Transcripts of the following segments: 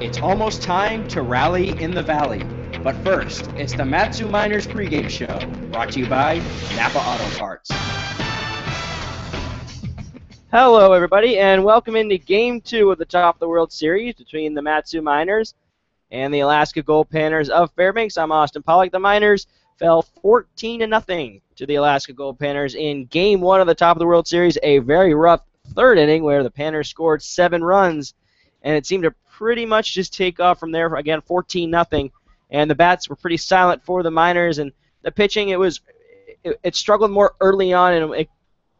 It's almost time to rally in the valley. But first, it's the Matsu Miners pregame show, brought to you by Napa Auto Parts. Hello, everybody, and welcome into Game 2 of the Top of the World Series between the Matsu Miners and the Alaska Goldpanners of Fairbanks. I'm Austin Pollock. The Miners fell 14-0 to the Alaska Goldpanners in Game 1 of the Top of the World Series, a very rough third inning where the Panners scored 7 runs, and it seemed to pretty much just take off from there. Again, 14-0, and the bats were pretty silent for the Miners, and the pitching, it struggled more early on, and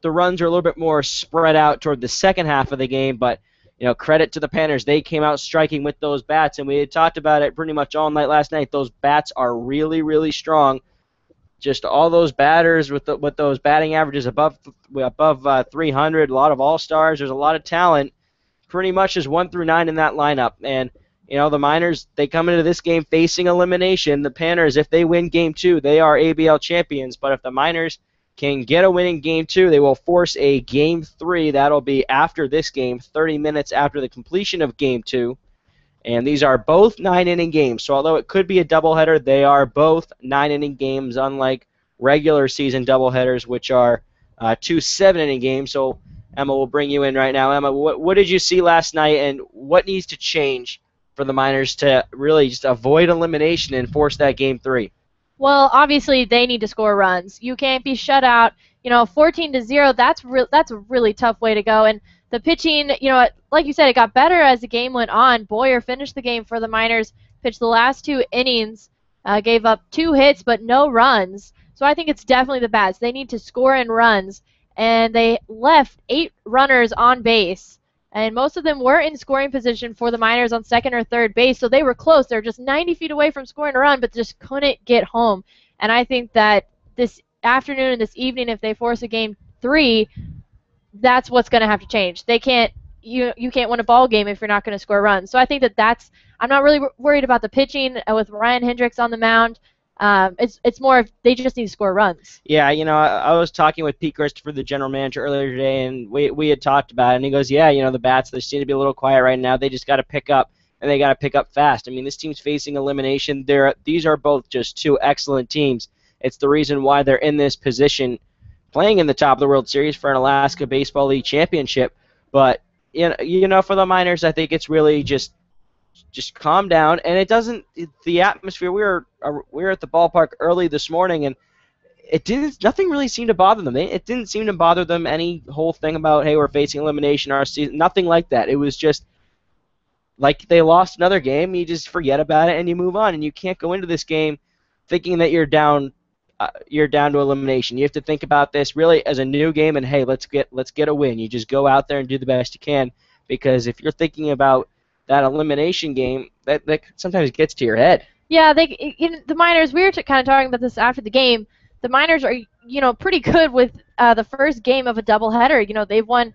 the runs are a little bit more spread out toward the second half of the game, but credit to the Panners. They came out striking with those bats, and we had talked about it pretty much all night last night. Those bats are really, really strong. Just all those batters with those batting averages above 300, a lot of all-stars. There's a lot of talent, pretty much just 1 through 9 in that lineup. And the Miners, they come into this game facing elimination. The Panners, if they win Game 2, they are ABL champions. But if the Miners can get a win in Game 2, they will force a Game 3. That'll be after this game, 30 minutes after the completion of Game 2. And these are both 9-inning games. So although it could be a doubleheader, they are both 9-inning games, unlike regular season doubleheaders, which are 2 7-inning games. So Emma will bring you in right now. Emma, what did you see last night, and what needs to change for the Miners to really just avoid elimination and force that Game 3? Well, obviously they need to score runs. You can't be shut out. 14-0. That's a really tough way to go. And the pitching, like you said, it got better as the game went on. Boyer finished the game for the Miners, pitched the last 2 innings, gave up 2 hits but no runs. So I think it's definitely the bats. They need to score in runs, and they left 8 runners on base. And most of them were in scoring position for the Miners on second or third base, so they were close. They were just 90 feet away from scoring a run, but just couldn't get home. And I think that this afternoon and this evening, if they force a Game 3, that's what's going to have to change. They can't, you can't win a ball game if you're not going to score runs. So I think that's. I'm not really worried about the pitching with Ryan Hendricks on the mound. It's more if they just need to score runs. Yeah, I was talking with Pete Christopher, the general manager, earlier today, and we had talked about it, and he goes, yeah, the bats, they seem to be a little quiet right now. They just got to pick up, and they got to pick up fast. I mean, this team's facing elimination. These are both just 2 excellent teams. It's the reason why they're in this position, playing in the Top of the World Series for an Alaska Baseball League championship. But, for the Miners, I think it's really just calm down, and it doesn't. The atmosphere. We were at the ballpark early this morning, and nothing really seemed to bother them. It didn't seem to bother them any whole thing about, hey, we're facing elimination our season. Nothing like that. It was just like they lost another game. You just forget about it and you move on. And you can't go into this game thinking that you're down. You're down to elimination. You have to think about this really as a new game, and hey, let's get a win. You just go out there and do the best you can, because if you're thinking about that elimination game, that sometimes gets to your head. Yeah, the Miners, we were kind of talking about this after the game. The Miners are, pretty good with the first game of a doubleheader. They've won,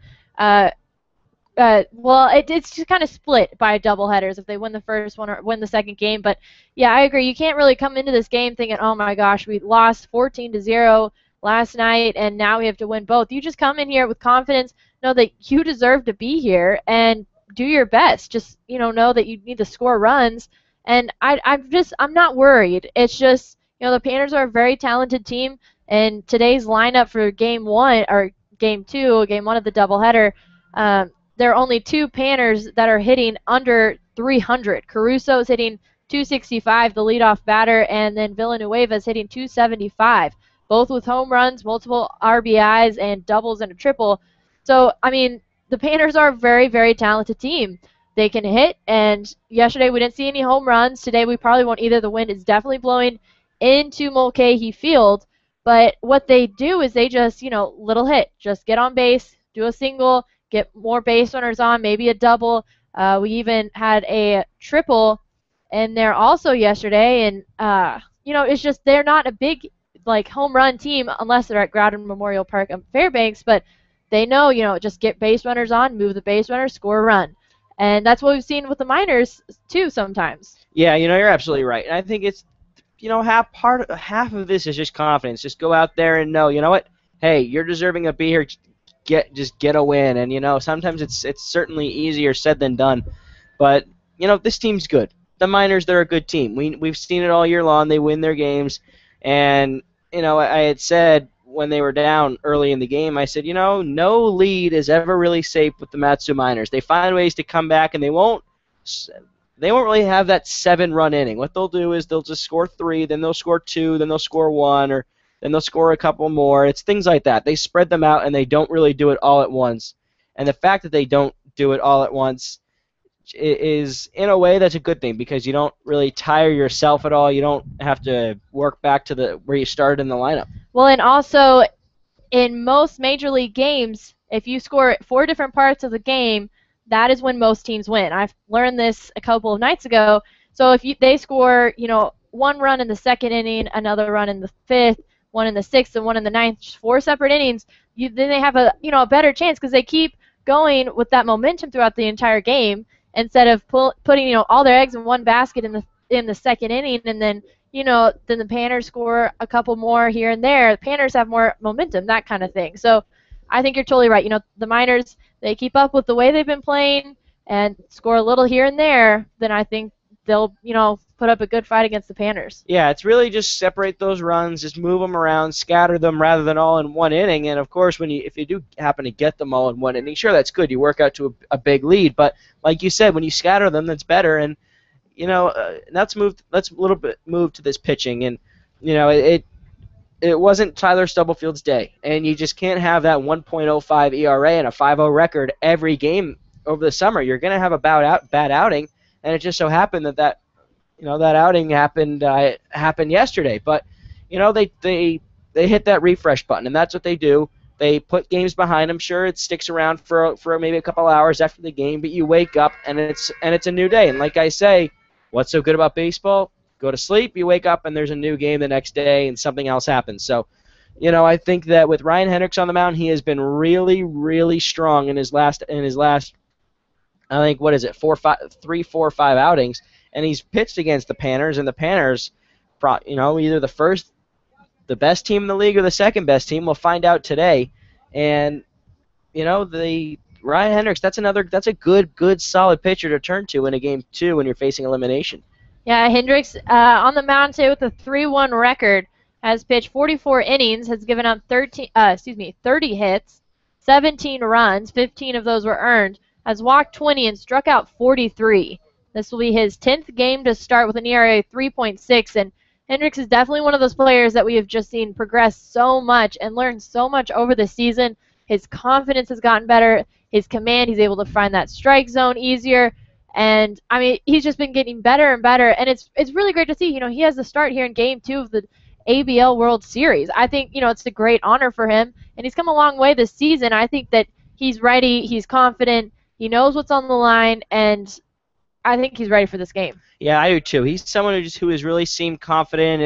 it's just kind of split by doubleheaders if they win the first one or win the second game. But, yeah, I agree. You can't really come into this game thinking, oh, my gosh, we lost 14-0 last night, and now we have to win both. You just come in here with confidence, know that you deserve to be here, and do your best. Just know that you need to score runs, and I'm not worried. It's just the Panners are a very talented team, and today's lineup for Game 1 or Game 2, Game 1 of the doubleheader, there are only 2 Panners that are hitting under 300. Caruso is hitting 265, the leadoff batter, and then Villanueva is hitting 275, both with home runs, multiple RBIs, and doubles and a triple. So I mean, the Panners are a very, very talented team. They can hit, and yesterday we didn't see any home runs. Today we probably won't either. The wind is definitely blowing into Mulcahy Field, but what they do is they just, little hit. Just get on base, do a single, get more base runners on, maybe a double. We even had a triple in there also yesterday, and, it's just they're not a big, home run team unless they're at Groudon Memorial Park in Fairbanks, but they know, just get base runners on, move the base runners, score a run. And that's what we've seen with the Miners, too, sometimes. Yeah, you're absolutely right. And I think it's, half of this is just confidence. Just go out there and know, you know what? Hey, you're deserving of be here. get a win. And sometimes it's certainly easier said than done. But this team's good. The Miners, they're a good team. We've seen it all year long. They win their games, and I had said when they were down early in the game, I said, no lead is ever really safe with the Matsu Miners. They find ways to come back, and they won't really have that 7-run inning. What they'll do is they'll just score 3, then they'll score 2, then they'll score 1, or then they'll score a couple more. It's things like that. They spread them out, and they don't really do it all at once. And the fact that they don't do it all at once is, in a way, that's a good thing, because you don't really tire yourself at all. You don't have to work back to where you started in the lineup. Well, and also, in most Major League games, if you score 4 different parts of the game, that is when most teams win. I've learned this a couple of nights ago. So if they score, 1 run in the 2nd inning, another run in the 5th, 1 in the 6th, and 1 in the 9th, 4 separate innings, then they have a better chance, because they keep going with that momentum throughout the entire game, instead of putting all their eggs in one basket in the 2nd inning, and then then the Panners score a couple more here and there. The Panners have more momentum, that kind of thing. So I think you're totally right. The Miners, they keep up with the way they've been playing and score a little here and there, then I think they'll put up a good fight against the Panners. Yeah, it's really just separate those runs, just move them around, scatter them rather than all in one inning. And of course, if you do happen to get them all in one inning, sure, that's good. You work out to a big lead. But like you said, when you scatter them, that's better. And let's move a little bit to this pitching. And it wasn't Tyler Stubblefield's day, and you just can't have that 1.05 ERA and a 5.0 record every game over the summer. You're going to have a bad outing, and it just so happened that outing happened yesterday. But they hit that refresh button, and that's what they do. They put games behind them. Sure, it sticks around for maybe a couple hours after the game, but you wake up and it's a new day. And like I say, what's so good about baseball? Go to sleep, you wake up, and there's a new game the next day, and something else happens. So, I think that with Ryan Hendricks on the mound, he has been really, really strong in his last, I think, 3, 4, 5 outings, and he's pitched against the Panners, and the Panners, either the best team in the league or the second best team. We'll find out today, and the Ryan Hendricks, that's a good, solid pitcher to turn to in a game 2 when you're facing elimination. Yeah, Hendricks on the mound today with a 3-1 record, has pitched 44 innings, has given up 30 hits, 17 runs, 15 of those were earned, has walked 20 and struck out 43. This will be his 10th game to start with an ERA of 3.6, and Hendricks is definitely one of those players that we have just seen progress so much and learn so much over the season. His confidence has gotten better, his command, he's able to find that strike zone easier. And, he's just been getting better and better, and it's really great to see. He has the start here in Game 2 of the ABL World Series. I think, it's a great honor for him, and he's come a long way this season. I think that he's ready, he's confident, he knows what's on the line, and I think he's ready for this game. Yeah, I do too. He's someone who has really seemed confident,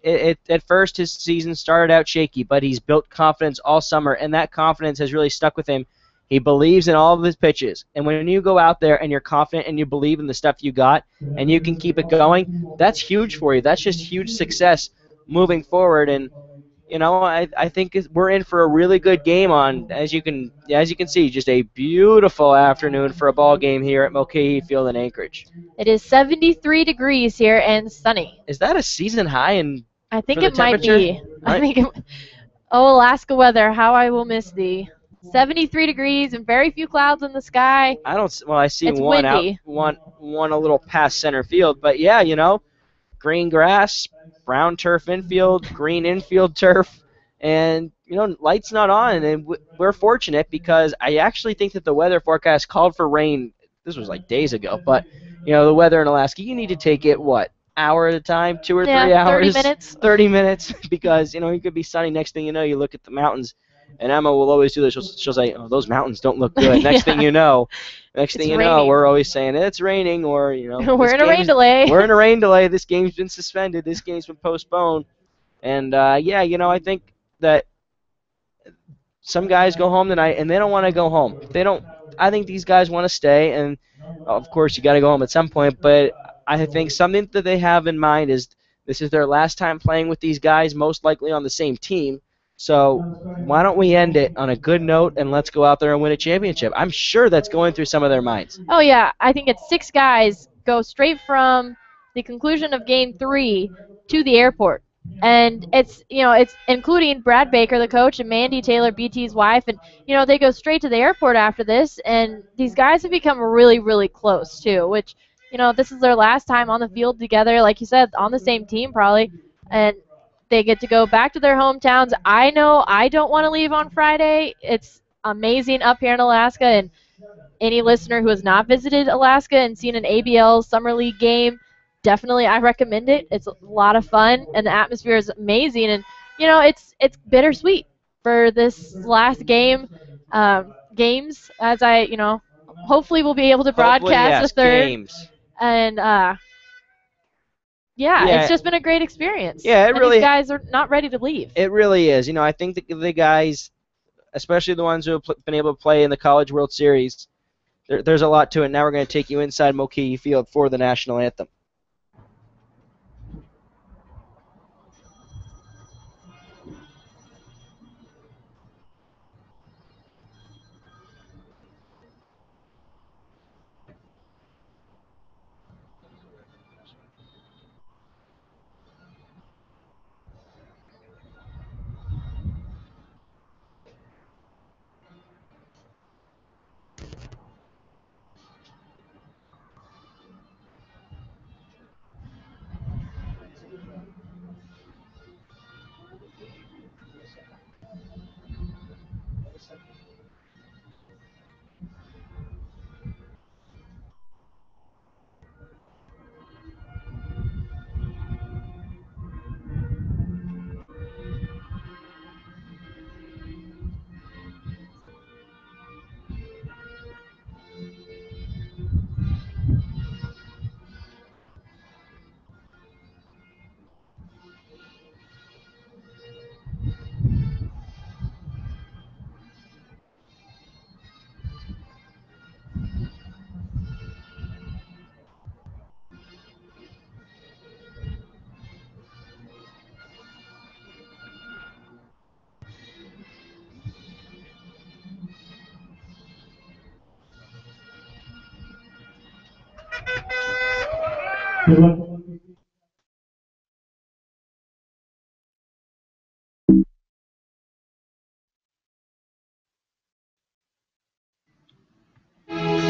and at first his season started out shaky, but he's built confidence all summer, and that confidence has really stuck with him. He believes in all of his pitches, and when you go out there and you're confident and you believe in the stuff you got and you can keep it going, that's huge for you. That's just huge success moving forward. And I think we're in for a really good game as you can see, just a beautiful afternoon for a ball game here at Mulcahy Field in Anchorage. It is 73 degrees here and sunny. Is that a season high? I think it might be. Alaska weather, how I will miss thee. 73 degrees and very few clouds in the sky. I see it's one windy. one a little past center field, but yeah, green grass, brown turf infield, green infield turf, and light's not on, and we're fortunate because I actually think that the weather forecast called for rain. This was like days ago, but the weather in Alaska, you need to take it hour at a time, 2 or 3 hours, 30 minutes, because it could be sunny. Next thing you know, you look at the mountains. And Emma will always do this. She'll say, "Oh, those mountains don't look good." Next thing you know, we're always saying it's raining, or we're in a rain delay. We're in a rain delay. This game's been suspended. This game's been postponed. And I think that some guys go home tonight and they don't want to go home. They don't. I think these guys want to stay, and of course you got to go home at some point. But I think something that they have in mind is this is their last time playing with these guys, most likely on the same team. So why don't we end it on a good note and let's go out there and win a championship? I'm sure that's going through some of their minds. Oh, yeah. I think it's 6 guys go straight from the conclusion of Game 3 to the airport. And it's including Brad Baker, the coach, and Mandy Taylor, BT's wife. And, they go straight to the airport after this. And these guys have become really, really close, too, which, this is their last time on the field together, like you said, on the same team probably. And they get to go back to their hometowns. I know I don't want to leave on Friday. It's amazing up here in Alaska. And any listener who has not visited Alaska and seen an ABL Summer League game, definitely I recommend it. It's a lot of fun, and the atmosphere is amazing. And, it's bittersweet for this last games, as hopefully we'll be able to broadcast the third. Games. And, it's just been a great experience. Yeah, these guys are not ready to leave. It really is. I think the guys, especially the ones who have been able to play in the College World Series, there's a lot to it. Now we're going to take you inside Mulcahy Field for the national anthem. Good luck.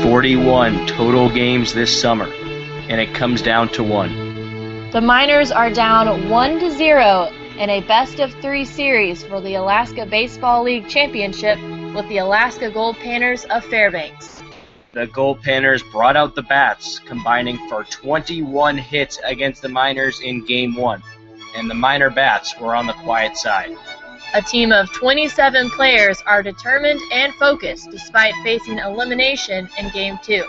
"41 total games this summer, and it comes down to one." The Miners are down 1-0 in a best-of-3 series for the Alaska Baseball League Championship with the Alaska Goldpanners of Fairbanks. The Goldpanners brought out the bats, combining for 21 hits against the Miners in Game 1, and the Miner bats were on the quiet side. A team of 27 players are determined and focused despite facing elimination in Game 2.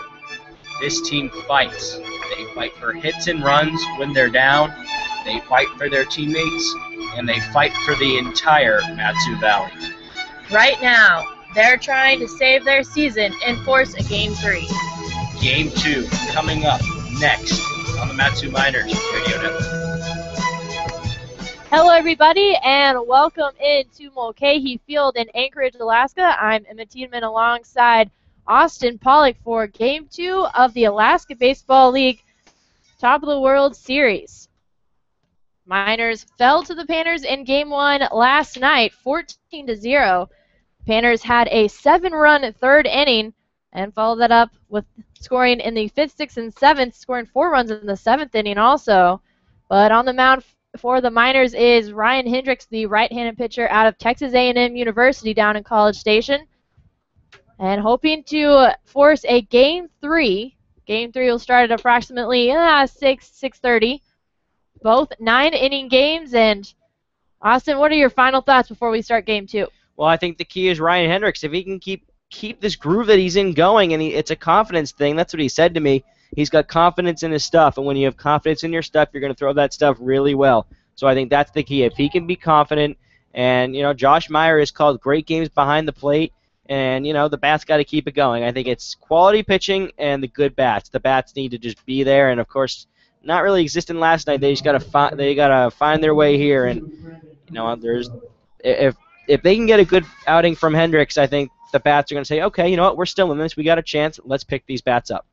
This team fights. They fight for hits and runs when they're down, they fight for their teammates, and they fight for the entire Mat-Su Valley. Right now, they're trying to save their season and force a Game 3. Game 2 coming up next on the Mat-Su Miners Radio Network. Hello, everybody, and welcome into Mulcahy Field in Anchorage, Alaska. I'm Emma Tiedemann alongside Austin Pollock for Game 2 of the Alaska Baseball League Top of the World Series. Miners fell to the Panners in Game 1 last night, 14-0. Panners had a 7-run third inning and followed that up with scoring in the 5th, 6th, and 7th, scoring 4 runs in the 7th inning also. But on the mound for the Miners is Ryan Hendricks, the right-handed pitcher out of Texas A&M University down in College Station, and hoping to force a Game 3. Game 3 will start at approximately 6:30. Both 9-inning games. And Austin, what are your final thoughts before we start Game 2? Well, I think the key is Ryan Hendricks. If he can keep this groove that he's in going, and it's a confidence thing. That's what he said to me. He's got confidence in his stuff, and when you have confidence in your stuff, you're going to throw that stuff really well. So I think that's the key. If he can be confident, and Josh Meyer has called great games behind the plate, and the bats got to keep it going. I think it's quality pitching and the good bats. The bats need to just be there, and of course, not really existing last night. They just got to find their way here, and there's if if they can get a good outing from Hendricks, I think the bats are going to say, okay, you know what, we're still in this. We got a chance. Let's pick these bats up.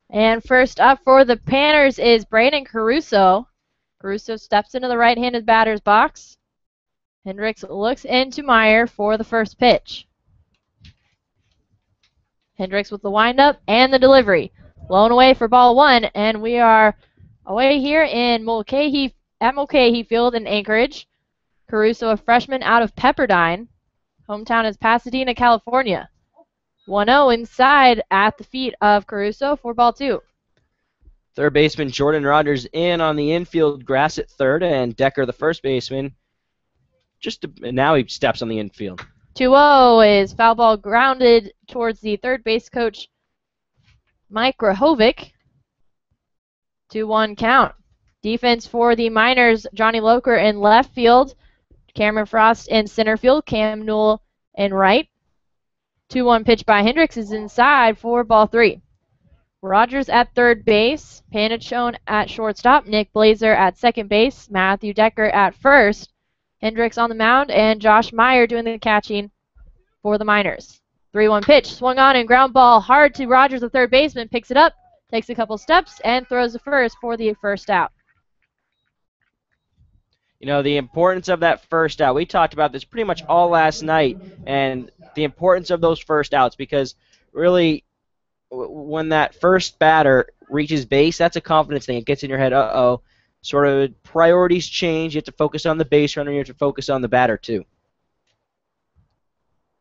And first up for the Panners is Brandon Caruso. Caruso steps into the right-handed batter's box. Hendricks looks into Meyer for the first pitch. Hendricks with the windup and the delivery. Blown away for ball one, and we are away here in Mulcahy Field in Anchorage. Caruso, a freshman out of Pepperdine. Hometown is Pasadena, California. 1-0 inside at the feet of Caruso for ball two. Third baseman Jordan Rogers in on the infield grass at third, and Decker, the first baseman, now he steps on the infield. 2-0 is foul ball grounded towards the third base coach, Mike Grahovic. 2-1 count. Defense for the Miners, Johnny Loker in left field, Cameron Frost in center field, Cam Newell in right. 2-1 pitch by Hendricks is inside for ball three. Rogers at third base, Panachone at shortstop, Nick Blazer at second base, Matthew Decker at first, Hendricks on the mound, and Josh Meyer doing the catching for the Miners. 3-1 pitch, swung on and ground ball hard to Rogers, the third baseman, picks it up, takes a couple steps, and throws the first for the first out. You know, the importance of that first out. We talked about this pretty much all last night, and the importance of those first outs, because really when that first batter reaches base, that's a confidence thing. It gets in your head, sort of priorities change. You have to focus on the base runner. You have to focus on the batter, too.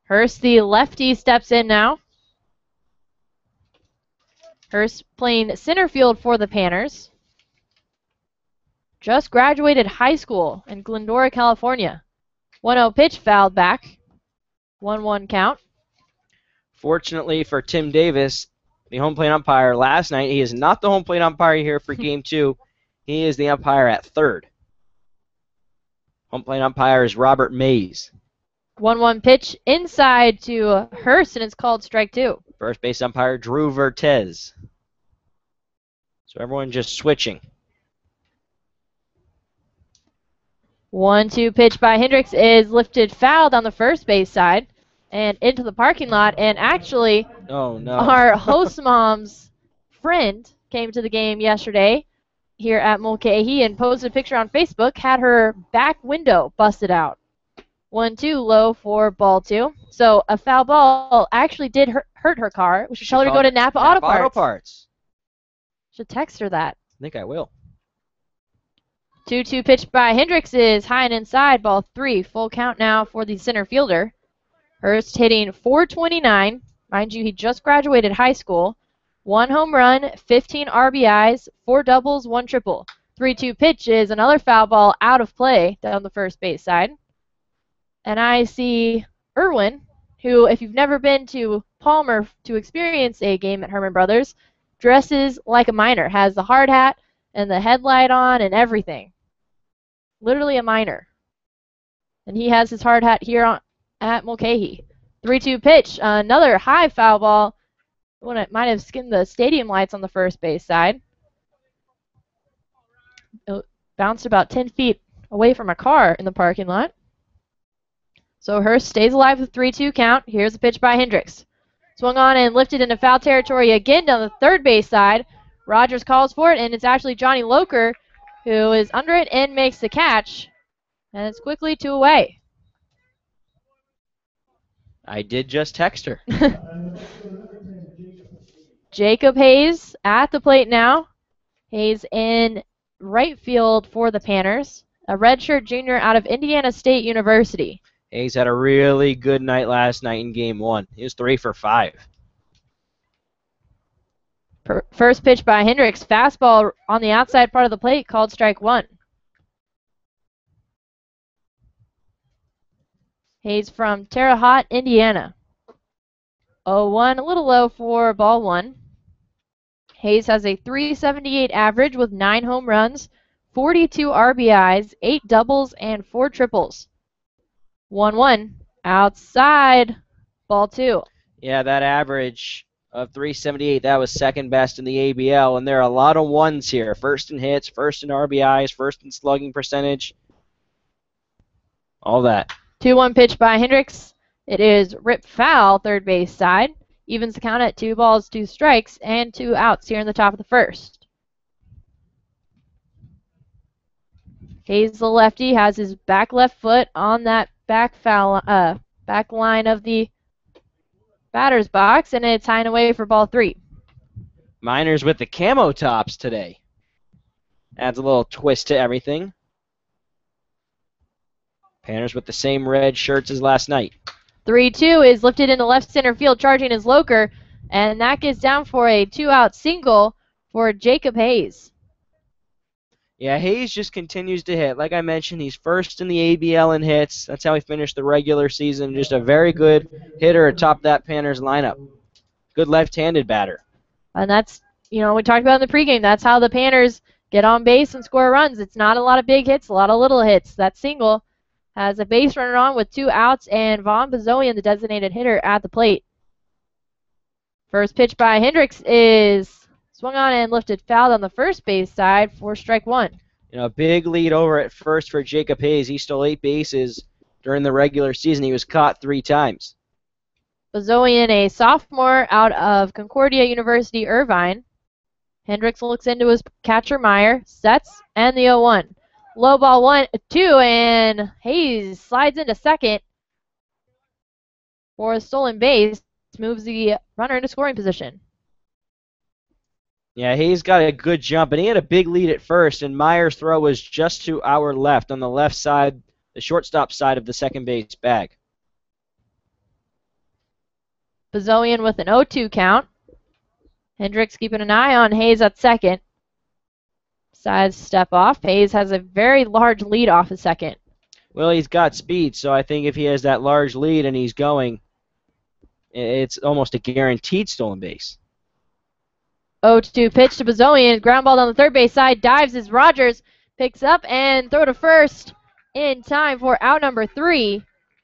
Hurst, the lefty, steps in now. Hurst playing center field for the Panners. Just graduated high school in Glendora, California. 1-0 pitch, fouled back. 1-1 count. Fortunately for Tim Davis, the home plate umpire last night, he is not the home plate umpire here for Game 2. He is the umpire at third. Home plate umpire is Robert Mays. 1-1 pitch inside to Hurst, and it's called strike two. First base umpire Drew Vertez. So everyone just switching. 1-2 pitch by Hendricks is lifted foul down the first base side and into the parking lot. And actually, oh, no. Our host mom's friend came to the game yesterday here at Mulcahy and posted a picture on Facebook, had her back window busted out. 1-2 low for ball two. So a foul ball actually did hurt her car. We should tell her to go to Napa Auto Parts. Should text her that. I think I will. 2-2 pitch by Hendricks is high and inside, ball three. Full count now for the center fielder. Hurst hitting .429. Mind you, he just graduated high school. 1 home run, 15 RBIs, 4 doubles, 1 triple. 3-2 pitch is another foul ball out of play down the first base side. And I see Irwin, who, if you've never been to Palmer to experience a game at Herman Brothers, dresses like a miner, has the hard hat and the headlight on and everything. Literally a miner. And he has his hard hat here at Mulcahy. 3-2 pitch, another high foul ball. When it might have skimmed the stadium lights on the first base side. It bounced about 10 feet away from a car in the parking lot. So Hurst stays alive with 3-2 count. Here's a pitch by Hendricks. Swung on and lifted into foul territory again down the third base side. Rogers calls for it, and it's actually Johnny Loker who is under it and makes the catch. And it's quickly 2 away. I did just text her. Jacob Hayes at the plate now. Hayes in right field for the Panners. A redshirt junior out of Indiana State University. Hayes had a really good night last night in Game 1. He was 3 for 5. First pitch by Hendricks. Fastball on the outside part of the plate, called strike one. Hayes from Terre Haute, Indiana. 0-1, a little low for ball one. Hayes has a .378 average with 9 home runs, 42 RBIs, 8 doubles, and 4 triples. 1-1, outside, ball two. Yeah, that average of .378, that was second best in the ABL, and there are a lot of ones here. First in hits, first in RBIs, first in slugging percentage, all that. 2-1 pitch by Hendricks. It is rip foul, third base side. Evens the count at 2 balls, 2 strikes, and 2 outs here in the top of the first. Hayes, the lefty, has his back left foot on that back line of the batter's box, and it's high and away for ball 3. Miners with the camo tops today. Adds a little twist to everything. Panners with the same red shirts as last night. 3-2 is lifted into left center field, charging his Loker, and that gets down for a 2-out single for Jacob Hayes. Yeah, Hayes just continues to hit. Like I mentioned, he's first in the ABL in hits. That's how he finished the regular season. Just a very good hitter atop that Panners lineup. Good left-handed batter. And that's, we talked about in the pregame, that's how the Panners get on base and score runs. It's not a lot of big hits, a lot of little hits. That single has a base runner on with 2 outs, and Vaughn Bazoian, the designated hitter, at the plate. First pitch by Hendricks is swung on and lifted foul on the first base side for strike 1. A big lead over at first for Jacob Hayes. He stole 8 bases during the regular season. He was caught 3 times. Bazoian, a sophomore out of Concordia University, Irvine. Hendricks looks into his catcher, Meyer, sets, and the 0-1. Low ball 1-2, and Hayes slides into second for a stolen base. Moves the runner into scoring position. Yeah, Hayes got a good jump, and he had a big lead at first, and Meyer's throw was just to our left on the left side, the shortstop side of the second base bag. Bazoian with an 0-2 count. Hendricks keeping an eye on Hayes at second. Sides step off. Hayes has a very large lead off of second. Well, he's got speed, so I think if he has that large lead and he's going, it's almost a guaranteed stolen base. 0-2 pitch to Bazoian. Ground ball on the third base side. Dives as Rogers picks up and throw to first in time for out number 3.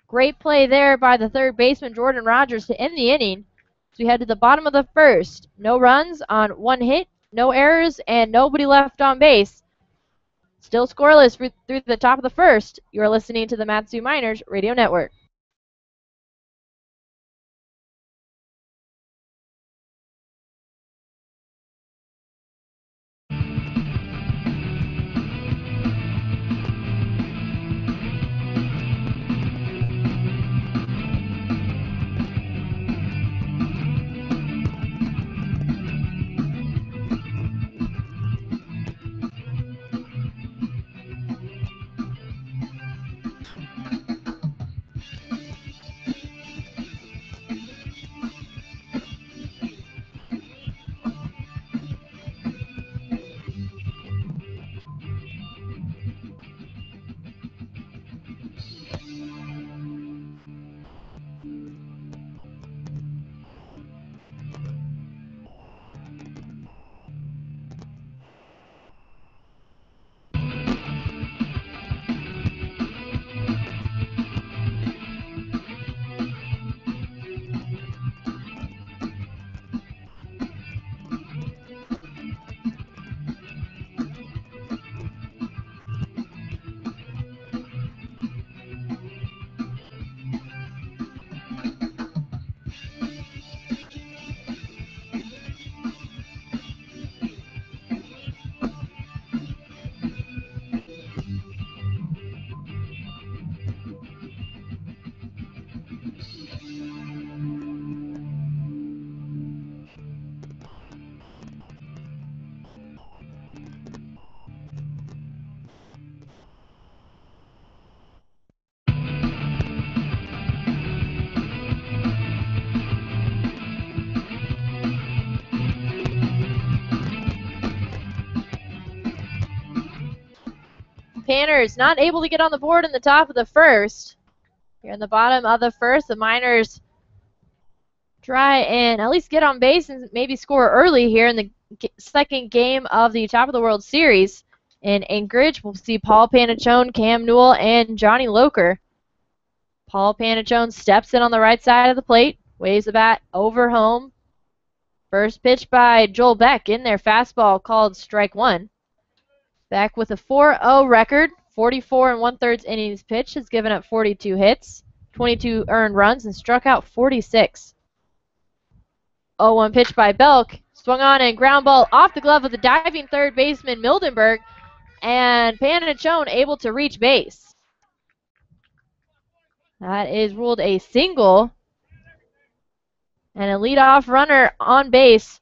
Great play there by the third baseman, Jordan Rogers, to end the inning. So we head to the bottom of the first. No runs on 1 hit. No errors, and nobody left on base. Still scoreless through the top of the first. You are listening to the Mat-Su Miners Radio Network. Panners not able to get on the board in the top of the first. Here in the bottom of the first, the Miners try and at least get on base and maybe score early here in the second game of the Top of the World Series. In Anchorage, we'll see Paul Panachone, Cam Newell, and Johnny Loker. Paul Panachone steps in on the right side of the plate, waves the bat over home. First pitch by Joel Beck in there, fastball called strike 1. Beck with a 4-0 record, 44 and 1/3 innings pitched, has given up 42 hits, 22 earned runs, and struck out 46. 0-1 pitch by Belk. Swung on and ground ball off the glove of the diving third baseman Mildenberg, and Panachone able to reach base. That is ruled a single, and a leadoff runner on base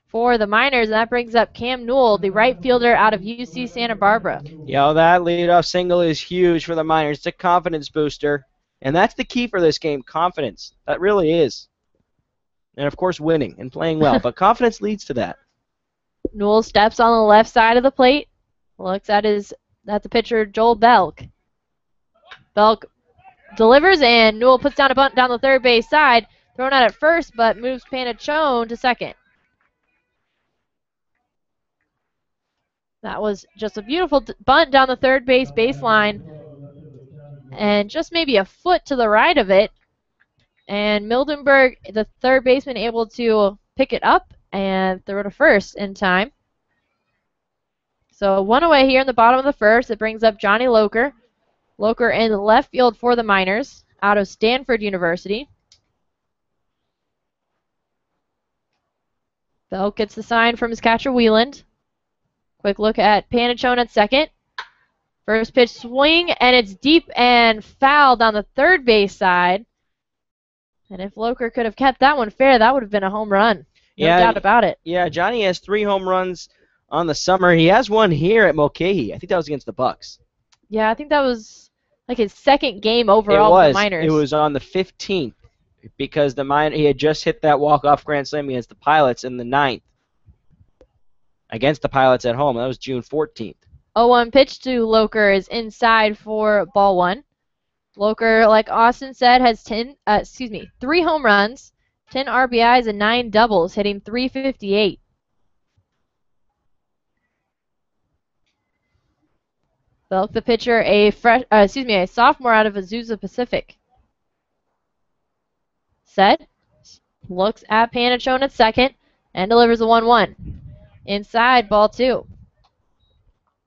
for the Miners, and that brings up Cam Newell, the right fielder out of UC Santa Barbara. Yeah, that leadoff single is huge for the Miners. It's a confidence booster, and that's the key for this game, confidence. That really is. And, of course, winning and playing well, but confidence leads to that. Newell steps on the left side of the plate, looks at the pitcher, Joel Belk. Belk delivers, and Newell puts down a bunt down the third base side, thrown out at first, but moves Panachone to second. That was just a beautiful bunt down the third base baseline, and just maybe a foot to the right of it. And Mildenberg, the third baseman, able to pick it up and throw to first in time. So one away here in the bottom of the first. It brings up Johnny Loker. Loker in left field for the Miners out of Stanford University. Belk gets the sign from his catcher, Wieland. Quick look at Panachone at second. First pitch swing, and it's deep and foul down the third base side. And if Loker could have kept that one fair, that would have been a home run. No doubt about it. Yeah, Johnny has 3 home runs on the summer. He has one here at Mulcahy. I think that was against the Bucks. Yeah, I think that was like his second game overall with the Miners. It was on the 15th because he had just hit that walk-off grand slam against the Pilots in the 9th. Against the Pilots at home. That was June 14th. 0-1 pitch to Loker is inside for ball 1. Loker, like Austin said, has 3 home runs, 10 RBIs, and 9 doubles, hitting .358. Belk, the pitcher, a sophomore out of Azusa Pacific. Set, looks at Panachone at second, and delivers a 1-1. Inside, ball 2.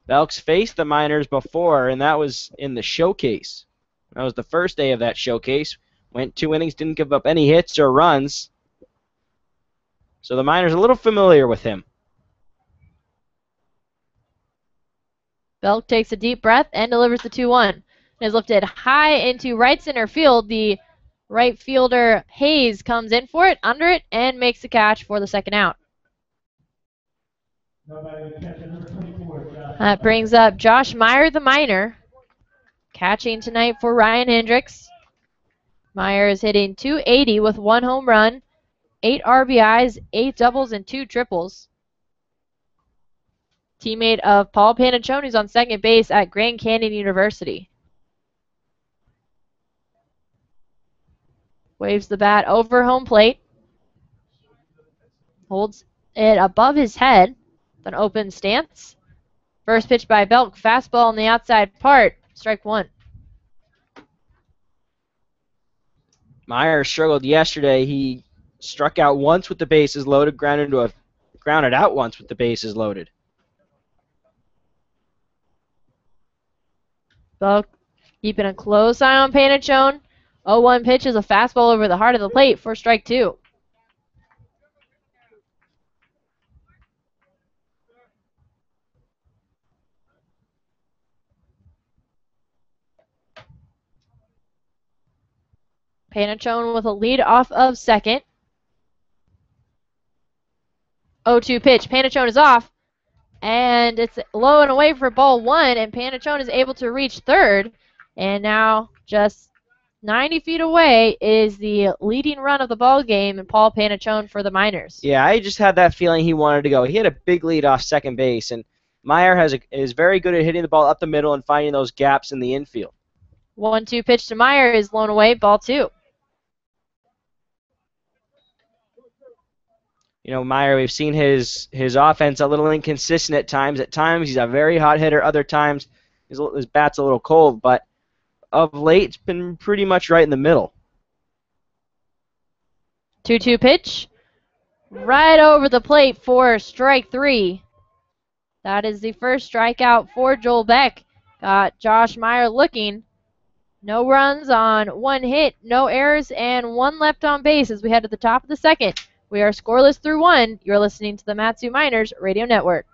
Belk's faced the Miners before, and that was in the showcase. That was the first day of that showcase. Went 2 innings, didn't give up any hits or runs. So the Miners are a little familiar with him. Belk takes a deep breath and delivers the 2-1. Is lifted high into right center field. The right fielder, Hayes, comes in for it, under it, and makes the catch for the second out. That brings up Josh Meyer, the Miner, catching tonight for Ryan Hendricks. Meyer is hitting .280 with 1 home run, 8 RBIs, 8 doubles, and 2 triples. Teammate of Paul Panachone, who's on second base at Grand Canyon University. Waves the bat over home plate. Holds it above his head. An open stance. First pitch by Belk, fastball on the outside part, strike 1. Meyer struggled yesterday. He struck out once with the bases loaded, grounded out once with the bases loaded. Belk keeping a close eye on Panachone. 0-1 pitch is a fastball over the heart of the plate for strike 2. Panachone with a lead off of second. 0-2 pitch. Panachone is off. And it's low and away for ball 1. And Panachone is able to reach third. And now just 90 feet away is the leading run of the ball game, and Paul Panachone for the Miners. Yeah, I just had that feeling he wanted to go. He had a big lead off second base, and Meyer is very good at hitting the ball up the middle and finding those gaps in the infield. 1-2 pitch to Meyer is blown away, ball 2. You know, Meyer, we've seen his offense a little inconsistent at times. At times, he's a very hot hitter. Other times, his bat's a little cold. But of late, it's been pretty much right in the middle. 2-2 pitch. Right over the plate for strike 3. That is the first strikeout for Joel Beck. Got Josh Meyer looking. No runs on 1 hit, no errors, and 1 left on base as we head to the top of the second. We are scoreless through 1. You're listening to the Mat-Su Miners Radio Network.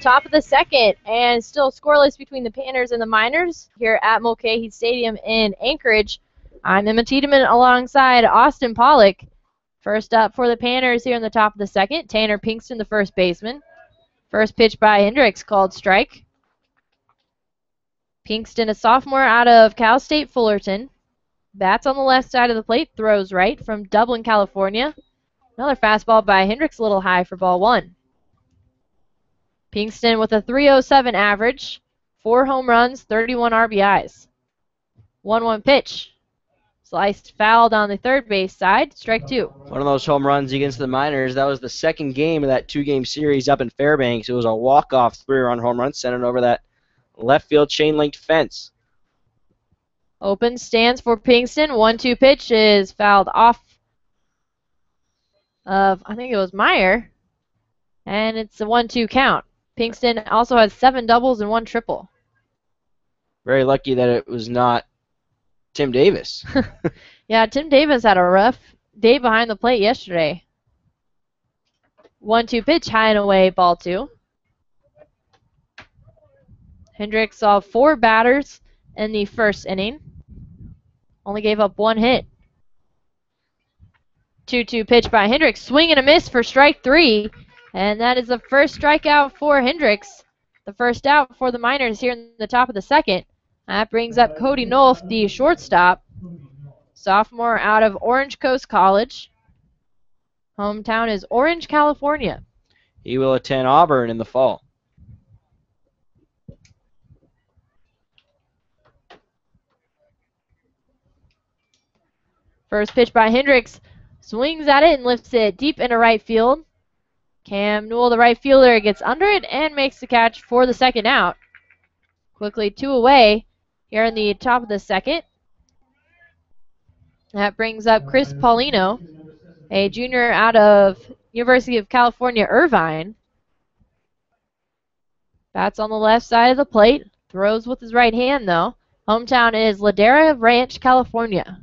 Top of the second, and still scoreless between the Panthers and the Miners here at Mulcahy Stadium in Anchorage. I'm Emma Tiedemann alongside Austin Pollock. First up for the Panthers here in the top of the second, Tanner Pinkston, the first baseman. First pitch by Hendricks called strike. Pinkston, a sophomore out of Cal State Fullerton. Bats on the left side of the plate, throws right from Dublin, California. Another fastball by Hendricks, a little high for ball 1. Pinkston with a 3.07 average, 4 home runs, 31 RBIs. 1-1 pitch. Sliced fouled on the third base side, strike 2. One of those home runs against the Miners, that was the second game of that 2-game series up in Fairbanks. It was a walk-off 3-run home run, sent it over that left field chain-linked fence. Open stands for Pinkston. 1-2 pitch is fouled off of, I think it was Meyer, and it's a 1-2 count. Pinkston also has 7 doubles and 1 triple. Very lucky that it was not Tim Davis. Yeah, Tim Davis had a rough day behind the plate yesterday. 1-2 pitch, high and away, ball 2. Hendricks saw 4 batters in the first inning. Only gave up 1 hit. 2-2 pitch by Hendricks. Swing and a miss for strike 3. And that is the first strikeout for Hendricks. The first out for the Miners here in the top of the second. That brings up Cody Nolf, the shortstop. Sophomore out of Orange Coast College. Hometown is Orange, California. He will attend Auburn in the fall. First pitch by Hendricks. Swings at it and lifts it deep into right field. Cam Newell, the right fielder, gets under it and makes the catch for the second out. Quickly 2 away here in the top of the second. That brings up Chris Paulino, a junior out of University of California, Irvine. Bats on the left side of the plate. Throws with his right hand, though. Hometown is Ladera Ranch, California.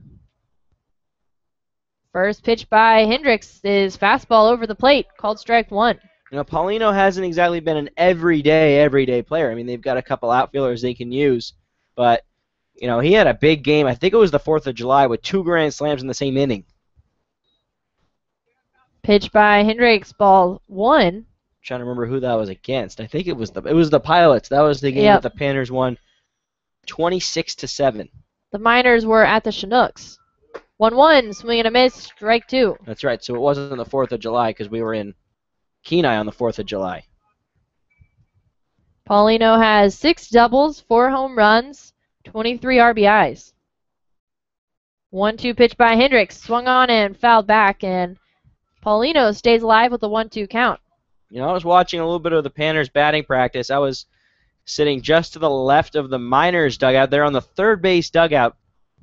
First pitch by Hendricks is fastball over the plate, called strike 1. You know, Paulino hasn't exactly been an everyday player. I mean, they've got a couple outfielders they can use, but, you know, he had a big game. I think it was the 4th of July with 2 grand slams in the same inning. Pitch by Hendricks, ball 1. Trying to remember who that was against. I think it was the Pilots. That was the game that the Panthers won 26-7. The Miners were at the Chinooks. 1-1, swing and a miss, strike 2. That's right. So it wasn't the 4th of July because we were in Kenai on the 4th of July. Paulino has 6 doubles, 4 home runs, 23 RBIs. 1-2 pitch by Hendricks. Swung on and fouled back, and Paulino stays alive with the 1-2 count. You know, I was watching a little bit of the Panners batting practice. I was sitting just to the left of the Miners dugout. They're on the third base dugout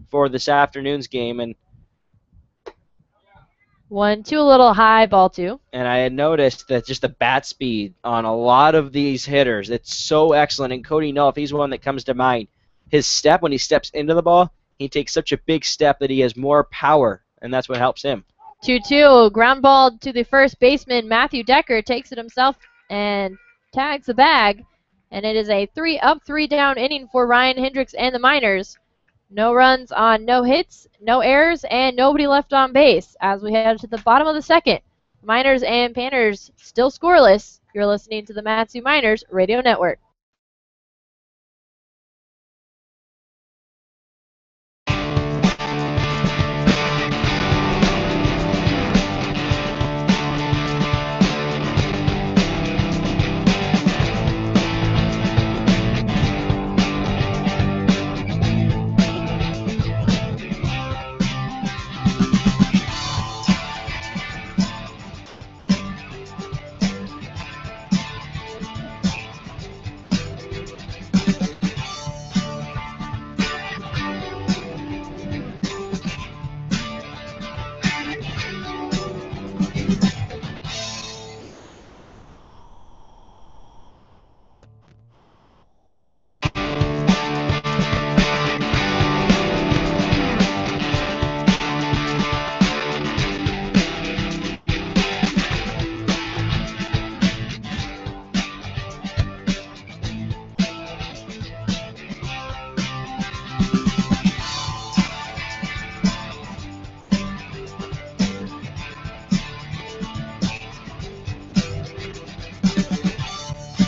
for this afternoon's game, and 1-2, a little high, ball 2. And I had noticed that just the bat speed on a lot of these hitters, it's so excellent. And Cody Null, if he's one that comes to mind, his step, when he steps into the ball, he takes such a big step that he has more power, and that's what helps him. 2-2, ground ball to the first baseman. Matthew Decker takes it himself and tags the bag. And it is a 3-up, 3-down inning for Ryan Hendricks and the Miners. No runs on no hits, no errors, and nobody left on base as we head to the bottom of the second. Miners and Panners still scoreless. You're listening to the Matsu Miners Radio Network.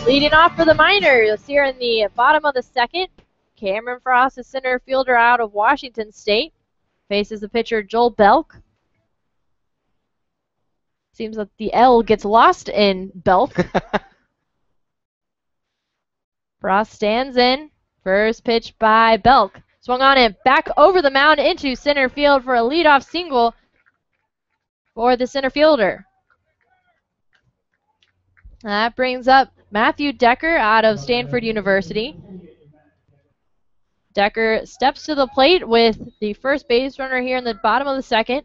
Leading off for the Miners here in the bottom of the second. Cameron Frost, the center fielder out of Washington State, faces the pitcher Joel Belk. Seems that the L gets lost in Belk. Frost stands in. First pitch by Belk. Swung on and back over the mound into center field for a leadoff single for the center fielder. That brings up Matthew Decker out of Stanford University. Decker steps to the plate with the first base runner here in the bottom of the second.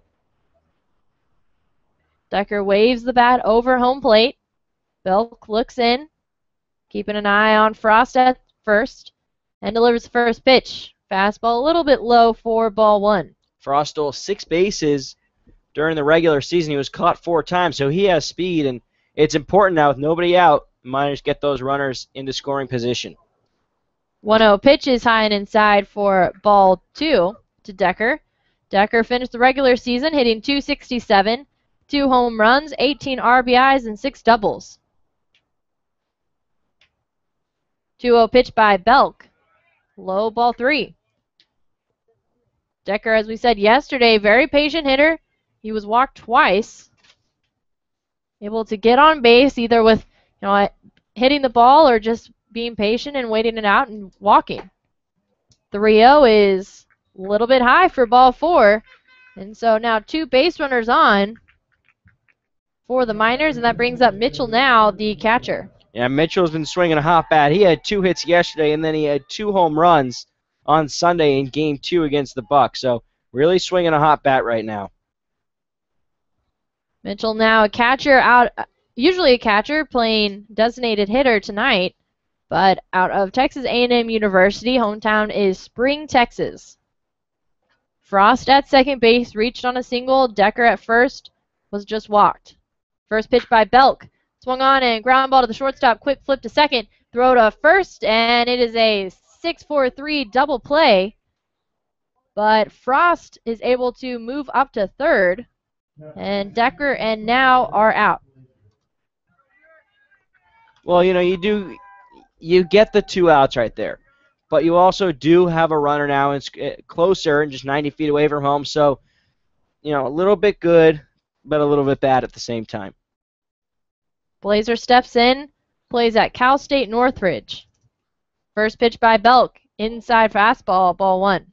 Decker waves the bat over home plate. Belk looks in, keeping an eye on Frost at first, and delivers the first pitch. Fastball a little bit low for ball 1. Frost stole 6 bases during the regular season. He was caught 4 times, so he has speed, and it's important now with nobody out. Miners get those runners into scoring position. 1-0 pitch is high and inside for ball 2 to Decker. Decker finished the regular season hitting .267, 2 home runs, 18 RBIs, and 6 doubles. 2-0 pitch by Belk. Low, ball 3. Decker, as we said yesterday, very patient hitter. He was walked twice. Able to get on base either with hitting the ball or just being patient and waiting it out and walking. 3-0 is a little bit high for ball 4. And so now 2 base runners on for the Miners, and that brings up Mitchell now, the catcher. Yeah, Mitchell's been swinging a hot bat. He had 2 hits yesterday, and then he had 2 home runs on Sunday in Game 2 against the Bucks. So really swinging a hot bat right now. Mitchell now a catcher usually a catcher playing designated hitter tonight, but out of Texas A&M University, hometown is Spring, Texas. Frost at second base, reached on a single. Decker at first was just walked. First pitch by Belk. Swung on and ground ball to the shortstop. Quick flip to second. Throw to first, and it is a 6-4-3 double play. But Frost is able to move up to third, and Decker and now are out. Well, you get the 2 outs right there. But you also do have a runner now and closer and just 90 feet away from home. So, a little bit good, but a little bit bad at the same time. Blazer steps in, plays at Cal State Northridge. First pitch by Belk, inside fastball, ball 1.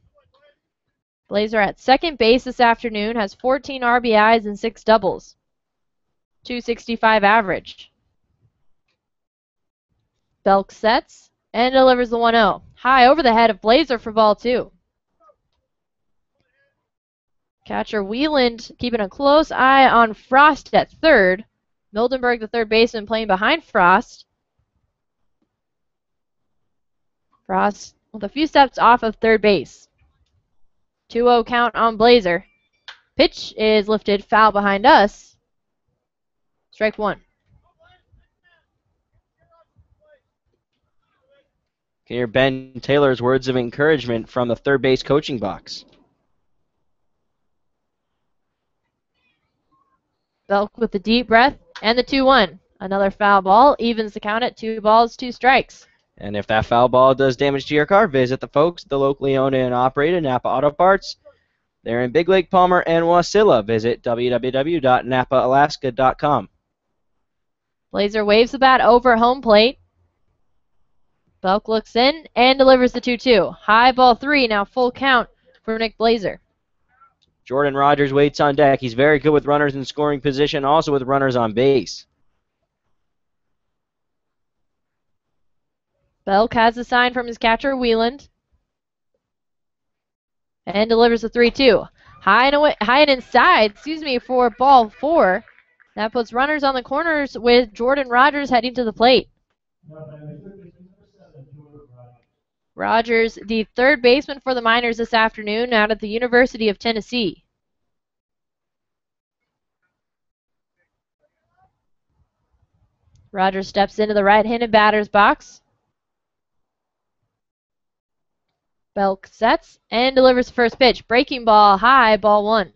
Blazer at second base this afternoon has 14 RBIs and 6 doubles. 265 average. Belk sets and delivers the 1-0. High over the head of Blazer for ball 2. Catcher Wieland keeping a close eye on Frost at third. Mildenberg, the third baseman, playing behind Frost. Frost with a few steps off of third base. 2-0 count on Blazer. Pitch is lifted, foul behind us. Strike 1. Can hear Ben Taylor's words of encouragement from the third base coaching box. Belk with the deep breath and the 2-1. Another foul ball evens the count at 2 balls, 2 strikes. And if that foul ball does damage to your car, visit the folks at the locally owned and operated Napa Auto Parts. They're in Big Lake, Palmer, and Wasilla. Visit www.napaalaska.com. Blazer waves the bat over home plate. Belk looks in and delivers the 2-2. High ball 3, now full count for Nick Blazer. Jordan Rogers waits on deck. He's very good with runners in scoring position, also with runners on base. Belk has a sign from his catcher, Wieland. And delivers the 3-2. High and inside, for ball 4. That puts runners on the corners with Jordan Rogers heading to the plate. Rogers, the third baseman for the Miners this afternoon out at the University of Tennessee. Rogers steps into the right-handed batter's box. Belk sets and delivers the first pitch. Breaking ball high, ball 1. A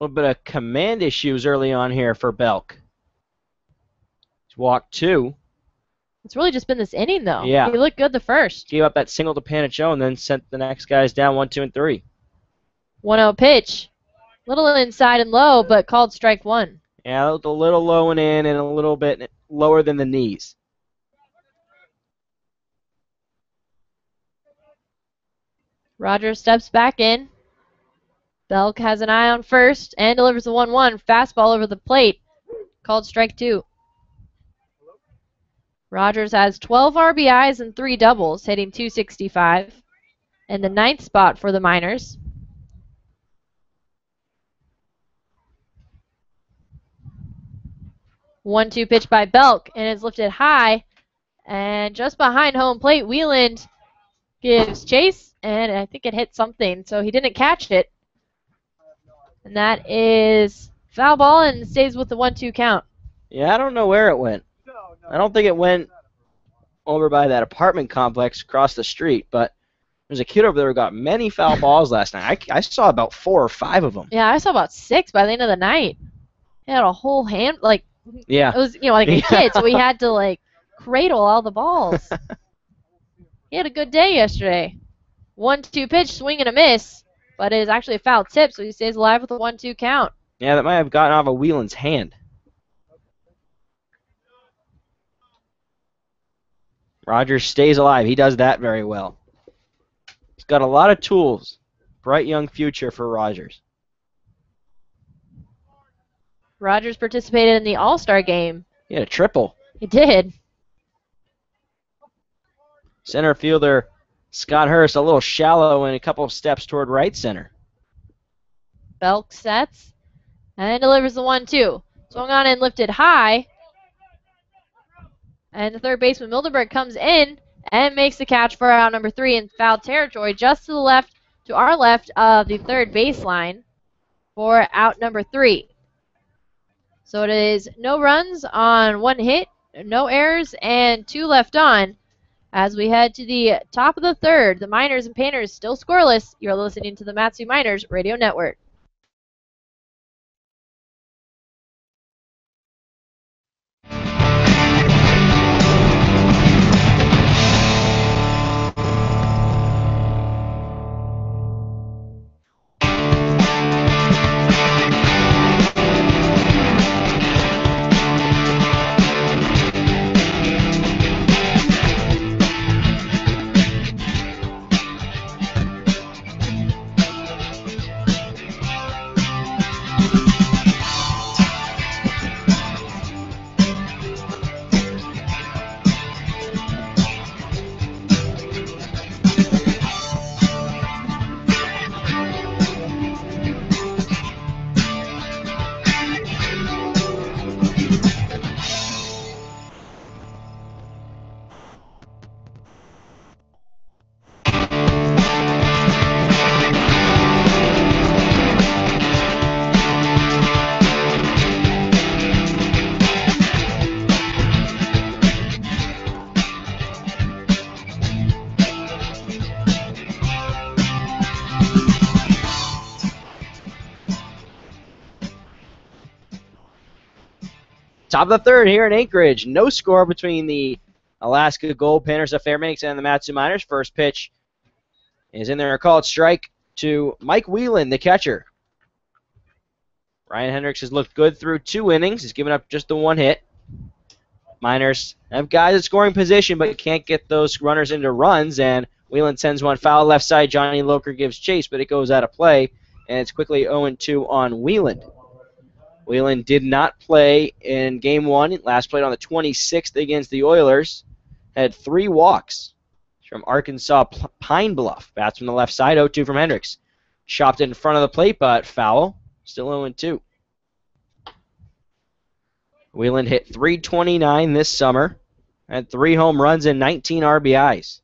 little bit of command issues early on here for Belk. He's walked 2. It's really just been this inning, though. Yeah. He looked good the first. Gave up that single to Panicho and then sent the next guys down 1, 2, and 3. 1-0 pitch. Little inside and low, but called strike 1. Yeah, a little low and in and a little bit lower than the knees. Rogers steps back in. Belk has an eye on first and delivers the 1-1. Fastball over the plate. Called strike 2. Rogers has 12 RBIs and 3 doubles, hitting .265. And the 9th spot for the Miners. One-two pitch by Belk, and it's lifted high. And just behind home plate, Wieland gives chase, and I think it hit something, so he didn't catch it. And that is foul ball and stays with the 1-2 count. Yeah, I don't know where it went. I don't think it went over by that apartment complex across the street, but there's a kid over there who got many foul balls last night. I saw about 4 or 5 of them. Yeah, I saw about 6 by the end of the night. He had a whole hand, yeah. It was, like a kid, so he had to, cradle all the balls. He had a good day yesterday. 1-2 pitch, swing and a miss, but it is actually a foul tip, so he stays alive with a 1-2 count. Yeah, that might have gotten off of Wieland's hand. Rogers stays alive. He does that very well. He's got a lot of tools. Bright young future for Rogers. Rogers participated in the All-Star game. He had a triple. He did. Center fielder Scott Hurst a little shallow and a couple of steps toward right center. Belk sets and delivers the 1-2. Swung on and lifted high. And the third baseman, Mildenberg, comes in and makes the catch for out number 3 in foul territory, just to the left, to our left of the third baseline for out number 3. So it is no runs on 1 hit, no errors, and 2 left on. As we head to the top of the third, the Miners and Painters still scoreless. You're listening to the Matsu Miners Radio Network. Top of the third here in Anchorage. No score between the Alaska Goldpanners of Fairbanks and the Matsu Miners. First pitch is in there, called strike to Mike Whelan, the catcher. Ryan Hendricks has looked good through 2 innings. He's given up just the 1 hit. Miners have guys at scoring position, but can't get those runners into runs, and Whelan sends one foul left side. Johnny Loker gives chase, but it goes out of play, and it's quickly 0-2 on Whelan. Whelan did not play in Game 1. Last played on the 26th against the Oilers. Had 3 walks. From Arkansas Pine Bluff. Bats from the left side, 0-2 from Hendricks. Chopped it in front of the plate, but foul. Still 0-2. Whelan hit .329 this summer. Had 3 home runs and 19 RBIs.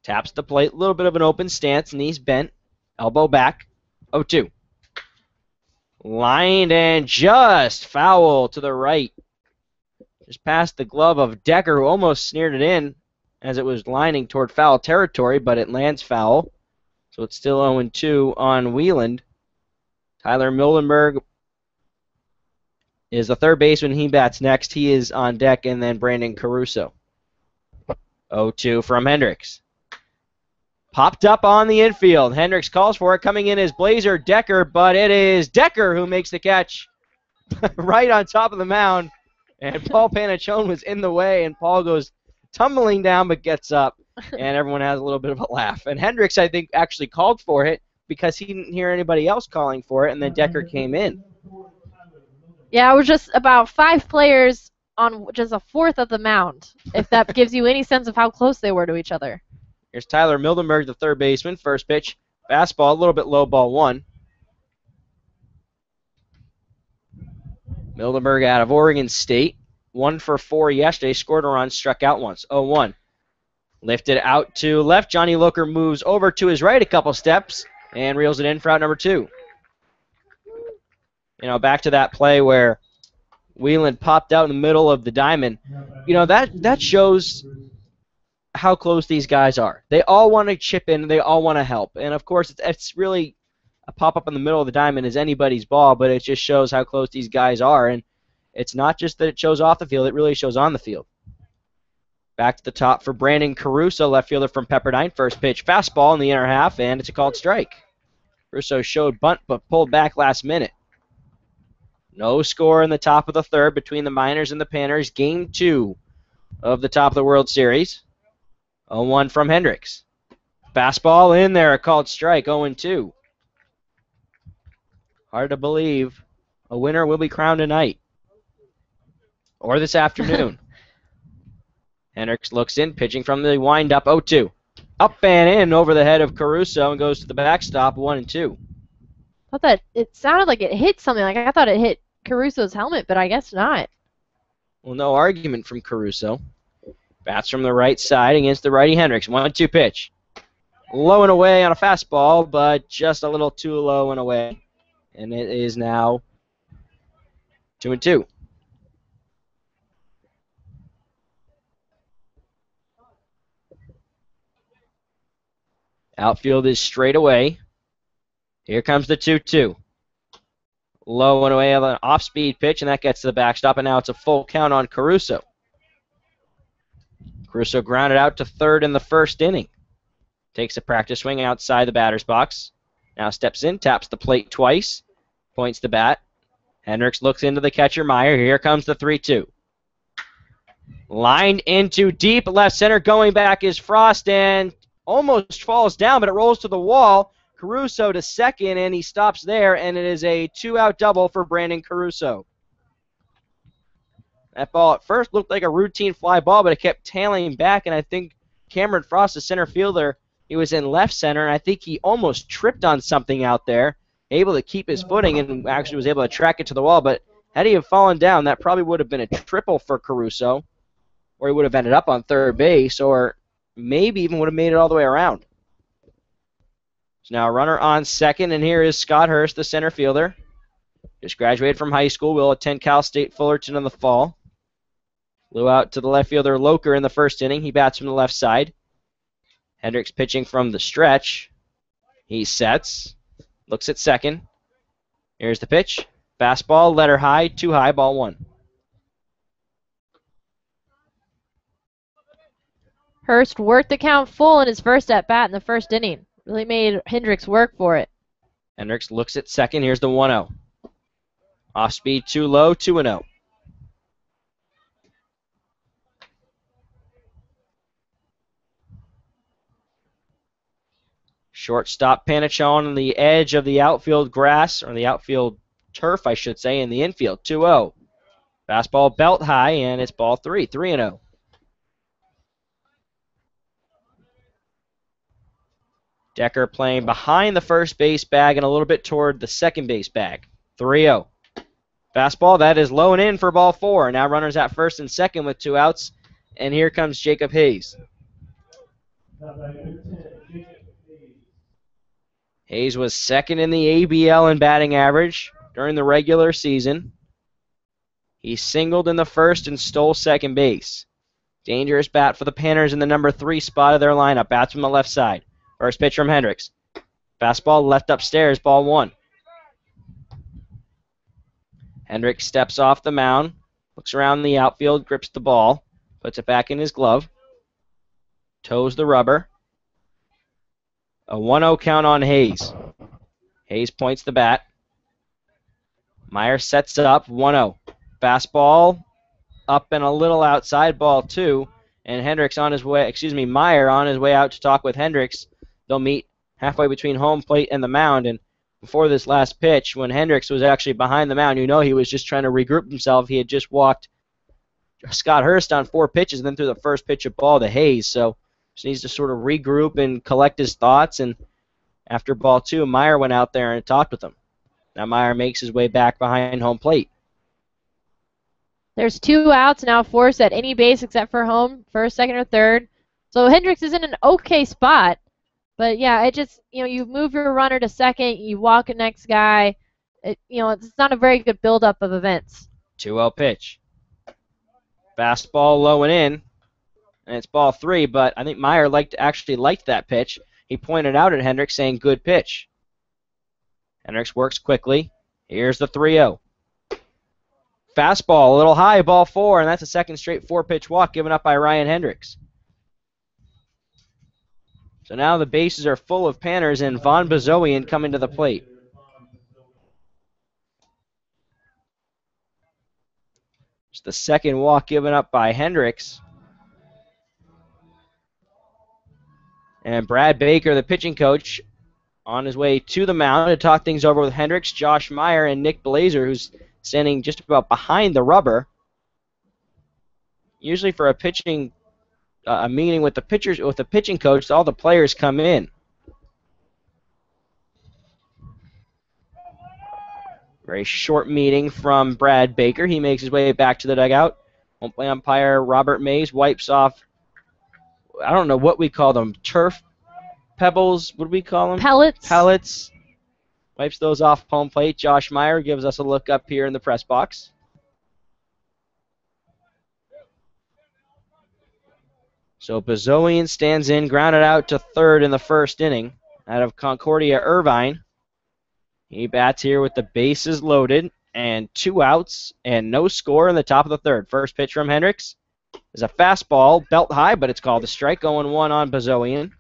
Taps the plate, a little bit of an open stance, knees bent, elbow back, 0-2. Lined and just foul to the right. Just past the glove of Decker, who almost sneered it in as it was lining toward foul territory, but it lands foul. So it's still 0-2 on Whelan. Tyler Mildenberg is the third baseman. He bats next. He is on deck, and then Brandon Caruso. 0-2 from Hendricks. Popped up on the infield. Hendricks calls for it. Coming in is Blazer Decker, but it is Decker who makes the catch right on top of the mound. And Paul Panachone was in the way, and Paul goes tumbling down but gets up, and everyone has a little bit of a laugh. And Hendricks, I think, actually called for it because he didn't hear anybody else calling for it, and then Decker came in. Yeah, it was just about 5 players on just a fourth of the mound, if that gives you any sense of how close they were to each other. Here's Tyler Mildenberg, the third baseman. First pitch, fastball, a little bit low, ball 1. Mildenberg out of Oregon State. 1 for 4 yesterday, scored a run, struck out once. 0-1. Lifted out to left. Johnny Loker moves over to his right a couple steps and reels it in for out number 2. You know, back to that play where Whelan popped out in the middle of the diamond. You know, that shows how close these guys are. They all want to chip in. They all want to help. And, of course, it's really a pop-up in the middle of the diamond is anybody's ball, but it just shows how close these guys are. And it's not just that it shows off the field. It really shows on the field. Back to the top for Brandon Caruso, left fielder from Pepperdine. First pitch, fastball in the inner half, and it's a called strike. Caruso showed bunt but pulled back last minute. No score in the top of the third between the Miners and the Panners. Game 2 of the top of the World Series. 0-1 from Hendricks. Fastball in there, a called strike, 0-2. Hard to believe a winner will be crowned tonight. Or this afternoon. Hendricks looks in, pitching from the windup, 0-2. Up and in over the head of Caruso and goes to the backstop, 1-2. I thought that it sounded like it hit something. Like I thought it hit Caruso's helmet, but I guess not. Well, no argument from Caruso. Bats from the right side against the righty Hendricks. 1-2 pitch. Low and away on a fastball, but just a little too low and away. And it is now 2-2. Outfield is straight away. Here comes the 2-2. Low and away on an off-speed pitch, and that gets to the backstop, and now it's a full count on Caruso. Caruso grounded out to third in the first inning. Takes a practice swing outside the batter's box. Now steps in, taps the plate twice, points the bat. Hendricks looks into the catcher, Meyer. Here comes the 3-2. Lined into deep left center. Going back is Frost, and almost falls down, but it rolls to the wall. Caruso to second, and he stops there, and it is a 2-out double for Brandon Caruso. That ball at first looked like a routine fly ball, but it kept tailing back, and I think Cameron Frost, the center fielder, he was in left center, and I think he almost tripped on something out there, able to keep his footing, and actually was able to track it to the wall. But had he have fallen down, that probably would have been a triple for Caruso, or he would have ended up on third base, or maybe even would have made it all the way around. So now a runner on second, and here is Scott Hurst, the center fielder. Just graduated from high school, will attend Cal State Fullerton in the fall. Flew out to the left fielder Loker in the first inning. He bats from the left side. Hendricks pitching from the stretch. He sets. Looks at second. Here's the pitch. Fastball, letter high, too high, ball 1. Hurst worked the count full in his first at-bat in the first inning. Really made Hendricks work for it. Hendricks looks at second. Here's the 1-0. Off speed too low, 2-0. Shortstop Panichon on the edge of the outfield grass, or the outfield turf, I should say, in the infield. 2-0. Fastball belt high, and it's ball 3. 3-0. Decker playing behind the first base bag and a little bit toward the second base bag. 3-0. Fastball, that is low and in for ball 4. Now runners at first and second with 2 outs, and here comes Jacob Hayes. Hayes was second in the ABL in batting average during the regular season. He singled in the first and stole second base. Dangerous bat for the Panthers in the number 3 spot of their lineup. Bats from the left side. First pitch from Hendricks. Fastball left upstairs, ball 1. Hendricks steps off the mound, looks around the outfield, grips the ball, puts it back in his glove, toes the rubber. A 1-0 count on Hayes. Hayes points the bat. Meyer sets up, 1-0. Fastball up and a little outside, ball 2. And Meyer on his way out to talk with Hendricks. They'll meet halfway between home plate and the mound. And before this last pitch, when Hendricks was actually behind the mound, he was just trying to regroup himself. He had just walked Scott Hurst on 4 pitches and then threw the first pitch of ball to Hayes. So just needs to sort of regroup and collect his thoughts. And after ball 2, Meyer went out there and talked with him. Now Meyer makes his way back behind home plate. There's 2 outs now forced at any base except for home, first, second, or third. So Hendricks is in an okay spot. But yeah, it just, you move your runner to second, you walk the next guy. It's not a very good buildup of events. 2-0 pitch. Fastball low and in, and it's ball 3, but I think Meyer actually liked that pitch. He pointed out at Hendricks saying, good pitch. Hendricks works quickly. Here's the 3-0. Fastball a little high, ball 4, and that's a second straight 4-pitch walk given up by Ryan Hendricks. So now the bases are full of Panners, and Von Bozoian coming to the plate. It's the second walk given up by Hendricks. And Brad Baker, the pitching coach, on his way to the mound to talk things over with Hendricks, Josh Meyer, and Nick Blazer, who's standing just about behind the rubber. Usually for a meeting with the pitching coach, all the players come in. Very short meeting from Brad Baker. He makes his way back to the dugout. Home plate umpire Robert Mays wipes off, I don't know what we call them, turf pebbles, what do we call them? Pellets. Wipes those off home plate. Josh Meyer gives us a look up here in the press box. So Bozoian stands in, grounded out to third in the first inning out of Concordia Irvine. He bats here with the bases loaded and 2 outs and no score in the top of the third. First pitch from Hendricks is a fastball, belt high, but it's called a strike, 0-1 on Bozoian.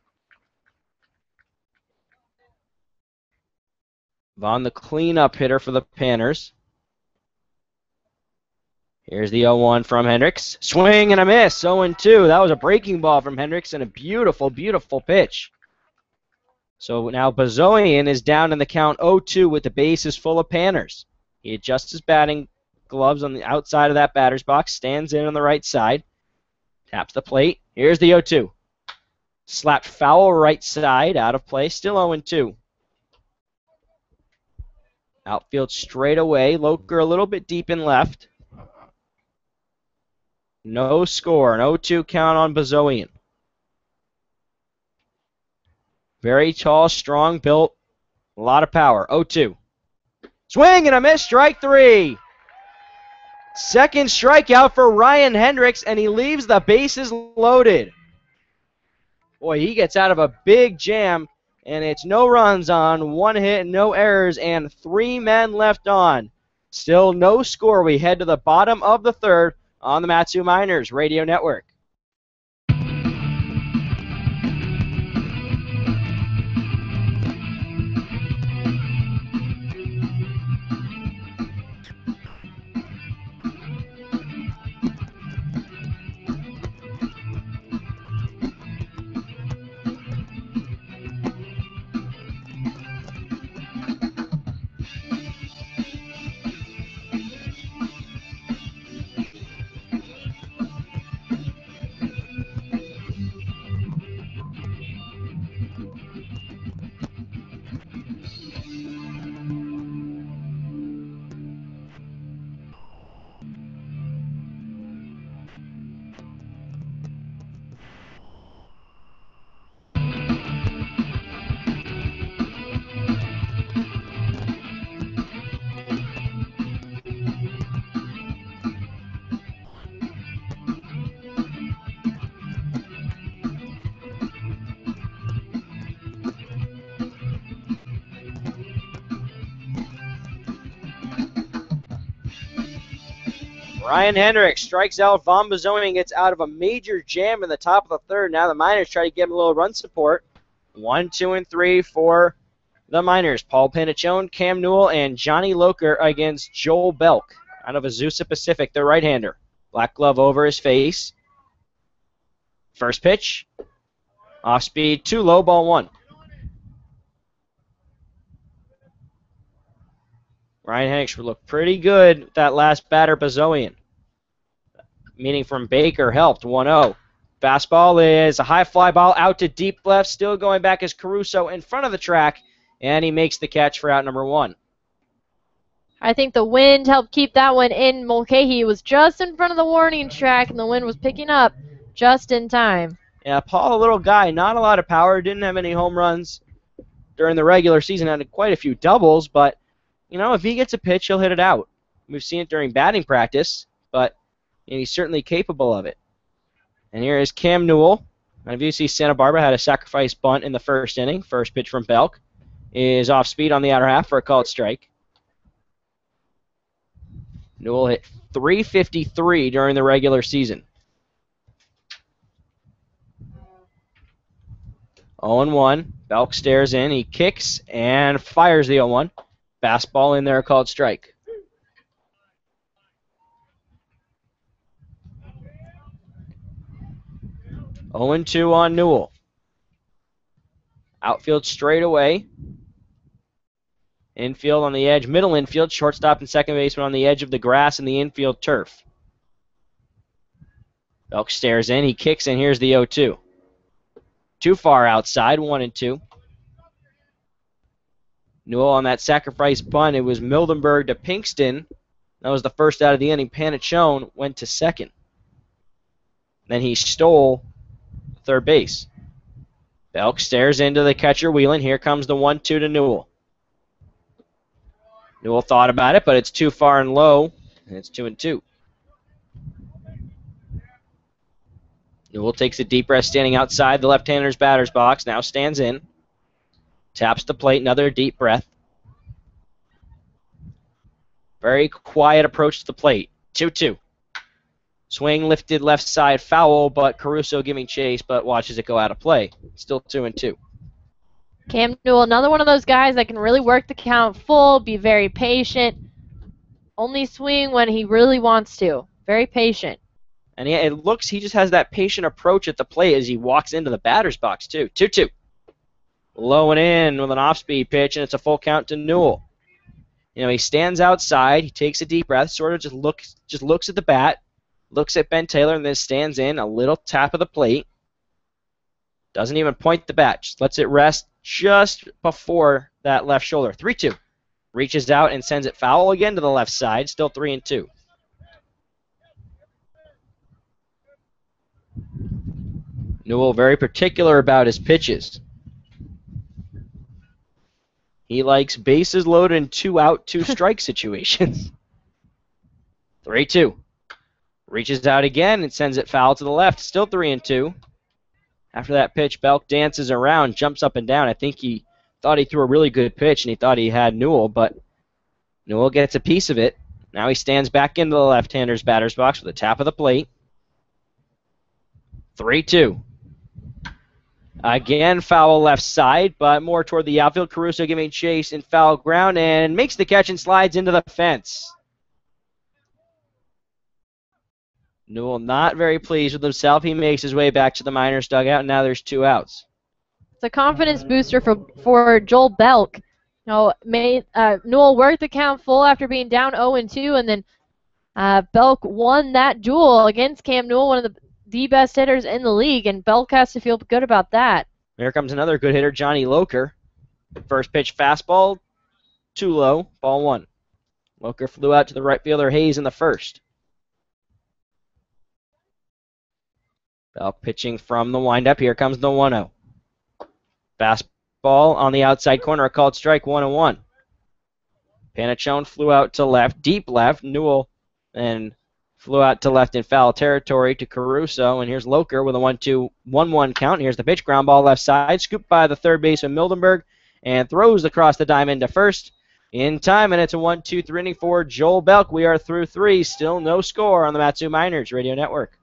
Vaughn, the cleanup hitter for the Panners. Here's the 0-1 from Hendricks. Swing and a miss, 0-2. That was a breaking ball from Hendricks and a beautiful, beautiful pitch. So now Bozoian is down in the count 0-2 with the bases full of Panners. He adjusts his batting gloves on the outside of that batter's box, stands in on the right side, taps the plate. Here's the 0-2. Slapped foul right side, out of play, still 0-2. Outfield straight away. Loker a little bit deep in left. No score. An 0-2 count on Bozoian. Very tall, strong built. A lot of power. 0-2. Swing and a miss. Strike 3. Second strikeout for Ryan Hendricks, and he leaves the bases loaded. Boy, he gets out of a big jam, and it's no runs on, 1 hit, no errors, and 3 men left on. Still no score. We head to the bottom of the third on the Matsu Miners Radio Network. Ryan Hendricks strikes out Von Bozzoni and gets out of a major jam in the top of the third. Now the Miners try to give him a little run support. 1, 2, and 3 for the Miners. Paul Panachone, Cam Newell, and Johnny Loker against Joel Belk out of Azusa Pacific, the right-hander. Black glove over his face. First pitch. Off speed, too low, ball 1. Ryan Hendricks looked pretty good with that last batter, Bozoian. Meaning from Baker helped, 1-0. Fastball is a high fly ball out to deep left, still going back as Caruso in front of the track, and he makes the catch for out number 1. I think the wind helped keep that one in. Mulcahy was just in front of the warning track, and the wind was picking up just in time. Yeah, Paul, a little guy, not a lot of power, didn't have any home runs during the regular season, had quite a few doubles, but, you know, if he gets a pitch, he'll hit it out. We've seen it during batting practice, but he's certainly capable of it. And here is Cam Newell. And if you see Santa Barbara had a sacrifice bunt in the first inning. First pitch from Belk is off speed on the outer half for a called strike. Newell hit .353 during the regular season. 0-1. Belk stares in. He kicks and fires the 0-1. Fastball in there, called strike. Oh, 2 on Newell. Outfield straight away. Infield on the edge. Middle infield. Shortstop and second baseman on the edge of the grass and the infield turf. Belk stares in. He kicks, and here's the 0-2. Too far outside. 1-2. Newell on that sacrifice bunt. It was Mildenberg to Pinkston. That was the first out of the inning. Panachone went to second. Then he stole third base. Belk stares into the catcher Whelan. Here comes the 1-2 to Newell. Newell thought about it, but it's too far and low, and it's 2-2. Newell takes a deep breath standing outside the left-hander's batter's box. Now stands in. Taps the plate, another deep breath. Very quiet approach to the plate. 2-2. Swing lifted left side foul, but Caruso giving chase, but watches it go out of play. Still 2-2. Cam Newell, another one of those guys that can really work the count full, be very patient. Only swing when he really wants to. Very patient. And yeah, it looks he just has that patient approach at the plate as he walks into the batter's box, too. 2-2. Low and in with an off-speed pitch, and it's a full count to Newell. You know, he stands outside, he takes a deep breath, sort of just looks at the bat, looks at Ben Taylor, and then stands in, a little tap of the plate. Doesn't even point the bat, just lets it rest just before that left shoulder. 3-2. Reaches out and sends it foul again to the left side, still 3-2. Newell very particular about his pitches. He likes bases loaded and 2 out, 2 strike situations. 3-2. Reaches out again and sends it foul to the left. Still 3-2. After that pitch, Belk dances around, jumps up and down. I think he thought he threw a really good pitch and he thought he had Newell, but Newell gets a piece of it. Now he stands back into the left-hander's batter's box with a tap of the plate. 3-2. Again, foul left side, but more toward the outfield. Caruso giving chase in foul ground and makes the catch and slides into the fence. Newell not very pleased with himself. He makes his way back to the Miners dugout, and now there's 2 outs. It's a confidence booster for Joel Belk. You know, Newell worked the count full after being down 0-2, and then Belk won that duel against Cam Newell, one of the best hitters in the league, and Belk has to feel good about that. Here comes another good hitter, Johnny Loker. First pitch fastball, too low, ball 1. Loker flew out to the right fielder Hayes in the first. Belk pitching from the windup. Here comes the 1-0. Fastball on the outside corner, a called strike, 1-1. Panachone flew out to left, deep left. Newell and flew out to left in foul territory to Caruso, and here's Loker with a 1-2-1-1 count. Here's the pitch, ground ball left side, scooped by the third baseman Mildenberg, and throws across the diamond to first. in time, and it's a 1-2-3 inning for Joel Belk. We are through 3. Still no score on the Matsu Miners Radio Network.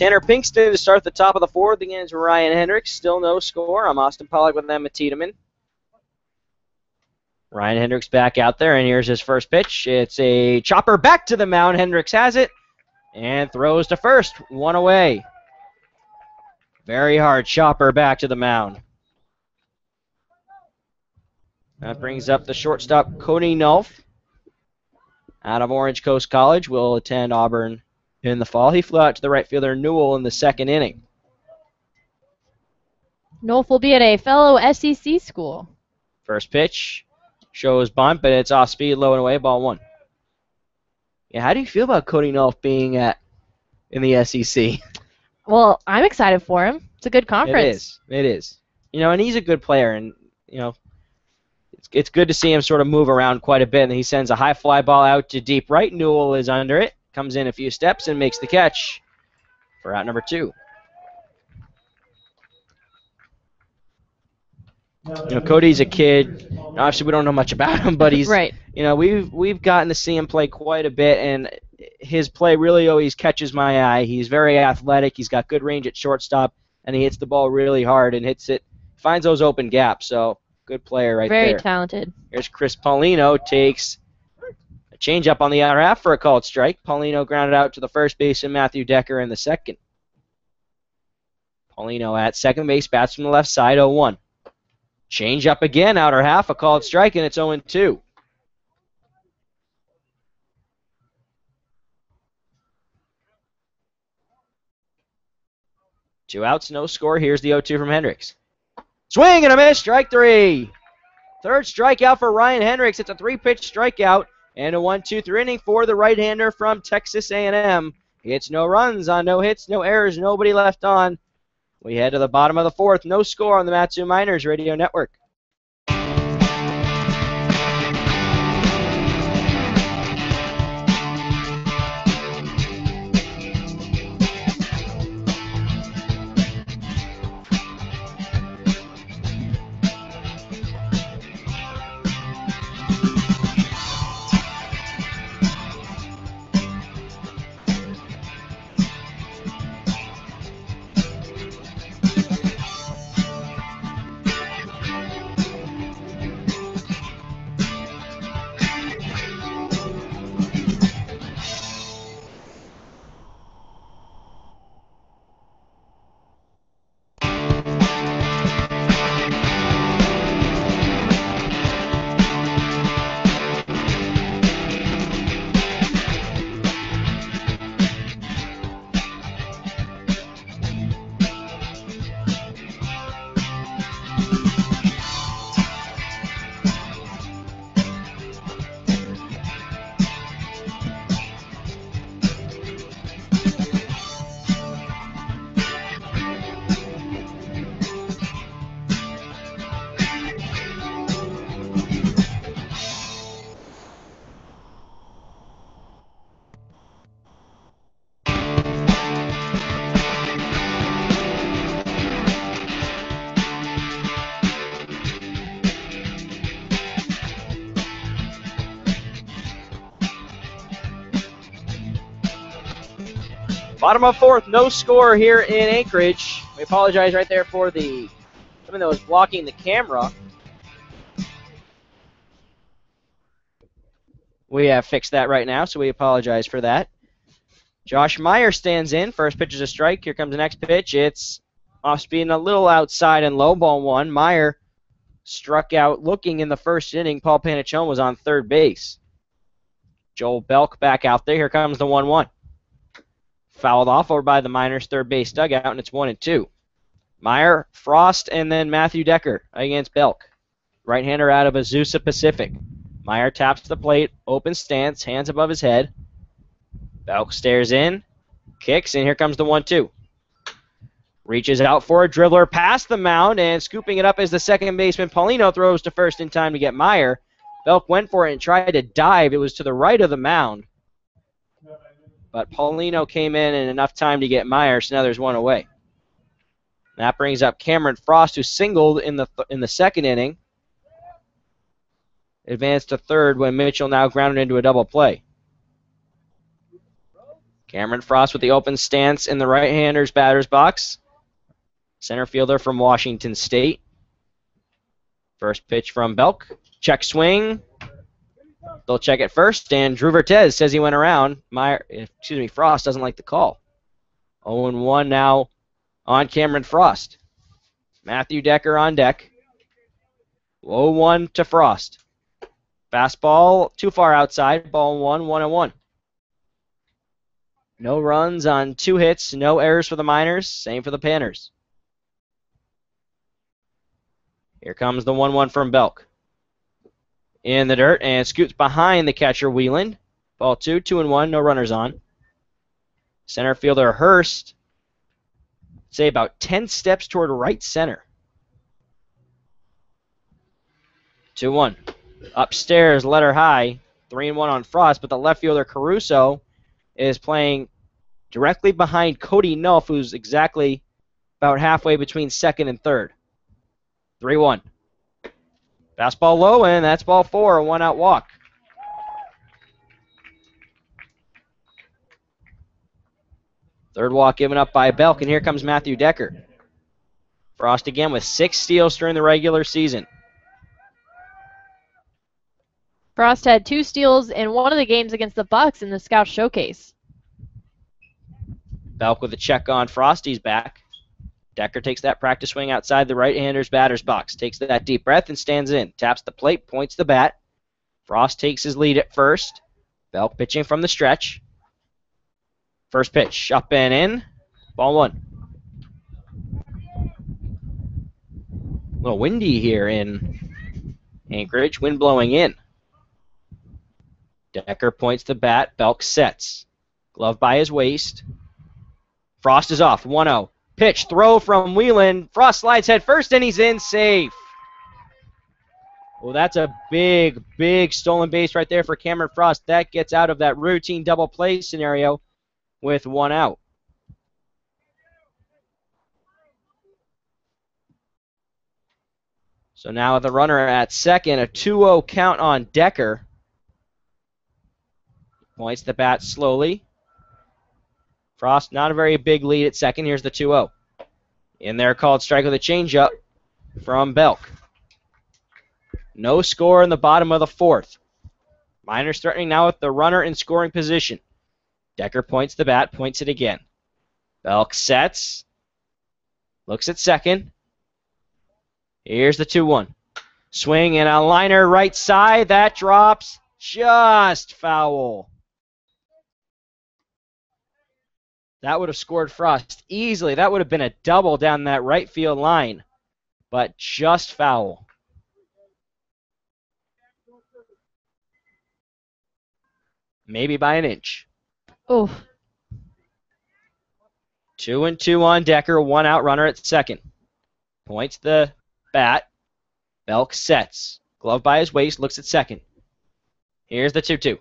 Tanner Pinkston to start the top of the 4th against Ryan Hendricks. Still no score. I'm Austin Pollock with Emma Tiedemann. Ryan Hendricks back out there, and here's his first pitch. It's a chopper back to the mound. Hendricks has it and throws to first. 1 away. Very hard chopper back to the mound. That brings up the shortstop, Cody Nulf, out of Orange Coast College. Will attend Auburn in the fall. He flew out to the right fielder Newell in the 2nd inning. Nolf will be at a fellow SEC school. First pitch shows bunt, but it's off speed, low and away, ball 1. Yeah, how do you feel about Cody Nolf being in the SEC? Well, I'm excited for him. It's a good conference. It is. You know, and he's a good player, and you know, it's good to see him sort of move around quite a bit. And he sends a high fly ball out to deep right. Newell is under it. Comes in a few steps and makes the catch for out number 2. You know, Cody's a kid. Obviously, we don't know much about him, but he's right. You know, we've gotten to see him play quite a bit, and his play really always catches my eye. He's very athletic. He's got good range at shortstop, and he hits the ball really hard and finds those open gaps. So good player right there. Very talented. Here's Chris Paulino, takes a changeup on the outer half for a called strike. Paulino grounded out to the first baseman, Matthew Decker, in the 2nd. Paulino at second base, bats from the left side, 0-1. Change up again, outer half, a called strike, and it's 0-2. Two outs, no score. Here's the 0-2 from Hendricks. Swing and a miss, strike 3. Third strikeout for Ryan Hendricks. It's a 3-pitch strikeout and a 1-2-3 inning for the right-hander from Texas A&M. It's no runs on no hits, no errors, nobody left on. We head to the bottom of the 4th. No score on the Matsu Miners Radio Network. Bottom of fourth, no score here in Anchorage. We apologize right there for something that was blocking the camera. We have fixed that right now, so we apologize for that. Josh Meyer stands in. First pitch is a strike. Here comes the next pitch. It's off speed and a little outside and low, ball one. Meyer struck out looking in the first inning. Paul Panichone was on third base. Joel Belk back out there. Here comes the 1-1. Fouled off over by the Miners' third base dugout, and it's 1-2. Meyer, Frost, and then Matthew Decker against Belk. Right-hander out of Azusa Pacific. Meyer taps the plate, open stance, hands above his head. Belk stares in, kicks, and here comes the 1-2. Reaches out for a dribbler past the mound, and scooping it up is the second baseman. Paulino throws to first in time to get Meyer. Belk went for it and tried to dive. It was to the right of the mound. But Paulino came in enough time to get Meyer, so now there's one away. That brings up Cameron Frost, who singled in the second inning. Advanced to third when Mitchell now grounded into a double play. Cameron Frost with the open stance in the right-hander's batter's box. Center fielder from Washington State. First pitch from Belk. Check swing. They'll check it first, and Drew Vertez says he went around. Frost doesn't like the call. 0-1 now on Cameron Frost. Matthew Decker on deck. 0-1 to Frost. Fastball too far outside. Ball 1-1. No runs on 2 hits. No errors for the Miners. Same for the Panners. Here comes the 1-1 from Belk. In the dirt and scoots behind the catcher Wheeland. Ball 2-1, no runners on. Center fielder Hurst, say about 10 steps toward right center. 2-1. Upstairs, letter high. 3-1 on Frost, but the left fielder Caruso is playing directly behind Cody Nuff, who's exactly about halfway between second and third. 3-1. Fastball low, and that's ball 4, a 1-out walk. Third walk given up by Belk, and here comes Matthew Decker. Frost again with 6 steals during the regular season. Frost had 2 steals in one of the games against the Bucks in the Scout Showcase. Belk with a check on Frost, he's back. Decker takes that practice swing outside the right-hander's batter's box, takes that deep breath and stands in, taps the plate, points the bat. Frost takes his lead at first. Belk pitching from the stretch. First pitch, up and in, ball 1. A little windy here in Anchorage, wind blowing in. Decker points the bat, Belk sets. Glove by his waist. Frost is off, 1-0. Pitch, throw from Wheeland. Frost slides head first, and he's in safe. Well, that's a big, big stolen base right there for Cameron Frost. That gets out of that routine double play scenario with 1 out. So now with the runner at second, a 2-0 count on Decker. Points the bat slowly. Frost, not a very big lead at second. Here's the 2-0. In there, called strike with a changeup from Belk. No score in the bottom of the 4th. Miners threatening now with the runner in scoring position. Decker points the bat, points it again. Belk sets. Looks at second. Here's the 2-1. Swing and a liner right side. That drops just foul. That would have scored Frost easily. That would have been a double down that right field line, but just foul. Maybe by an inch. Oof. 2-2 on Decker, 1 out runner at second. Points the bat. Belk sets. Glove by his waist, looks at second. Here's the 2-2.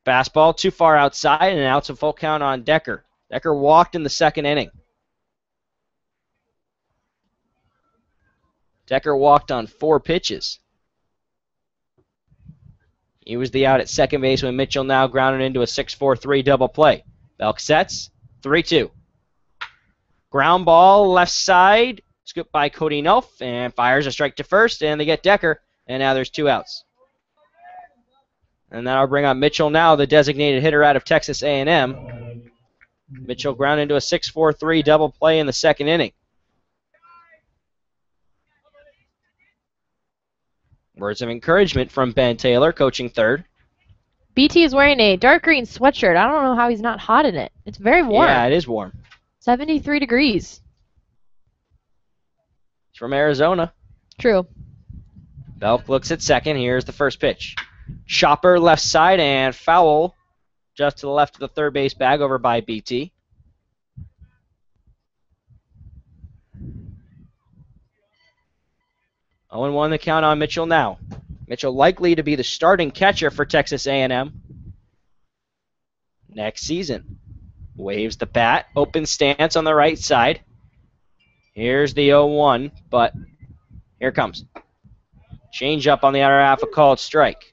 Fastball too far outside, and now it's a full count on Decker. Decker walked in the second inning. Decker walked on 4 pitches. He was the out at second base when Mitchell now grounded into a 6-4-3 double play. Belk sets, 3-2. Ground ball left side, scooped by Cody Nelf, and fires a strike to first, and they get Decker, and now there's 2 outs. And that'll bring up Mitchell now, the designated hitter out of Texas A&M. Mitchell ground into a 6-4-3 double play in the second inning. Words of encouragement from Ben Taylor, coaching third. BT is wearing a dark green sweatshirt. I don't know how he's not hot in it. It's very warm. Yeah, it is warm. 73 degrees. It's from Arizona. True. Belk looks at second. Here's the first pitch. Chopper left side and foul just to the left of the third base bag over by BT. Oh, 0-1 the count on Mitchell now. Mitchell likely to be the starting catcher for Texas A&M next season. Waves the bat, open stance on the right side. Here's the 0-1, but here it comes. Change up on the outer half, a called strike.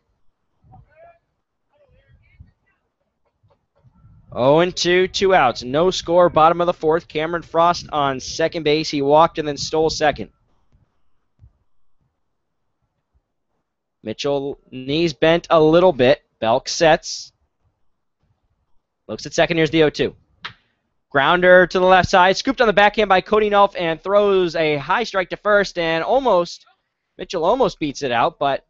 0-2, 2 outs. No score, bottom of the fourth. Cameron Frost on second base. He walked and then stole second. Mitchell, knees bent a little bit. Belk sets. Looks at second. Here's the 0-2. Grounder to the left side. Scooped on the backhand by Cody Nelf and throws a high strike to first. And Mitchell almost beats it out, but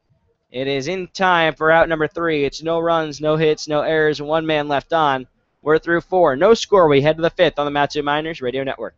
it is in time for out number 3. It's no runs, no hits, no errors, 1 man left on. We're through 4. No score. We head to the 5th on the Matsu Miners Radio Network.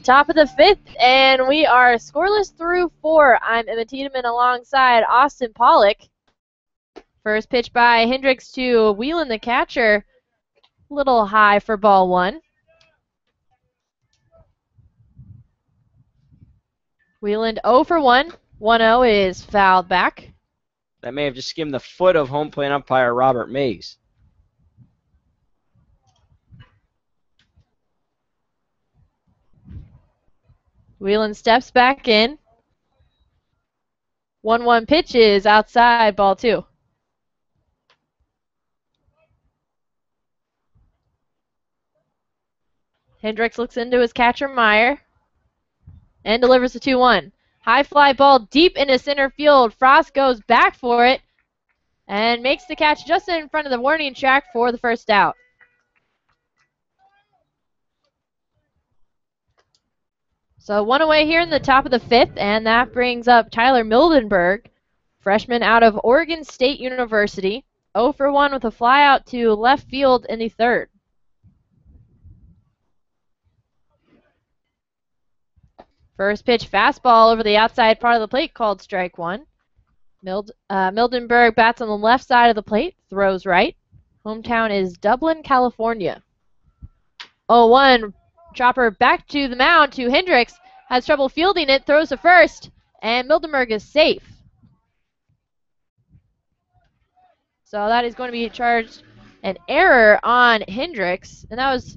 Top of the 5th, and we are scoreless through 4. I'm Emma Tiedemann alongside Austin Pollock. First pitch by Hendricks to Whelan, the catcher. Little high for ball 1. Whelan 0 for 1. 1-0 is fouled back. That may have just skimmed the foot of home plate umpire Robert Mays. Whelan steps back in. 1-1 pitch is outside, ball 2. Hendricks looks into his catcher, Meyer, and delivers the 2-1. High fly ball deep into center field. Frost goes back for it and makes the catch just in front of the warning track for the first out. So 1 away here in the top of the 5th, and that brings up Tyler Mildenberg, freshman out of Oregon State University. 0 for 1 with a fly out to left field in the 3rd. First pitch fastball over the outside part of the plate, called strike 1. Mildenberg bats on the left side of the plate, throws right. Hometown is Dublin, California. 0-1. Chopper back to the mound to Hendricks. Has trouble fielding it, throws to first, and Mildenberg is safe. So that is going to be charged an error on Hendricks. And that was,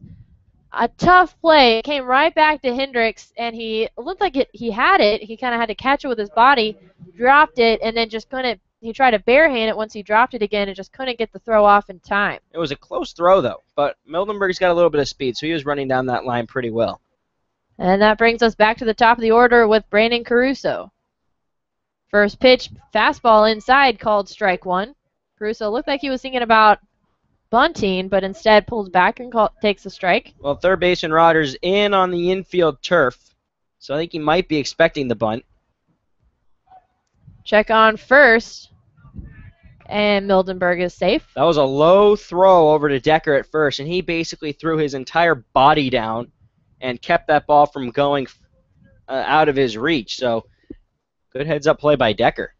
A tough play. It came right back to Hendricks, and he looked like he had it. He kind of had to catch it with his body, dropped it, and then just couldn't. He tried to barehand it once he dropped it again and just couldn't get the throw off in time. It was a close throw, though, but Mildenberg's got a little bit of speed, so he was running down that line pretty well. And that brings us back to the top of the order with Brandon Caruso. First pitch, fastball inside, called strike one. Caruso looked like he was thinking about bunting, but instead pulls back and takes a strike. Well, third baseman Rogers in on the infield turf, so I think he might be expecting the bunt. Check on first, and Mildenberg is safe. That was a low throw over to Decker at first, and he basically threw his entire body down and kept that ball from going out of his reach. So, good heads-up play by Decker.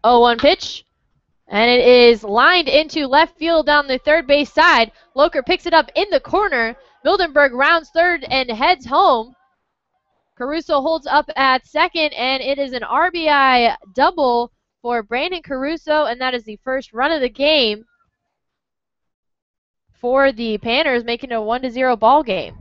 0-1 pitch, and it is lined into left field down the third base side. Loker picks it up in the corner. Mildenberg rounds third and heads home. Caruso holds up at second, and it is an RBI double for Brandon Caruso, and that is the first run of the game for the Panners, making it a 1-0 ball game.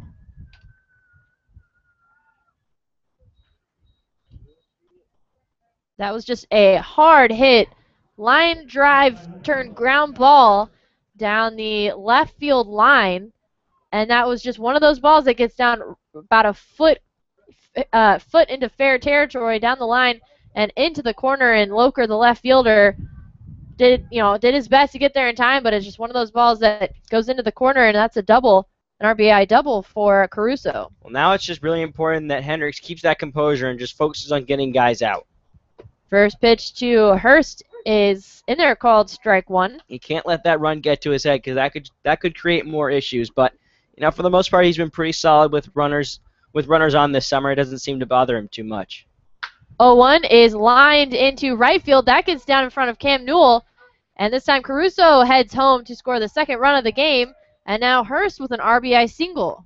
That was just a hard hit, line drive turned ground ball down the left field line, and that was just one of those balls that gets down about a foot into fair territory down the line and into the corner, and Loker, the left fielder, did his best to get there in time, but it's just one of those balls that goes into the corner, and that's an RBI double for Caruso. Well, now it's just really important that Hendricks keeps that composure and just focuses on getting guys out. First pitch to Hurst is in there, called strike one. He can't let that run get to his head because that could create more issues. But for the most part, he's been pretty solid with runners on this summer. It doesn't seem to bother him too much. 0-1 is lined into right field. That gets down in front of Cam Newell. And this time Caruso heads home to score the second run of the game. And now Hurst with an RBI single.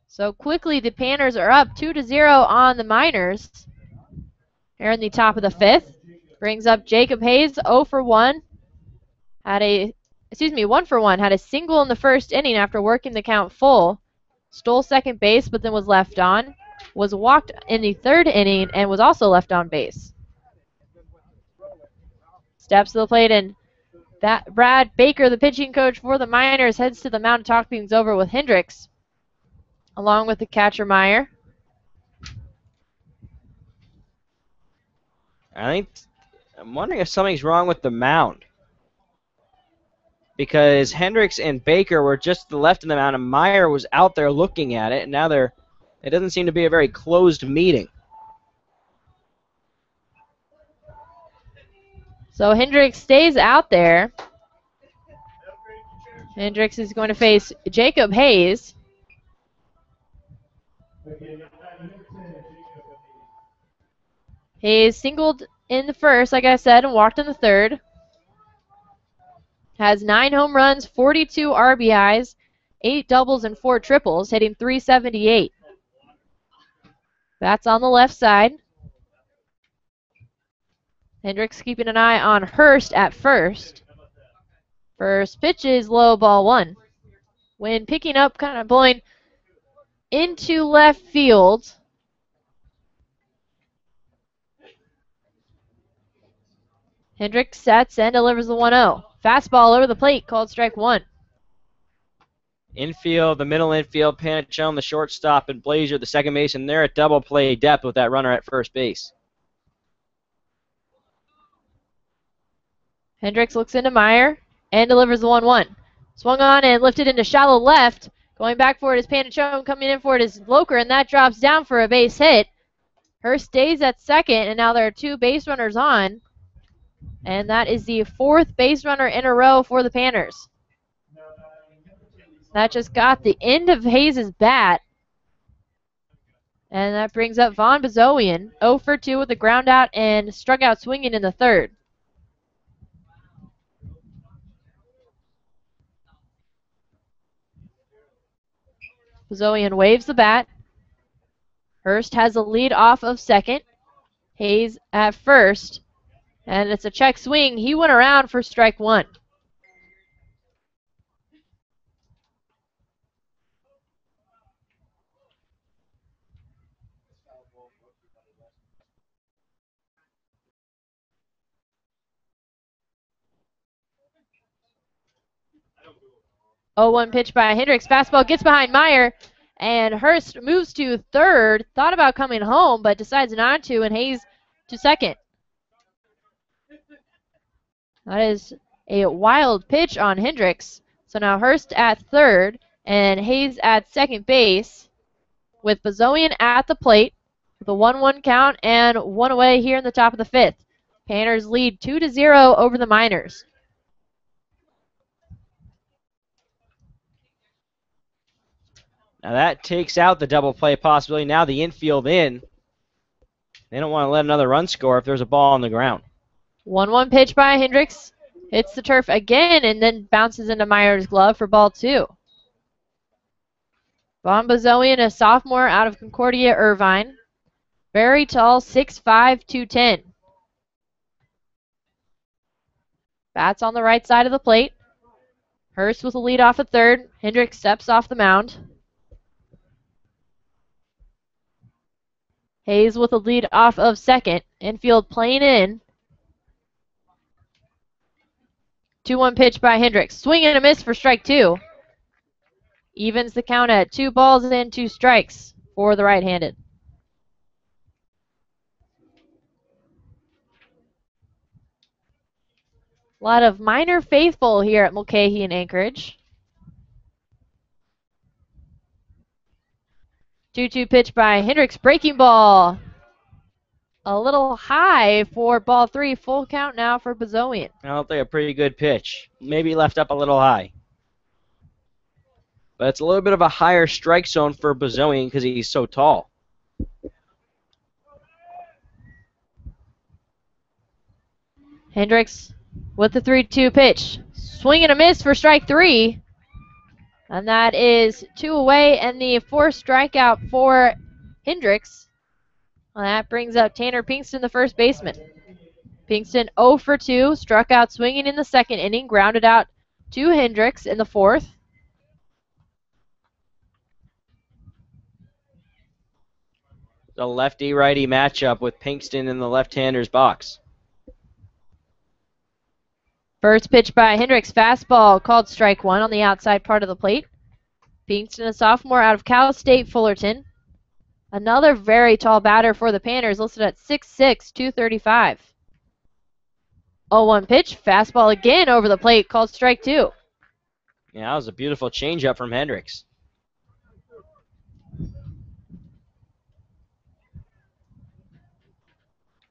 So quickly the Panners are up 2-0 on the Miners. Here in the top of the fifth. Brings up Jacob Hayes, 0 for 1. 1 for 1. Had a single in the first inning after working the count full. Stole second base, but then was left on. Was walked in the third inning and was also left on base. Steps to the plate, and that Brad Baker, the pitching coach for the Miners, heads to the mound to talk things over with Hendricks, along with the catcher Meyer. I'm wondering if something's wrong with the mound, because Hendricks and Baker were just to the left of the mound, and Meyer was out there looking at it, and now it doesn't seem to be a very closed meeting. So Hendricks stays out there. Hendricks is going to face Jacob Hayes. Hayes singled in the first, like I said, and walked in the third. Has 9 home runs, 42 RBIs, 8 doubles, and 4 triples, hitting .378. That's on the left side. Hendricks keeping an eye on Hurst at first. First pitch is low, ball 1. When picking up, kind of blowing into left field. Hendricks sets and delivers the 1-0. Fastball over the plate, called strike 1. Infield, the middle infield, Panicone, the shortstop, and Blazier, the second baseman. They're at double play depth with that runner at first base. Hendricks looks into Meyer and delivers the 1-1. Swung on and lifted into shallow left. Going back for it is Panicone. Coming in for it is Loker, and that drops down for a base hit. Hurst stays at second, and now there are 2 base runners on. And that is the 4th base runner in a row for the Panners. That just got the end of Hayes' bat. And that brings up Vaughn Bazoian, 0 for 2 with a ground out and struck out swinging in the third. Bazoian waves the bat. Hurst has a lead off of second. Hayes at first. And it's a check swing. He went around for strike 1. 0-1 pitch by Hendricks. Fastball gets behind Meyer, and Hurst moves to third. Thought about coming home, but decides not to, and Hayes to second. That is a wild pitch on Hendricks. So now Hurst at third, and Hayes at second base, with Bazoian at the plate with a 1-1 count and one away here in the top of the fifth. Panners lead 2-0 over the Miners. Now that takes out the double play possibility. Now the infield in. They don't want to let another run score if there's a ball on the ground. 1-1 pitch by Hendricks. Hits the turf again and then bounces into Meyer's glove for ball 2. Von Bazoian, a sophomore out of Concordia Irvine. Very tall, 6'5", 210. Bats on the right side of the plate. Hurst with a lead off at third. Hendricks steps off the mound. Hayes with a lead off of second. Infield playing in. 2-1 pitch by Hendricks. Swing and a miss for strike 2. Evens the count at 2 balls and 2 strikes for the right-handed. A lot of Miner faithful here at Mulcahy and Anchorage. 2-2 pitch by Hendricks. Breaking ball. A little high for ball 3. Full count now for Bazoian. I don't think a pretty good pitch. Maybe left up a little high. But it's a little bit of a higher strike zone for Bazoian because he's so tall. Hendricks with the 3-2 pitch. Swing and a miss for strike 3. And that is 2 away and the 4th strikeout for Hendricks. Well, that brings up Tanner Pinkston, the first baseman. Pinkston 0 for 2, struck out swinging in the second inning, grounded out to Hendricks in the 4th. The lefty-righty matchup with Pinkston in the left-hander's box. First pitch by Hendricks, fastball called strike 1 on the outside part of the plate. Pinkston, a sophomore out of Cal State Fullerton. Another very tall batter for the Panners, listed at 6'6", 235. 0-1 pitch, fastball again over the plate, called strike 2. Yeah, that was a beautiful changeup from Hendricks.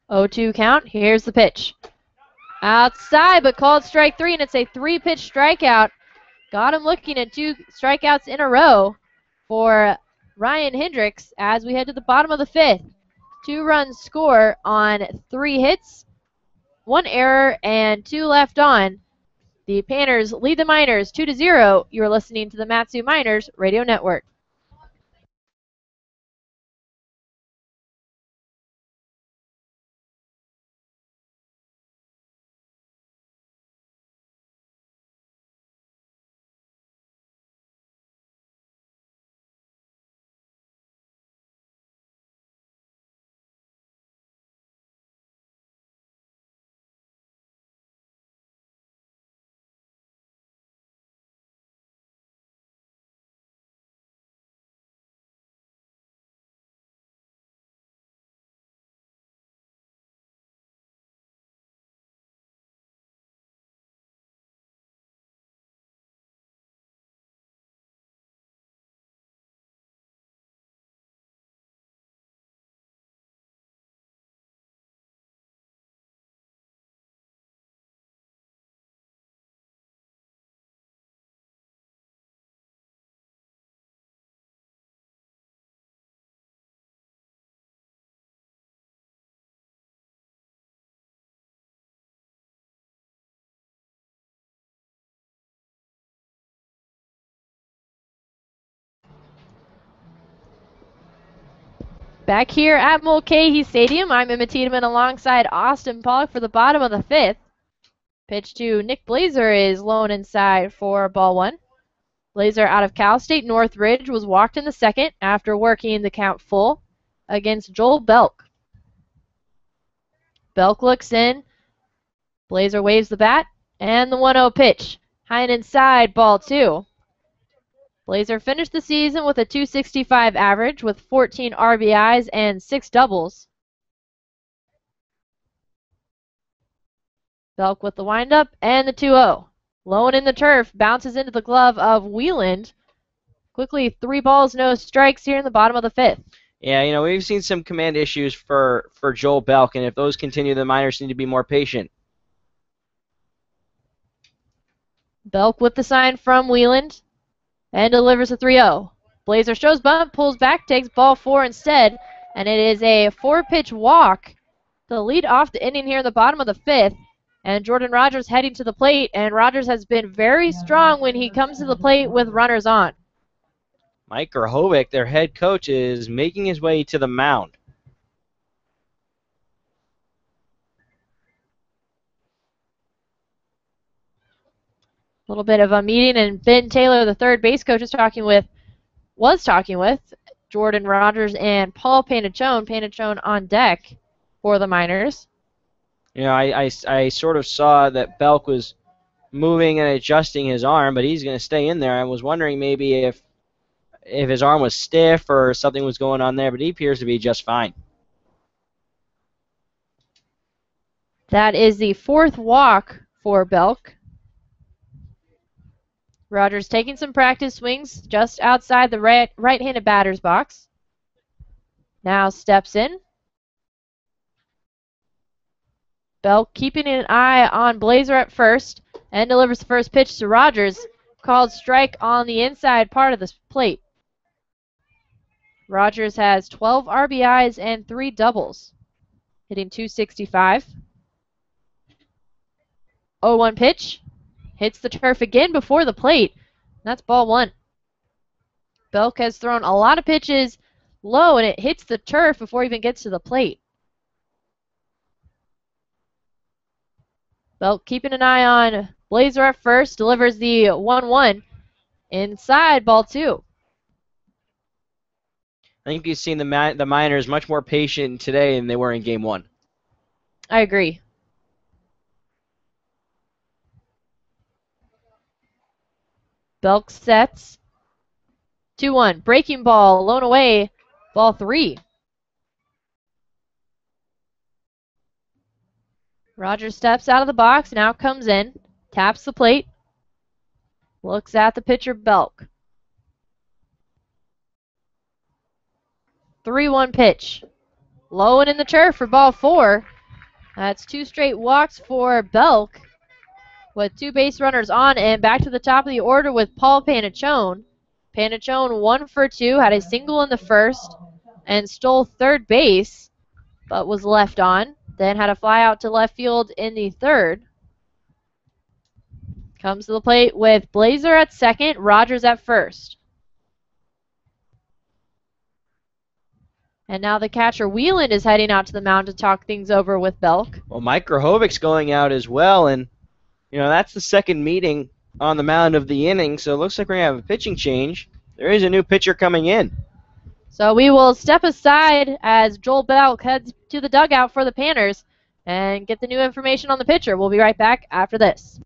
Oh-2 count, here's the pitch. Outside, but called strike 3, and it's a 3-pitch strikeout. Got him looking at 2 strikeouts in a row for Ryan Hendricks as we head to the bottom of the 5th. 2-run score on 3 hits, 1 error, and 2 left on. The Panners lead the Miners 2-0. You're listening to the Mat-Su Miners Radio Network. Back here at Mulcahy Stadium, I'm Emma Tiedemann alongside Austin Pollock for the bottom of the 5th. Pitch to Nick Blazer is low and inside for ball 1. Blazer out of Cal State Northridge was walked in the second after working the count full against Joel Belk. Belk looks in. Blazer waves the bat, and the 1-0 pitch. High and inside, ball 2. Blazer finished the season with a .265 average with 14 RBIs and 6 doubles. Belk with the windup and the 2-0. Low and in the turf, bounces into the glove of Wieland. Quickly, 3 balls, no strikes here in the bottom of the 5th. Yeah, we've seen some command issues for Joel Belk, and if those continue, the Miners need to be more patient. Belk with the sign from Wieland and delivers a 3-0. Blazer shows bunt, pulls back, takes ball 4 instead, and it is a 4-pitch walk to lead off the inning here in the bottom of the 5th. And Jordan Rogers heading to the plate, and Rogers has been very strong when he comes to the plate with runners on. Mike Grahovic, their head coach, is making his way to the mound. A little bit of a meeting, and Ben Taylor, the third base coach, was talking with Jordan Rogers and Paul Panachone. Panachone on deck for the Miners. I sort of saw that Belk was moving and adjusting his arm, but he's going to stay in there. I was wondering maybe if his arm was stiff or something was going on there, but he appears to be just fine. That is the 4th walk for Belk. Rogers taking some practice swings just outside the right-handed batter's box. Now steps in. Belk keeping an eye on Blazer at first and delivers the first pitch to Rogers. Called strike on the inside part of the plate. Rogers has 12 RBIs and 3 doubles, hitting .265. 0-1 pitch. Hits the turf again before the plate. That's ball 1. Belk has thrown a lot of pitches low, and it hits the turf before it even gets to the plate. Belk keeping an eye on Blazer at first. Delivers the 1-1. Inside, ball 2. I think you've seen the Miners much more patient today than they were in Game 1. I agree. Belk sets. 2-1. Breaking ball, blown away. Ball 3. Rogers steps out of the box, now comes in, taps the plate, looks at the pitcher Belk. 3-1 pitch. Low and in the turf for ball 4. That's 2 straight walks for Belk with 2 base runners on, and back to the top of the order with Paul Panachone. Panachone 1 for 2, had a single in the first and stole third base, but was left on. Then had a fly out to left field in the 3rd. Comes to the plate with Blazer at second, Rogers at first. And now the catcher Wieland is heading out to the mound to talk things over with Belk. Well, Mike Grahovic's going out as well, and that's the second meeting on the mound of the inning, so it looks like we're going to have a pitching change. There is a new pitcher coming in. So we will step aside as Joel Belk heads to the dugout for the Panners and get the new information on the pitcher. We'll be right back after this.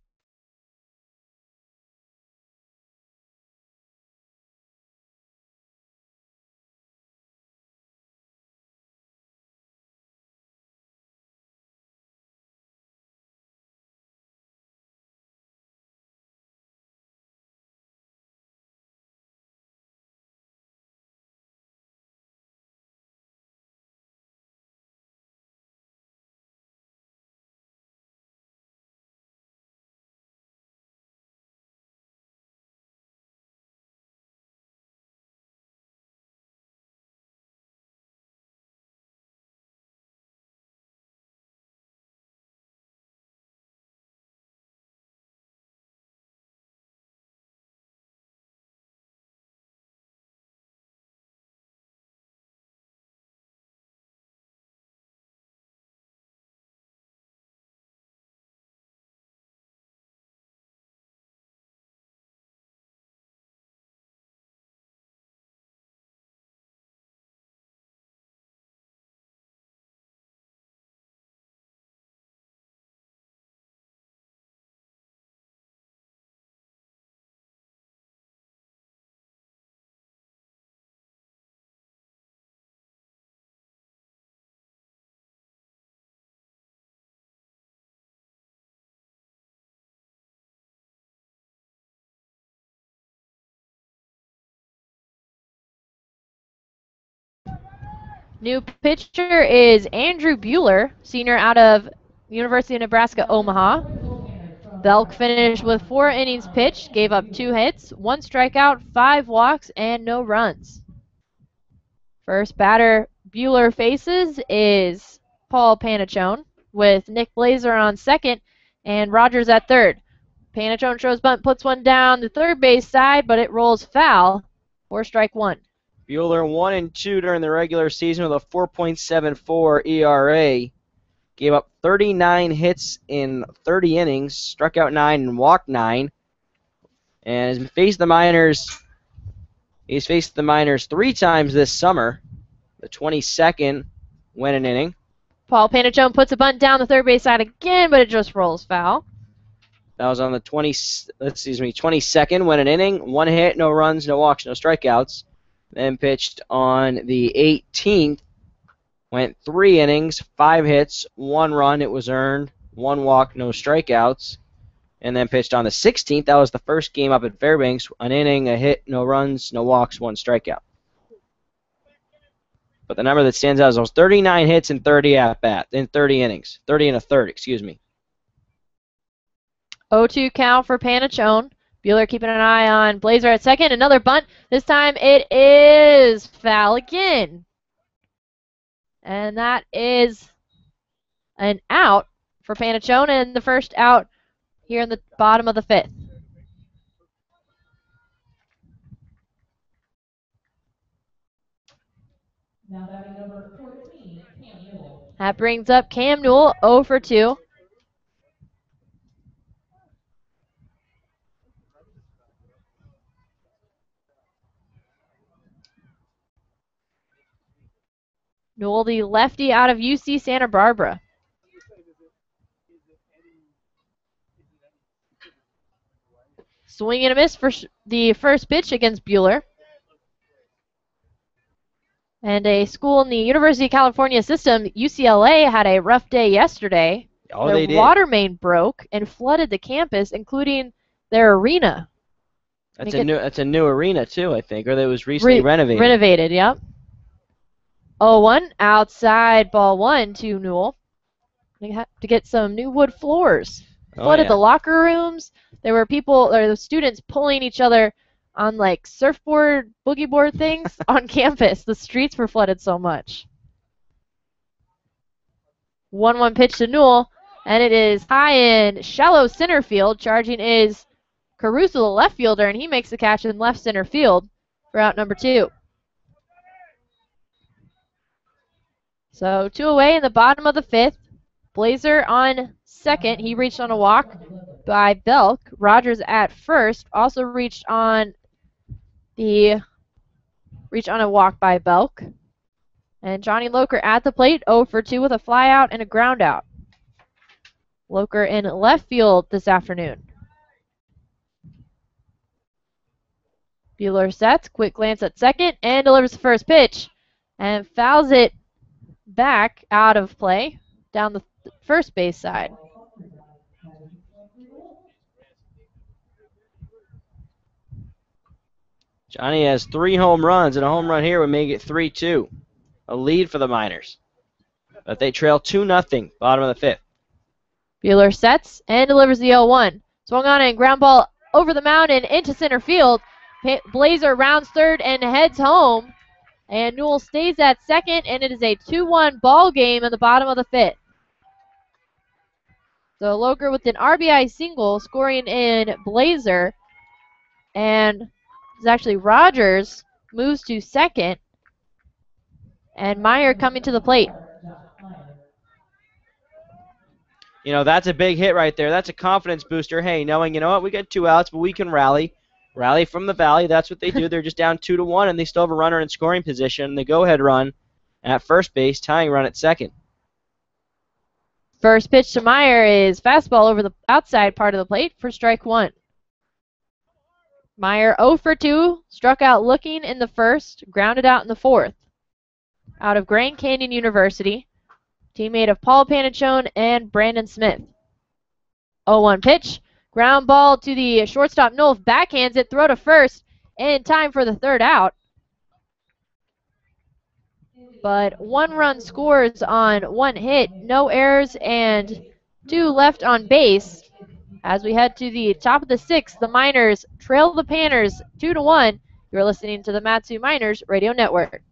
New pitcher is Andrew Bueller, senior out of University of Nebraska, Omaha. Belk finished with 4 innings pitched, gave up 2 hits, 1 strikeout, 5 walks, and no runs. First batter Bueller faces is Paul Panachone with Nick Blazer on second and Rogers at third. Panachone throws bunt, puts one down the third base side, but it rolls foul for strike 1. Bueller 1-2 during the regular season with a 4.74 ERA. Gave up 39 hits in 30 innings, struck out 9 and walked 9. And has faced the Miners. He's faced the Miners 3 times this summer. The 22nd went an inning. Paul Panachone puts a bunt down the third base side again, but it just rolls foul. That was on the 22nd, went an inning, 1 hit, no runs, no walks, no strikeouts. Then pitched on the 18th, went 3 innings, 5 hits, 1 run, it was earned, 1 walk, no strikeouts. And then pitched on the 16th, that was the first game up at Fairbanks, an inning, a hit, no runs, no walks, 1 strikeout. But the number that stands out is those 39 hits in 30 at-bats, in 30 innings, 30 and a third, excuse me. 0-2 count for Panachone. Bueller keeping an eye on Blazer at second. Another bunt. This time it is foul again. And that is an out for Panachone, and the first out here in the bottom of the 5th. Now batting number 14, Cam Newell. That brings up Cam Newell, 0 for 2. Newell, the lefty out of UC Santa Barbara. Swing and a miss for the first pitch against Bueller. And a school in the University of California system, UCLA, had a rough day yesterday. Oh, their they did. water main broke and flooded the campus, including their arena. That's a new arena too, I think, or that was recently renovated. Renovated, yep. 0-1, outside ball 1 to Newell. They had to get some new wood floors. Flooded the locker rooms. There were people, or the students, pulling each other on like surfboard, boogie board things on campus. The streets were flooded so much. 1-1 pitch to Newell, and it is high in shallow center field. Charging is Caruso, the left fielder, and he makes the catch in left center field for out number 2. So 2 away in the bottom of the 5th. Blazer on second. He reached on a walk by Belk. Rogers at first also reached on a walk by Belk. And Johnny Loker at the plate, 0 for 2 with a flyout and a ground out. Loker in left field this afternoon. Bueller sets, quick glance at second, and delivers the first pitch. And fouls it back out of play down the first base side. Johnny has 3 home runs, and a home run here would make it 3-2. A lead for the Miners. But they trail 2-0, bottom of the 5th. Bueller sets and delivers the 0-1. Swung on and ground ball over the mound and into center field. Blazer rounds third and heads home. And Newell stays at second, and it is a 2-1 ball game in the bottom of the 5th. So Loker with an RBI single, scoring in Blazer. And it's actually Rogers moves to second. And Meyer coming to the plate. You know, that's a big hit right there. That's a confidence booster. Hey, knowing, you know what, we got 2 outs, but we can rally. Rally from the valley. That's what they do. They're just down 2-1, and they still have a runner in scoring position. The go-ahead run at first base, tying run at second. First pitch to Meyer is fastball over the outside part of the plate for strike 1. Meyer 0 for 2, struck out looking in the first, grounded out in the 4th. Out of Grand Canyon University, teammate of Paul Panachone and Brandon Smith. 0-1 pitch. Ground ball to the shortstop. Nolf backhands it, throw to first, in time for the third out. but 1 run scores on 1 hit, no errors, and 2 left on base. As we head to the top of the 6th, the Miners trail the Panners 2-1. You're listening to the Matsu Miners Radio Network.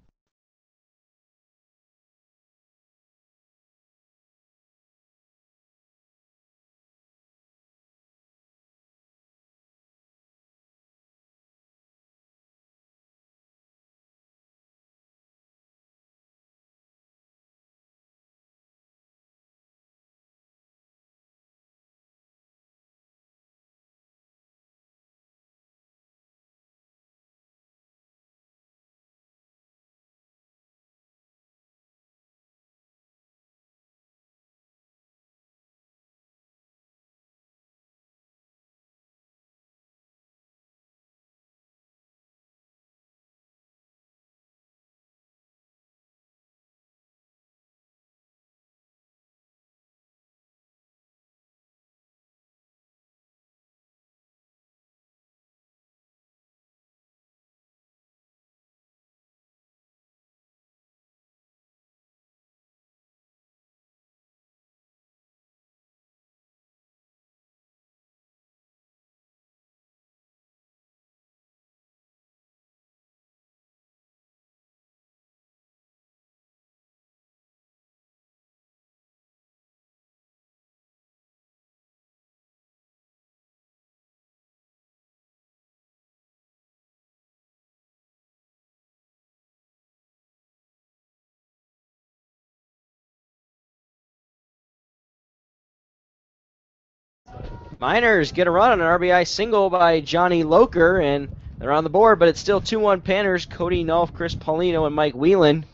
Miners get a run on an RBI single by Johnny Loker, and they're on the board, but it's still 2-1 Panners. Cody Nolf, Chris Paulino, and Mike Whelan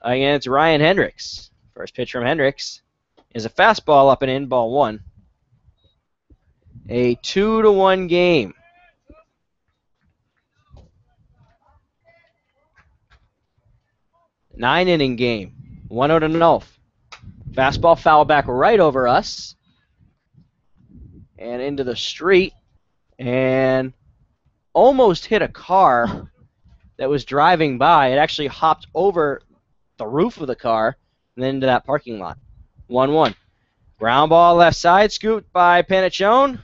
against Ryan Hendricks. First pitch from Hendricks is a fastball up and in, ball 1. A 2-1 game. Nine-inning game. 1-0 to Nolf. Fastball foul back right over us and into the street, and almost hit a car that was driving by. It actually hopped over the roof of the car and then into that parking lot. 1-1. Ground ball left side, scooped by Panachone.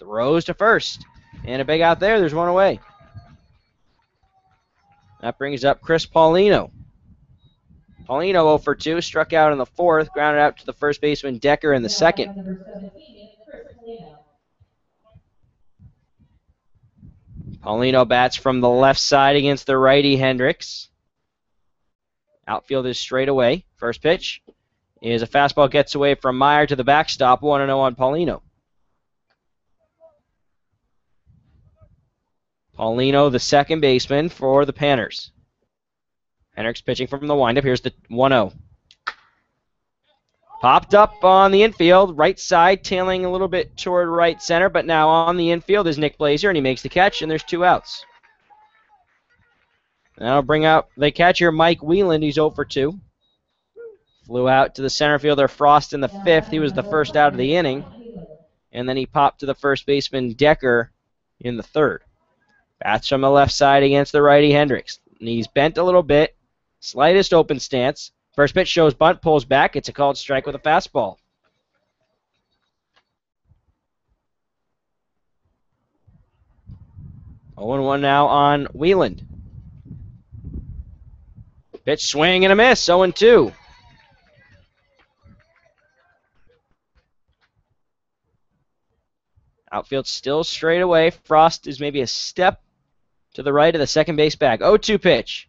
Throws to first. And a big out there. There's one away. That brings up Chris Paulino. Paulino 0 for 2, struck out in the 4th, grounded out to the first baseman Decker in the 2nd. Paulino bats from the left side against the righty Hendricks. Outfield is straight away. First pitch is a fastball, gets away from Meyer to the backstop. 1-0 on Paulino. Paulino, the second baseman for the Panners. Hendricks pitching from the windup. Here's the 1-0. Popped up on the infield, right side, tailing a little bit toward right center, but now on the infield is Nick Blazer, and he makes the catch, and there's 2 outs. That'll bring out the catcher, Mike Whelan. He's 0 for 2. Flew out to the center fielder, Frost, in the 5th. He was the first out of the inning. And then he popped to the first baseman, Decker, in the 3rd. Bats from the left side against the righty Hendricks. Knees bent a little bit. Slightest open stance. First pitch shows bunt, pulls back. It's a called strike with a fastball. Oh, 1 now on Wheeland. Pitch swing and a miss. 0-2. Outfield still straight away. Frost is maybe a step to the right of the second base bag. 0-2 pitch.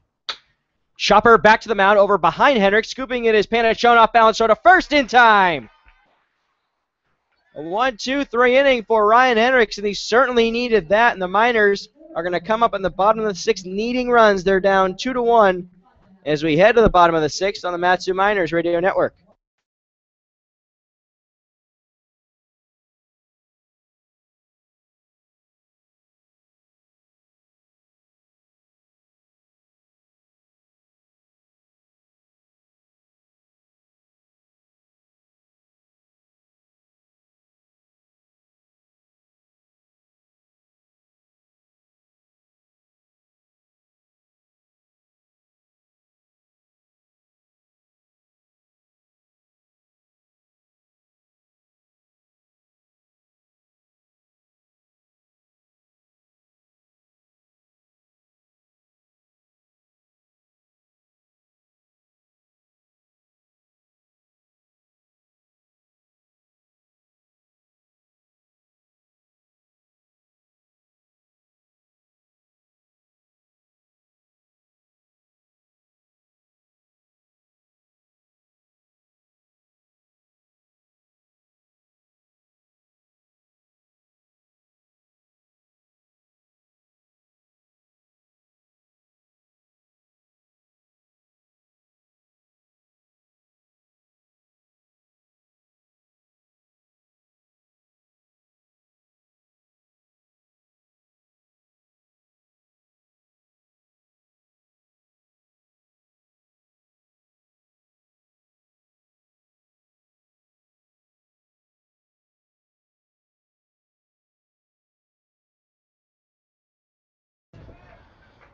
Chopper back to the mound over behind Hendricks. Scooping it is Panachone off balance. So to first in time. A 1-2-3 inning for Ryan Hendricks, and he certainly needed that. And the Miners are going to come up in the bottom of the 6th needing runs. They're down 2-1 as we head to the bottom of the 6th on the Matsu Miners Radio Network.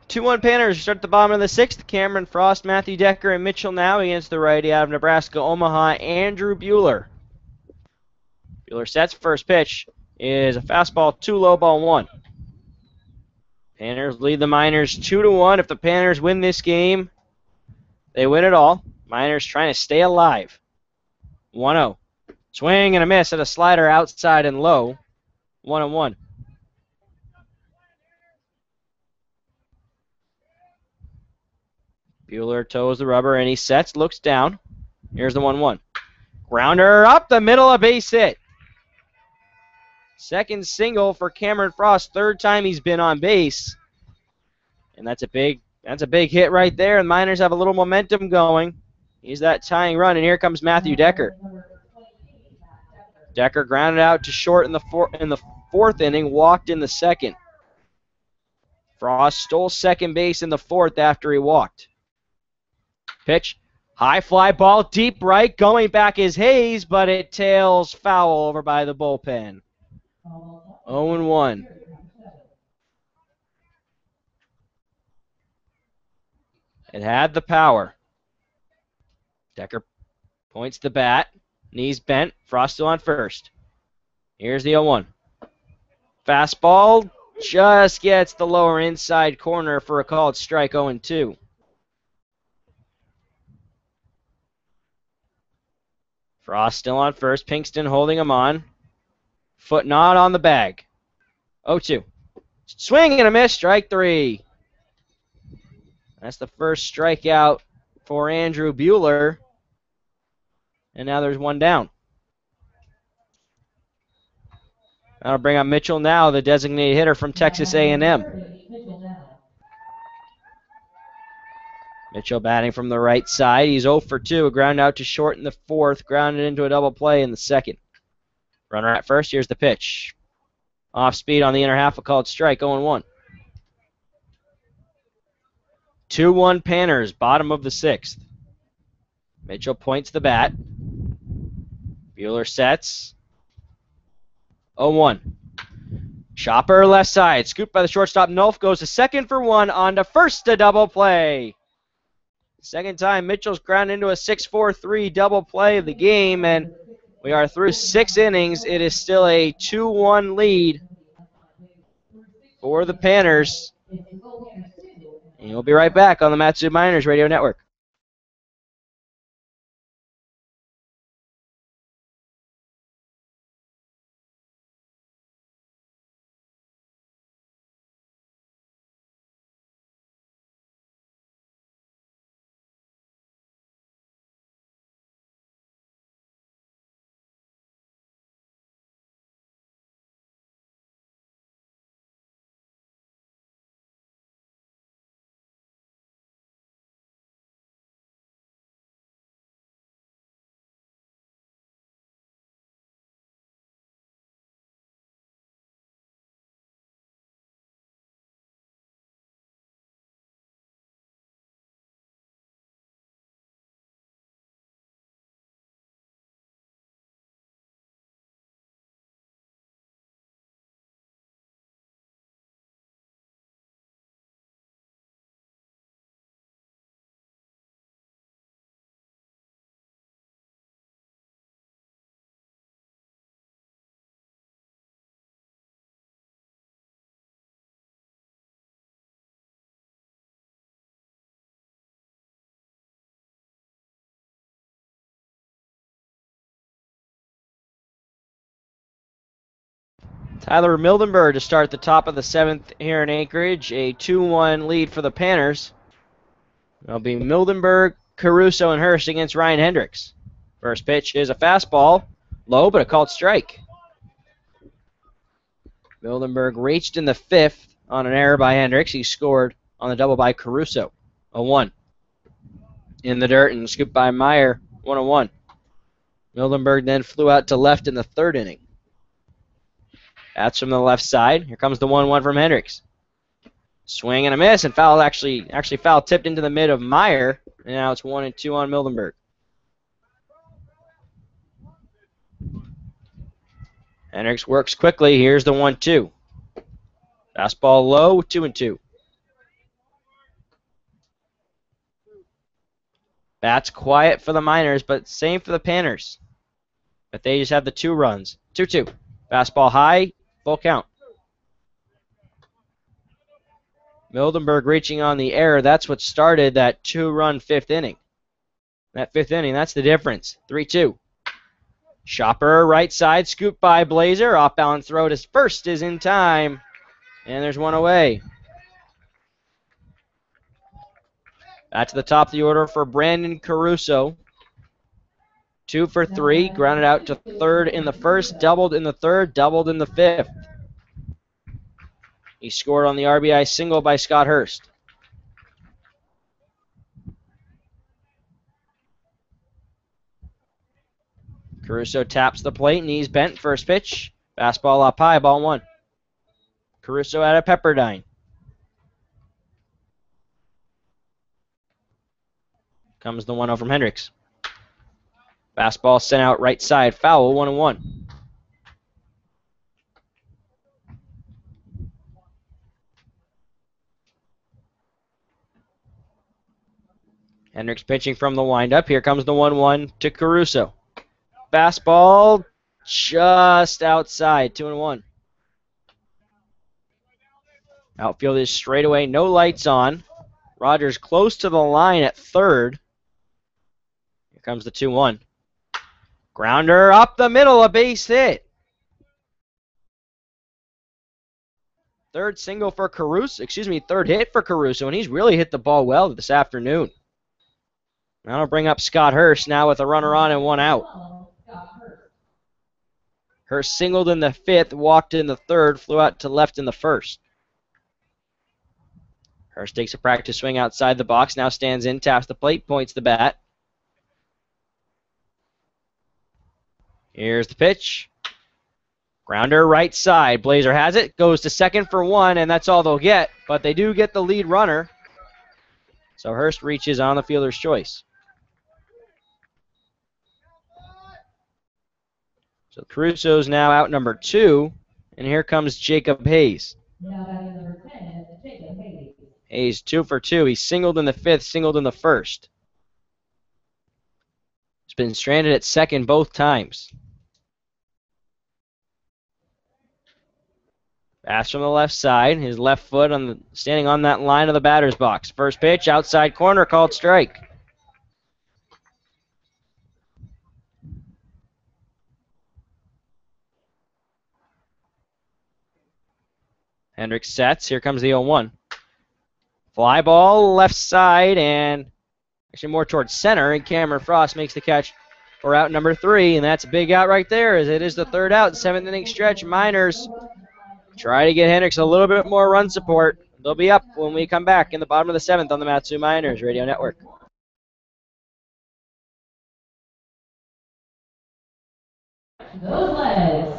2-1 Panners start at the bottom of the 6th. Cameron Frost, Matthew Decker, and Mitchell now against the righty out of Nebraska, Omaha, Andrew Bueller. Bueller sets. First pitch is a fastball, 2 low, ball 1. Panners lead the Miners 2-1. If the Panners win this game, they win it all. Miners trying to stay alive. 1-0. Swing and a miss at a slider outside and low. 1-1. Bueller toes the rubber and he sets, looks down. Here's the 1-1. Grounder up the middle, a base hit. Second single for Cameron Frost, 3rd time he's been on base. And that's a big hit right there. And Miners have a little momentum going. He's that tying run, and here comes Matthew Decker. Decker grounded out to short in the 4th inning, walked in the 2nd. Frost stole second base in the 4th after he walked. Pitch, high fly ball, deep right, going back is Hayes, but it tails foul over by the bullpen. 0-1. It had the power. Decker points the bat. Knees bent. Frost still on first. Here's the 0-1. Fastball just gets the lower inside corner for a called strike. 0-2. Frost still on first. Pinkston holding him on. Foot not on the bag. 0-2. Swing and a miss. Strike 3. That's the first strikeout for Andrew Bueller. And now there's 1 down. That'll bring up Mitchell now, the designated hitter from Texas A&M. Mitchell batting from the right side. He's 0 for 2. A ground out to short in the 4th. Grounded into a double play in the 2nd. Runner at first. Here's the pitch. Off speed on the inner half. A called strike. 0-1. 2-1 Panners. Bottom of the 6th. Mitchell points the bat. Bueller sets. 0-1. Chopper left side. Scooped by the shortstop. Nolf goes to second for 1. On to first, a double play. Second time Mitchell's ground into a 6-4-3 double play of the game, and we are through 6 innings. It is still a 2-1 lead for the Panners. And we'll be right back on the Matsu Miners Radio Network. Tyler Mildenberg to start the top of the 7th here in Anchorage. A 2-1 lead for the Panners. It'll be Mildenberg, Caruso, and Hurst against Ryan Hendricks. First pitch is a fastball. Low, but a called strike. Mildenberg reached in the 5th on an error by Hendricks. He scored on the double by Caruso. 0-1. In the dirt and scooped by Meyer. 1-1. Mildenberg then flew out to left in the 3rd inning. That's from the left side. Here comes the 1-1 from Hendricks. Swing and a miss, and foul actually foul tipped into the mid of Meyer. And now it's 1-2 on Mildenberg. Hendricks works quickly. Here's the 1-2. Fastball low, 2-2. That's quiet for the Miners, but same for the Panners. But they just have the 2 runs. 2-2. Fastball high, full count. Mildenberg reaching on the error. That's what started that 2-run 5th inning. That 5th inning, that's the difference. 3-2. Shopper, right side, scoop by Blazer. Off balance throw to first is in time. And there's one away. Back to the top of the order for Brandon Caruso. 2 for 3, grounded out to third in the first, doubled in the third, doubled in the 5th. He scored on the RBI single by Scott Hurst. Caruso taps the plate, knees bent, first pitch. Fastball up high, ball 1. Caruso out of Pepperdine. Comes the 1-0 from Hendricks. Fastball sent out right side, foul, 1-1. Hendricks pitching from the windup. Here comes the 1-1 to Caruso. Fastball just outside, 2-1. Outfield is straight away, no lights on. Rogers close to the line at third. Here comes the 2-1. Grounder up the middle, a base hit. Third single for Caruso, third hit for Caruso, and he's really hit the ball well this afternoon. That'll bring up Scott Hurst now with a runner on and 1 out. Hurst singled in the 5th, walked in the 3rd, flew out to left in the 1st. Hurst takes a practice swing outside the box, now stands in, taps the plate, points the bat. Here's the pitch. Grounder right side. Blazer has it, goes to second for 1, and that's all they'll get. But they do get the lead runner. So Hurst reaches on the fielder's choice. So Caruso's now out number 2, and here comes Jacob Hayes. Now batting number 10, Jacob Hayes. Hayes 2 for 2. He singled in the 5th, singled in the 1st. He's been stranded at second both times. Pass from the left side. His left foot standing on that line of the batter's box. First pitch, outside corner, called strike. Hendricks sets. Here comes the 0-1. Fly ball left side and actually more towards center, and Cameron Frost makes the catch for out number 3, and that's a big out right there as it is the 3rd out, 7th inning stretch. Miners try to get Hendricks a little bit more run support. They'll be up when we come back in the bottom of the 7th on the Matsu Miners Radio Network. Those legs.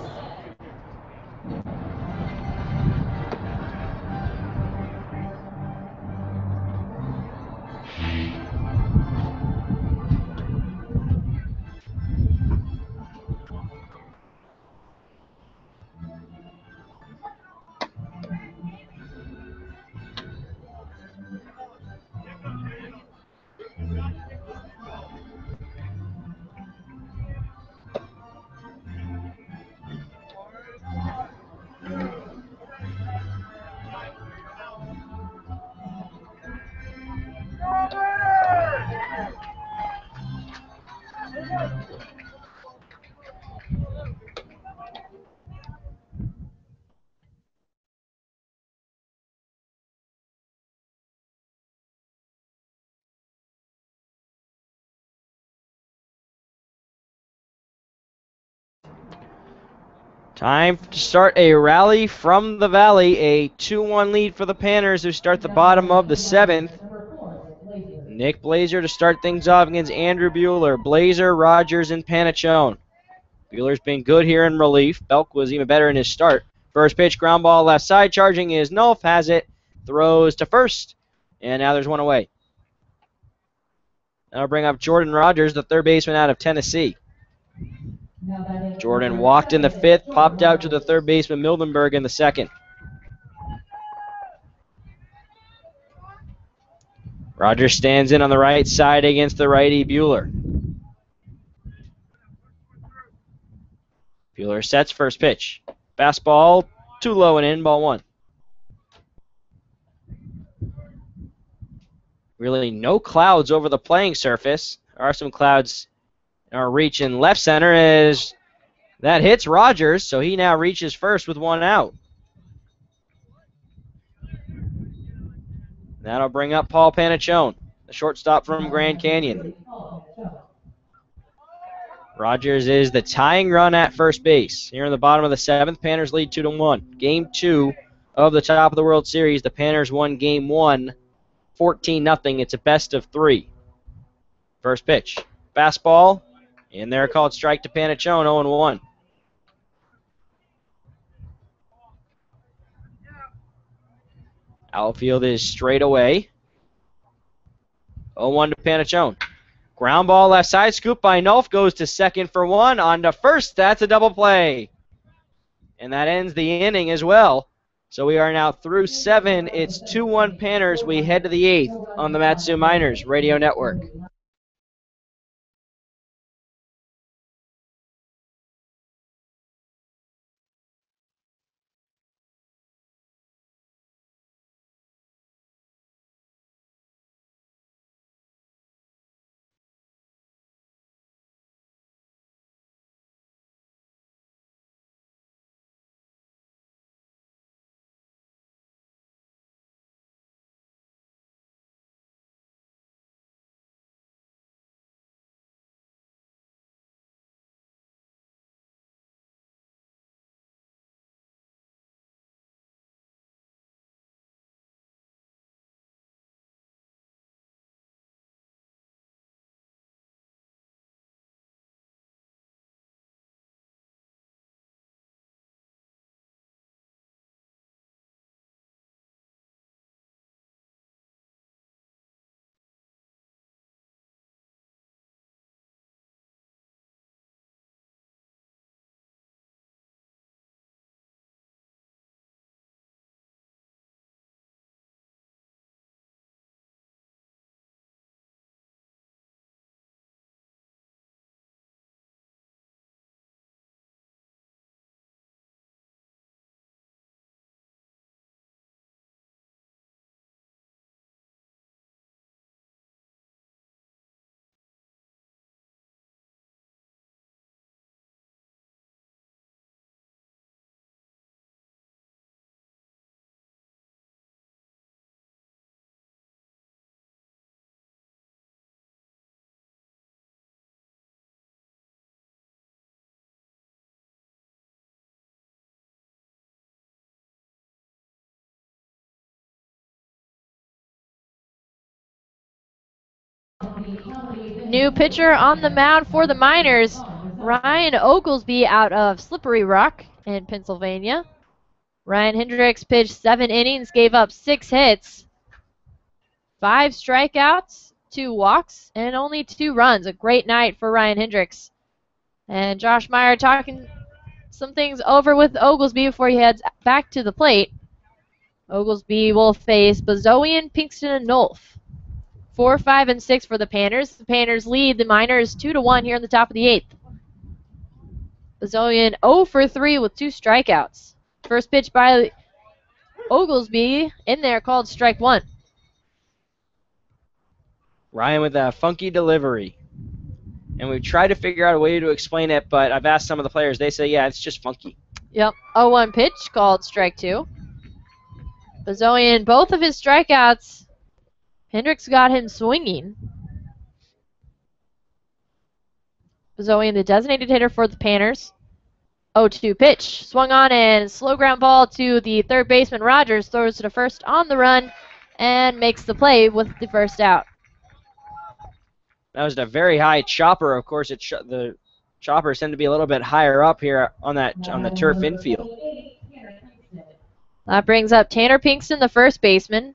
Time to start a rally from the Valley, a 2-1 lead for the Panners who start the bottom of the 7th. Nick Blazer to start things off against Andrew Bueller. Blazer, Rogers, and Panachone. Bueller's been good here in relief. Belk was even better in his start. First pitch, ground ball left side, charging is Nolf, has it, throws to first, and now there's one away. That'll bring up Jordan Rogers, the third baseman out of Tennessee. Jordan walked in the 5th, popped out to the third baseman Mildenberg in the 2nd. Rogers stands in on the right side against the righty Bueller. Bueller sets first pitch. Fastball too low and in, ball one. Really no clouds over the playing surface. There are some clouds in our reach in left center as that hits Rogers, so he now reaches first with one out. That'll bring up Paul Panaccione, the shortstop from Grand Canyon. Rogers is the tying run at first base. Here in the bottom of the 7th, Panners lead 2-1. Game 2 of the Top of the World Series. The Panners won Game 1, 14-0. It's a best of 3. First pitch. Fastball. In there, called strike to Panaccione, 0-1. Outfield is straight away. 0-1 to Panaccione. Ground ball left side, scoop by Nolf, goes to second for one. On to first, that's a double play. And that ends the inning as well. So we are now through 7. It's 2-1 Panners. We head to the 8th on the Mat-Su Miners Radio Network. New pitcher on the mound for the Miners, Ryan Oglesby out of Slippery Rock in Pennsylvania. Ryan Hendricks pitched 7 innings, gave up 6 hits, 5 strikeouts, 2 walks, and only 2 runs. A great night for Ryan Hendricks. And Josh Meyer talking some things over with Oglesby before he heads back to the plate. Oglesby will face Bazoian, Pinkston, and Nolf. 4, 5, and 6 for the Panners. The Panners lead the Miners 2-1 here in the top of the 8th. Bazoian 0 for 3 with 2 strikeouts. First pitch by Oglesby in there, called strike 1. Ryan with a funky delivery. And we've tried to figure out a way to explain it, but I've asked some of the players. They say, yeah, it's just funky. Yep, 0-1 pitch, called strike 2. Bazoian, both of his strikeouts, Hendricks got him swinging. Bazoian, the designated hitter for the Panners. 0-2 pitch. Swung on and slow ground ball to the third baseman. Rogers throws to first on the run and makes the play with the first out. That was a very high chopper. Of course, the choppers tend to be a little bit higher up here on the turf infield. That brings up Tanner Pinkston, the first baseman.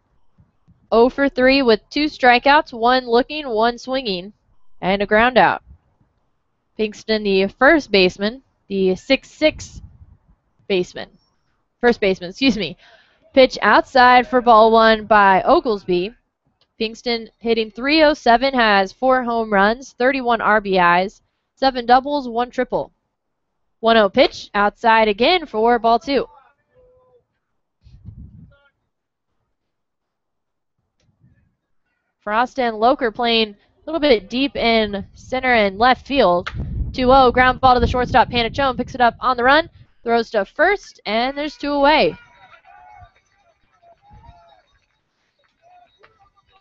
0 for 3 with 2 strikeouts, 1 looking, 1 swinging, and a ground out. Pinkston, the first baseman, the 6'6" baseman. First baseman, excuse me. Pitch outside for ball 1 by Oglesby. Kingston hitting .307, has 4 home runs, 31 RBIs, 7 doubles, 1 triple. 1-0 pitch, outside again for ball 2. Frost and Loker playing a little bit deep in center and left field. 2-0, ground ball to the shortstop. Panachone picks it up on the run, throws to first, and there's 2 away.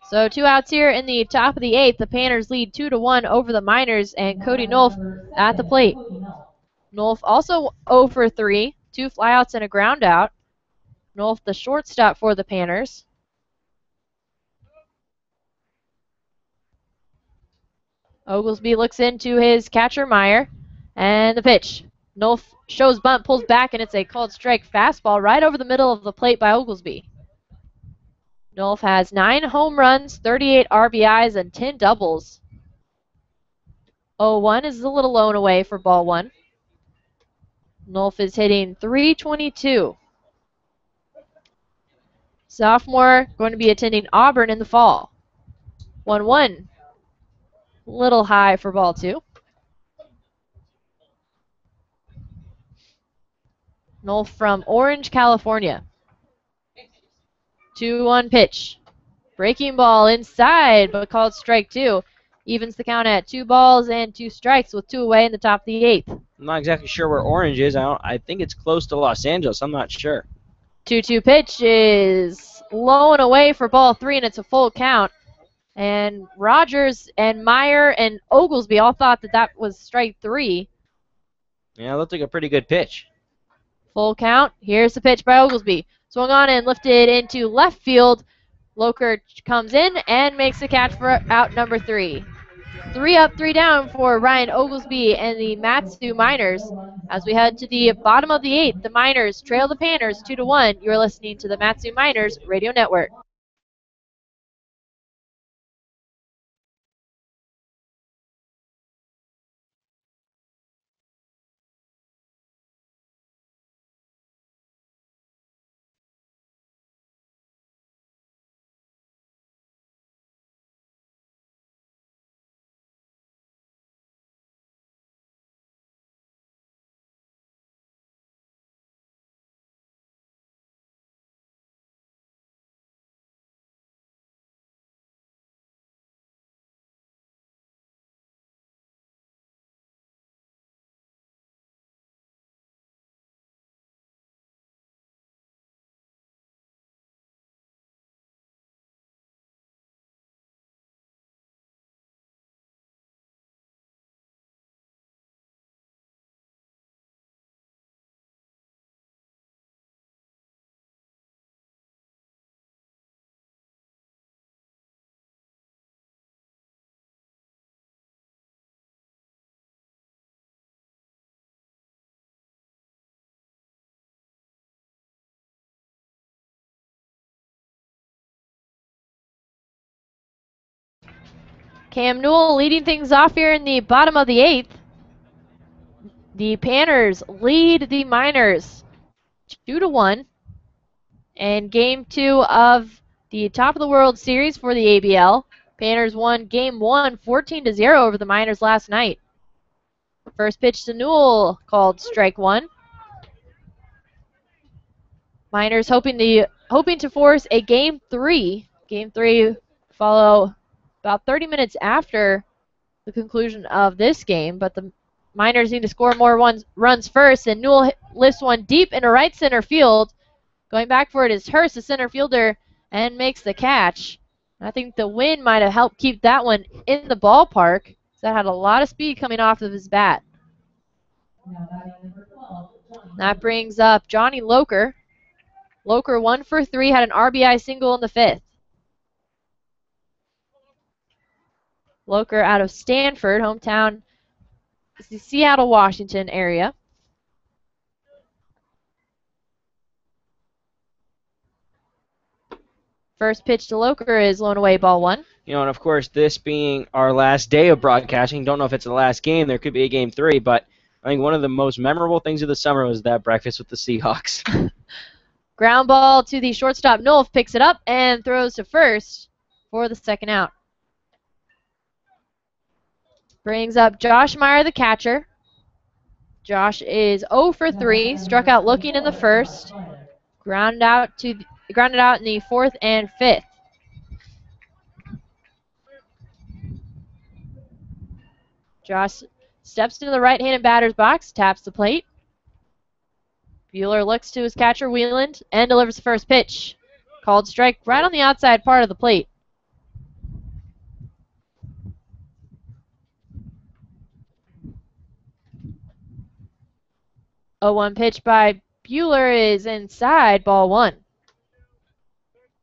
So 2 outs here in the top of the 8th. The Panners lead 2-1 over the Miners, and Cody Nolf at the plate. Nolf also 0 for 3, 2 flyouts and a ground out. Nolf the shortstop for the Panners. Oglesby looks into his catcher Meyer, and the pitch. Nolf shows bunt, pulls back, and it's a called strike fastball right over the middle of the plate by Oglesby. Nolf has 9 home runs, 38 RBIs, and 10 doubles. 0-1 is a little low and away for ball 1. Nolf is hitting .322. Sophomore going to be attending Auburn in the fall. 1-1. Little high for ball 2. Nolf from Orange, California. 2-1 pitch. Breaking ball inside, but called strike 2. Evens the count at 2 balls and 2 strikes with 2 away in the top of the 8th. I'm not exactly sure where Orange is. I think it's close to Los Angeles. I'm not sure. 2-2 pitch is low and away for ball 3, and it's a full count. And Rogers and Meyer and Oglesby all thought that was strike 3. Yeah, it looked like a pretty good pitch. Full count. Here's the pitch by Oglesby. Swung on and lifted into left field. Loker comes in and makes the catch for out number 3. 3 up, 3 down for Ryan Oglesby and the Matsu Miners. As we head to the bottom of the 8th, the Miners trail the Panners 2-1. You're listening to the Matsu Miners Radio Network. Cam Newell leading things off here in the bottom of the 8th. The Panners lead the Miners 2-1. And game 2 of the top of the World Series for the ABL. Panners won game 1 14-0 over the Miners last night. First pitch to Newell called strike 1. Miners hoping to force a game 3. Game 3 follow about 30 minutes after the conclusion of this game, but the Miners need to score more runs first, and Newell lifts one deep into right center field. Going back for it is Hurst, the center fielder, and makes the catch. I think the wind might have helped keep that one in the ballpark. That had a lot of speed coming off of his bat. That brings up Johnny Loker. Loker 1 for 3, had an RBI single in the 5th. Loker out of Stanford, hometown, is the Seattle, Washington area. First pitch to Loker is blown away, ball 1. You know, and of course, this being our last day of broadcasting, don't know if it's the last game. There could be a game 3, but I think one of the most memorable things of the summer was that breakfast with the Seahawks. Ground ball to the shortstop. Nolf picks it up and throws to first for the second out. Brings up Josh Meyer, the catcher. Josh is 0 for 3, struck out looking in the first. Grounded out in the 4th and 5th. Josh steps into the right-handed batter's box, taps the plate. Bueller looks to his catcher, Wieland, and delivers the first pitch. Called strike right on the outside part of the plate. A 1 pitch by Bueller is inside, ball 1.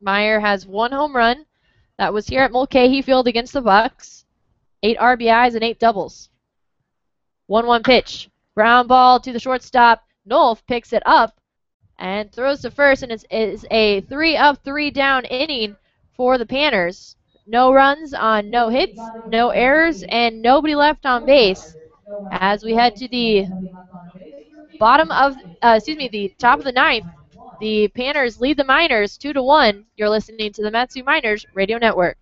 Meyer has 1 home run. That was here at Mulcahy Field against the Bucks. 8 RBIs and 8 doubles. 1-1 pitch. Ground ball to the shortstop. Nolf picks it up and throws to first, and it is a 3-up, 3-down inning for the Panners. No runs on no hits, no errors, and nobody left on base. As we head to the the top of the 9th, the Panners lead the Miners 2-1. You're listening to the Mat-Su Miners Radio Network.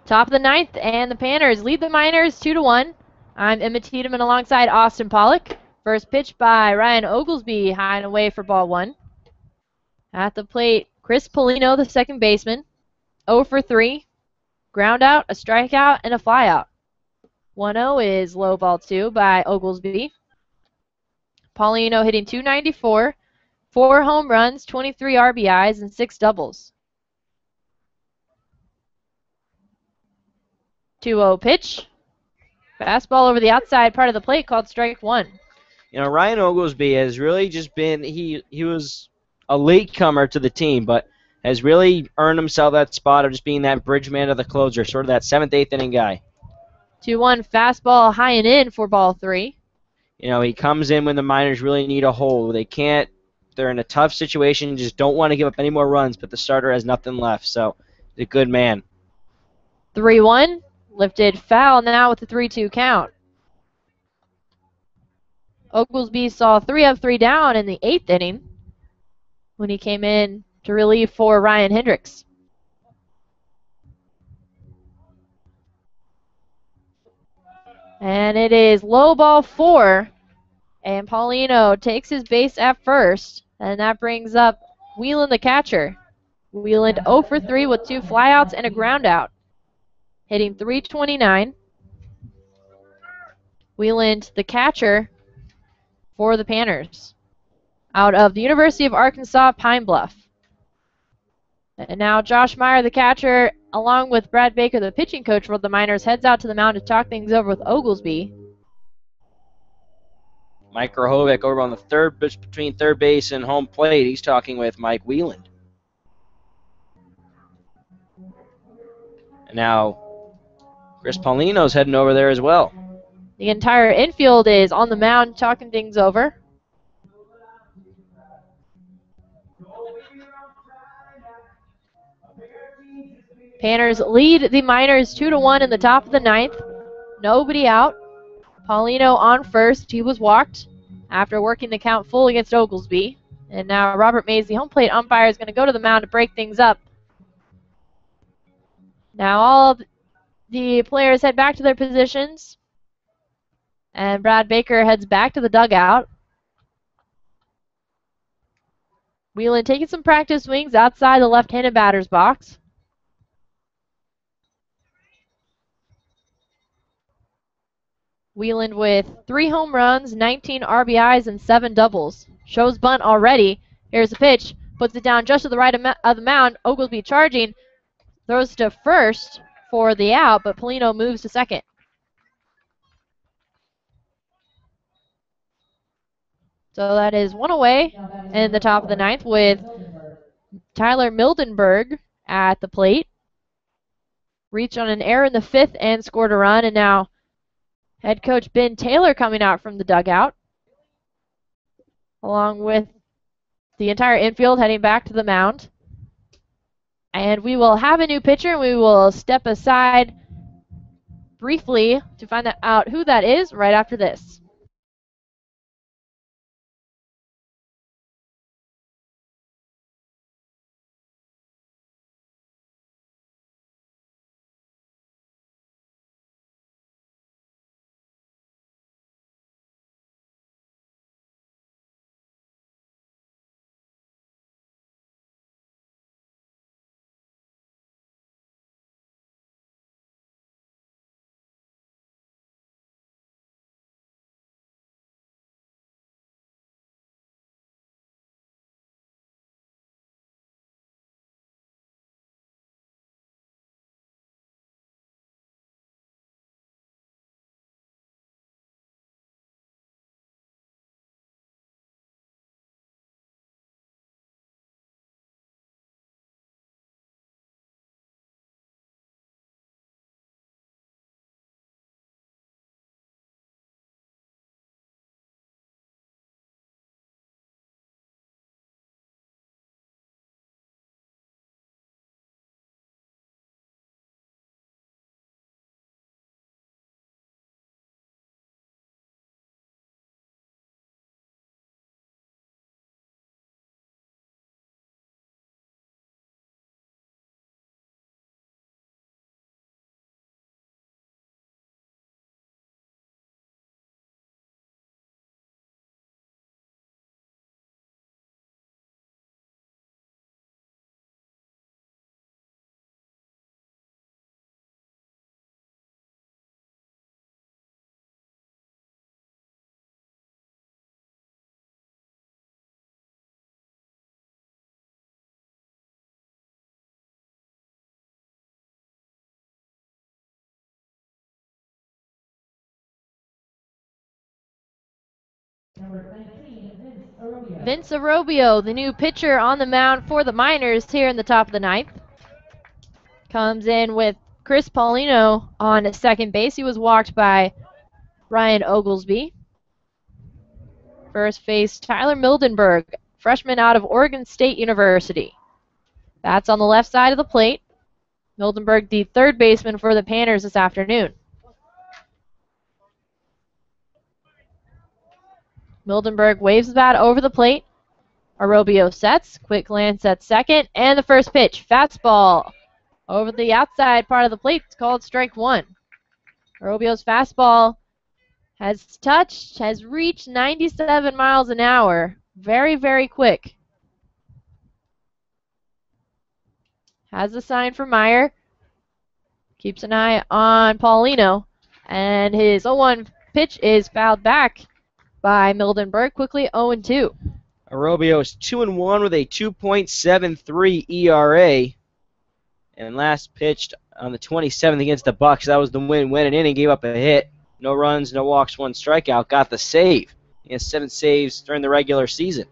Top of the 9th, and the Panners lead the Miners 2-1. I'm Emma Tiedemann alongside Austin Pollock. First pitch by Ryan Oglesby, high and away for ball 1. At the plate, Chris Polino, the second baseman, 0 for 3. Ground out, a strikeout, and a flyout. 1-0 is low ball 2 by Oglesby. Polino hitting .294, 4 home runs, 23 RBIs, and 6 doubles. 2-0 pitch. Fastball over the outside part of the plate called strike 1. You know, Ryan Oglesby has really just been, he was a latecomer to the team, but has really earned himself that spot of just being that bridge man to the closer, sort of that 7th, 8th inning guy. 2-1 fastball high and in for ball 3. You know, he comes in when the Miners really need a hold. They're in a tough situation, just don't want to give up any more runs, but the starter has nothing left, so he's a good man. 3-1. Lifted foul now with the 3-2 count. Oglesby saw 3 up, 3 down in the 8th inning when he came in to relieve for Ryan Hendricks. And it is low ball 4, and Paulino takes his base at first, and that brings up Wieland, the catcher. Wieland 0 for 3 with 2 flyouts and a ground out. Hitting .329. Wieland, the catcher for the Panners, out of the University of Arkansas, Pine Bluff. And now Josh Meyer, the catcher, along with Brad Baker, the pitching coach for the Miners, heads out to the mound to talk things over with Oglesby. Mike Rahovic over on the third pitch between third base and home plate. He's talking with Mike Wieland. And now Chris Paulino's heading over there as well. The entire infield is on the mound talking things over. Panners lead the Miners 2-1 in the top of the ninth. Nobody out. Paulino on first. He was walked after working the count full against Oglesby. And now Robert Mays, the home plate umpire, is going to go to the mound to break things up. Now all of the players head back to their positions. And Brad Baker heads back to the dugout. Wheelan taking some practice swings outside the left-handed batter's box. Wheeland with 3 home runs, 19 RBIs, and 7 doubles. Shows bunt already. Here's the pitch. Puts it down just to the right of the mound. Oglesby charging. Throws to first for the out, but Paulino moves to second. So that is 1 away in the top of the ninth with Tyler Mildenberg at the plate. Reached on an error in the 5th and scored a run, and now head coach Ben Taylor coming out from the dugout, along with the entire infield heading back to the mound. And we will have a new pitcher, and we will step aside briefly to find out who that is right after this. Vince Arrobio, the new pitcher on the mound for the Miners here in the top of the ninth. Comes in with Chris Paulino on second base. He was walked by Ryan Oglesby. First base, Tyler Mildenberg, freshman out of Oregon State University. Bats on the left side of the plate. Mildenberg, the third baseman for the Panners this afternoon. Mildenberg waves the bat over the plate. Arrobio sets. Quick glance at second. And the first pitch. Fastball over the outside part of the plate. It's called strike 1. Arrobio's fastball has reached 97 miles an hour. Very, very quick. Has a sign for Meyer. Keeps an eye on Paulino. And his 0-1 pitch is fouled back by Mildenberg. Quickly 0-2. Arrobio is 2-1 with a 2.73 ERA. And last pitched on the 27th against the Bucks. That was the win-win. An inning, gave up a hit. No runs, no walks, 1 strikeout. Got the save. He has 7 saves during the regular season.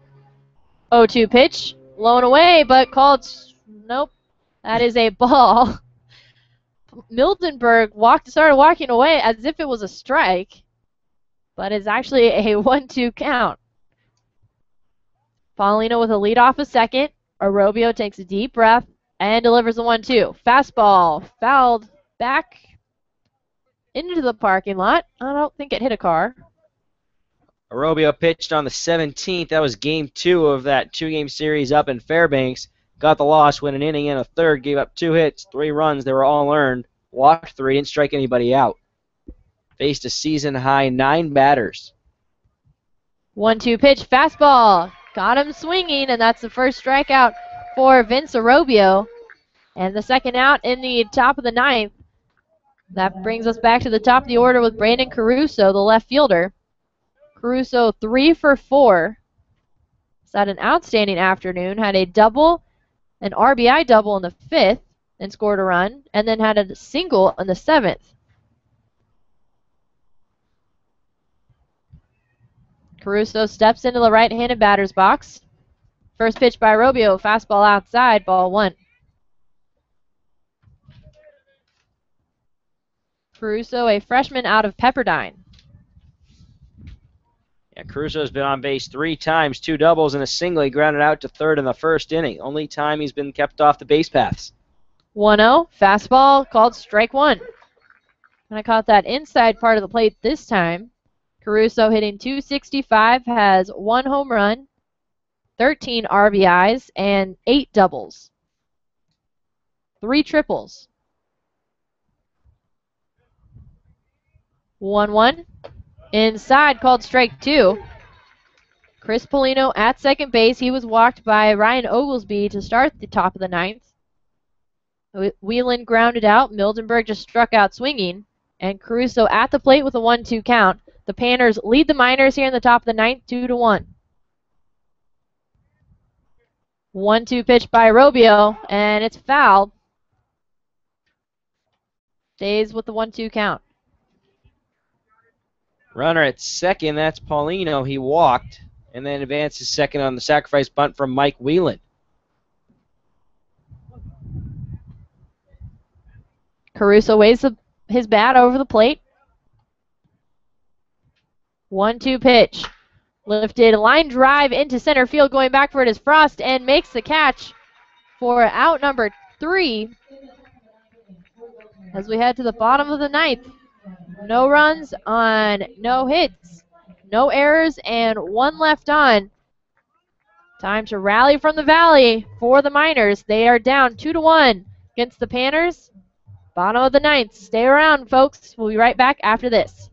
0-2 pitch. Blown away, but called. Nope. That is a ball. Mildenberg started walking away as if it was a strike, but it's actually a 1-2 count. Paulino with a lead off a second. Arobio takes a deep breath and delivers the 1-2. Fastball fouled back into the parking lot. I don't think it hit a car. Arobio pitched on the 17th. That was game 2 of that 2-game series up in Fairbanks. Got the loss, went an inning and a third, gave up 2 hits, 3 runs. They were all earned. Walked 3, didn't strike anybody out. Faced a season-high 9 batters. 1-2 pitch, fastball. Got him swinging, and that's the first strikeout for Vince Arobio. And the second out in the top of the 9th. That brings us back to the top of the order with Brandon Caruso, the left fielder. Caruso 3 for 4. He's had an outstanding afternoon. Had a double, an RBI double in the 5th, and scored a run, and then had a single in the 7th. Caruso steps into the right-handed batter's box. First pitch by Arobio, fastball outside, ball 1. Caruso, a freshman out of Pepperdine. Yeah, Caruso's been on base 3 times, 2 doubles and a single. He grounded out to third in the first inning. Only time he's been kept off the base paths. 1-0, fastball called strike 1. And I caught that inside part of the plate this time. Caruso hitting .265, has 1 home run, 13 RBIs, and 8 doubles. 3 triples. 1-1. Inside, called strike 2. Chris Polino at second base. He was walked by Ryan Oglesby to start the top of the 9th. Whelan grounded out. Mildenberg just struck out swinging. And Caruso at the plate with a 1-2 count. The Panners lead the Miners here in the top of the 9th, 2-1. 1-2 pitch by Arobio, and it's fouled. Stays with the 1-2 count. Runner at second, that's Paulino. He walked, and then advances second on the sacrifice bunt from Mike Whelan. Caruso waves his bat over the plate. 1-2 pitch. Lifted line drive into center field. Going back for it is Frost and makes the catch for out number 3 as we head to the bottom of the 9th. No runs on no hits, no errors, and 1 left on. Time to rally from the valley for the Miners. They are down 2-1 against the Panners. Bottom of the 9th. Stay around, folks. We'll be right back after this.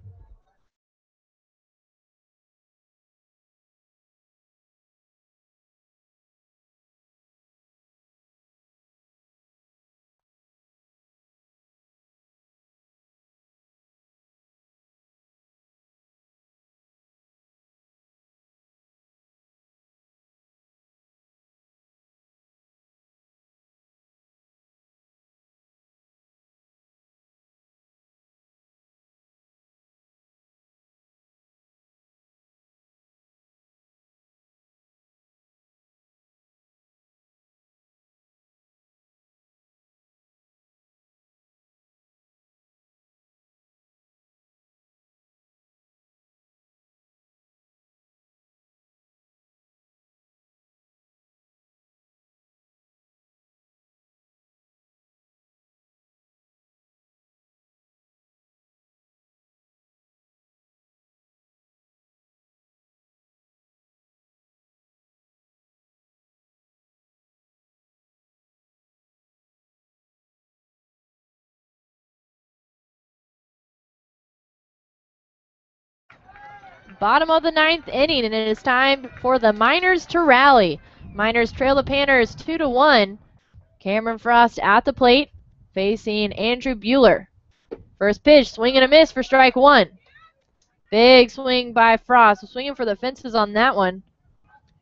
Bottom of the 9th inning, and it is time for the Miners to rally. Miners trail the Panners 2-1. Cameron Frost at the plate, facing Andrew Bueller. First pitch, swing and a miss for strike 1. Big swing by Frost, swinging for the fences on that one.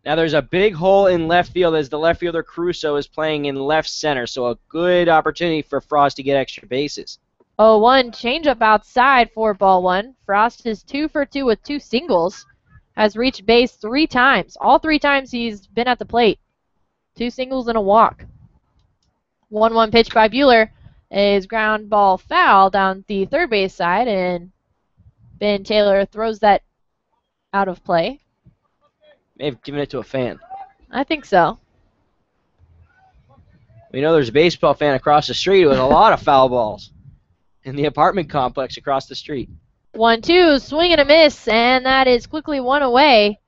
Now there's a big hole in left field as the left fielder Caruso is playing in left center, so a good opportunity for Frost to get extra bases. 0-1, changeup outside for ball 1. Frost is 2 for 2 with 2 singles. Has reached base 3 times. All 3 times he's been at the plate. 2 singles and a walk. 1-1 pitch by Bueller. is ground ball foul down the third base side, and Ben Taylor throws that out of play. May have given it to a fan. I think so. We know there's a baseball fan across the street with a lot of foul balls in the apartment complex across the street. 1-2, swing and a miss, and that is quickly one away.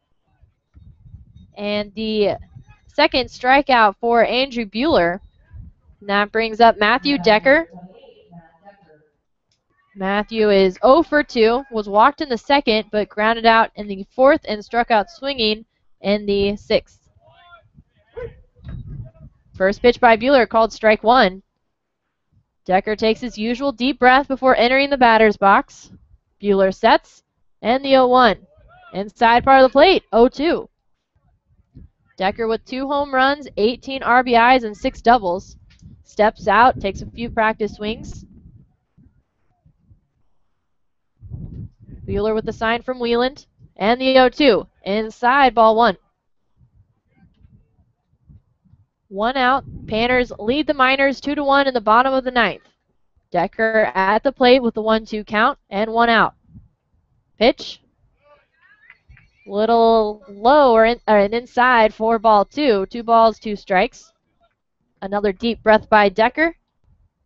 And the second strikeout for Andrew Bueller. And that brings up Matthew Decker. Matthew is 0 for 2, was walked in the second, but grounded out in the fourth and struck out swinging in the sixth. First pitch by Bueller called strike 1. Decker takes his usual deep breath before entering the batter's box. Bueller sets, and the 0-1. Inside part of the plate, 0-2. Decker with 2 home runs, 18 RBIs, and 6 doubles. Steps out, takes a few practice swings. Bueller with the sign from Wheeland, and the 0-2. Inside, ball 1. 1 out. Panners lead the Miners 2-1 in the bottom of the ninth. Decker at the plate with the 1-2 count and 1 out. Pitch. Little low or inside for ball 2. 2 balls, 2 strikes. Another deep breath by Decker.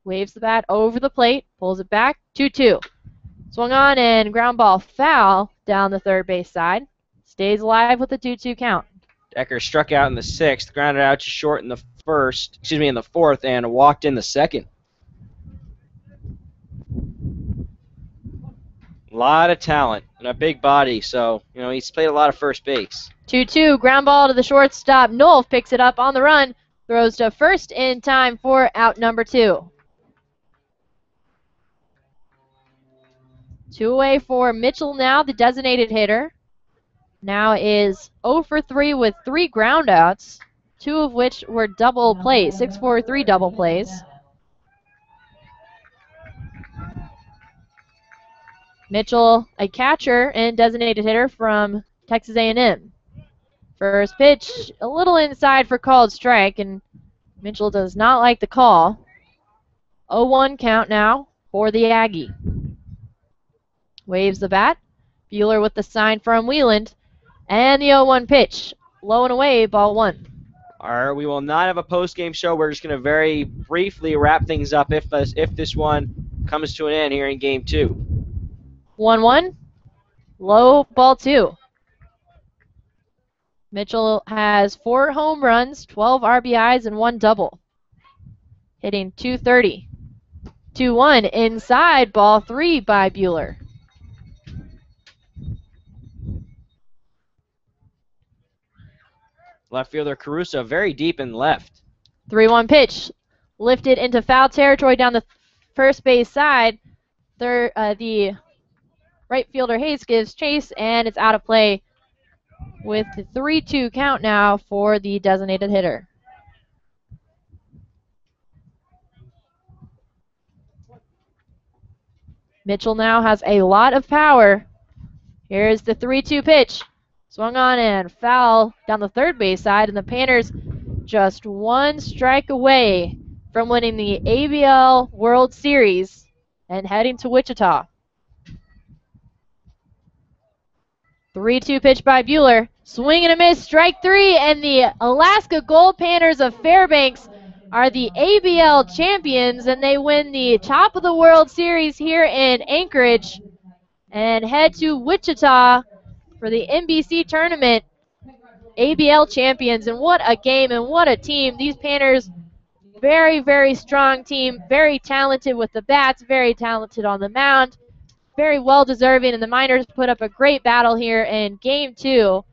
Waves the bat over the plate. Pulls it back. 2-2. Swung on and ground ball foul down the third base side. Stays alive with the 2-2 count. Decker struck out in the sixth, grounded out to short in the fourth, and walked in the second. A lot of talent and a big body, so, he's played a lot of first base. 2-2, ground ball to the shortstop. Nolf picks it up on the run, throws to first in time for out number 2. 2 away for Mitchell now, the designated hitter. Now is 0 for 3 with 3 groundouts, 2 of which were double plays, 6-4-3 double plays. Mitchell, a catcher and designated hitter from Texas A&M. First pitch, a little inside for called strike, and Mitchell does not like the call. 0-1 count now for the Aggie. Waves the bat. Bueller with the sign from Wheeland. And the 0-1 pitch. Low and away, ball 1. All right, we will not have a post-game show. We're just going to very briefly wrap things up if this one comes to an end here in Game 2. 1-1. Low, ball 2. Mitchell has 4 home runs, 12 RBIs, and 1 double. Hitting .230. 2-1 inside, ball 3 by Bueller. Left fielder Caruso very deep in left. 3-1 pitch. Lifted into foul territory down the first base side. The right fielder Hayes gives chase, and it's out of play with the 3-2 count now for the designated hitter. Mitchell now has a lot of power. Here's the 3-2 pitch. Swung on and foul down the third base side, and the Panners just 1 strike away from winning the ABL World Series and heading to Wichita. 3-2 pitch by Bueller. Swing and a miss, strike 3, and the Alaska Goldpanners of Fairbanks are the ABL champions, and they win the Top of the World Series here in Anchorage and head to Wichita for the NBC tournament. ABL champions, and what a game and what a team. These Panners, very, very strong team, very talented with the bats, very talented on the mound, very well deserving, and the Miners put up a great battle here in Game 2.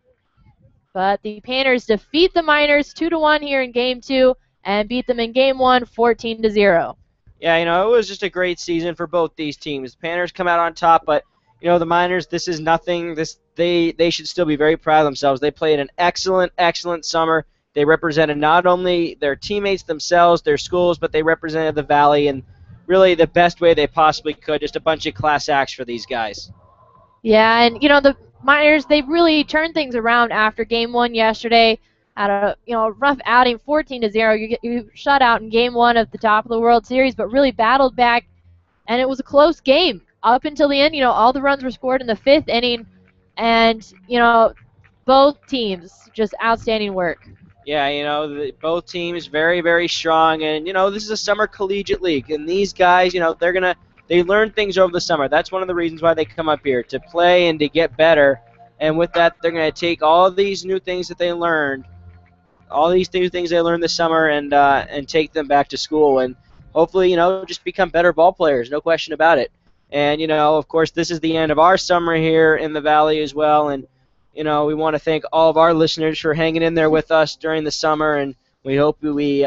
But the Panners defeat the Miners 2-1 here in Game 2 and beat them in Game 1 14-0. Yeah, it was just a great season for both these teams. Panners come out on top, but the Miners, this is nothing. They should still be very proud of themselves. They played an excellent, excellent summer. They represented not only their teammates themselves, their schools, but they represented the Valley in really the best way they possibly could. Just a bunch of class acts for these guys. Yeah, and the Miners, they really turned things around after Game 1 yesterday. had a rough outing, 14-0. You shut out in game 1 of the top of the World Series, but really battled back, and it was a close game up until the end. All the runs were scored in the 5th inning, and both teams just outstanding work. Yeah, both teams very, very strong, and this is a summer collegiate league, and these guys, they learn things over the summer. That's one of the reasons why they come up here, to play and to get better. And with that, they're going to take all these new things that they learned, all these new things they learned this summer, and take them back to school, and hopefully, just become better ball players. No question about it. And of course, this is the end of our summer here in the Valley as well, and we want to thank all of our listeners for hanging in there with us during the summer, and we hope we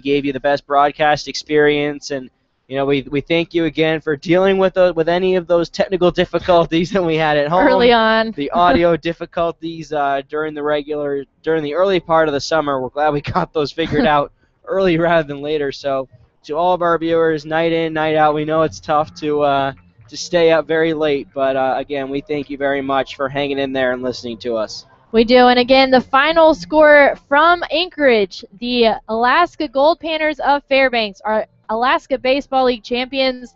gave you the best broadcast experience. And we thank you again for dealing with any of those technical difficulties that we had at home early on. The audio difficulties during the early part of the summer. We're glad we got those figured out early rather than later. So to all of our viewers, night in, night out, we know it's tough to stay up very late, but again, we thank you very much for hanging in there and listening to us. We do, and again, the final score from Anchorage, the Alaska Goldpanners of Fairbanks are Alaska Baseball League champions.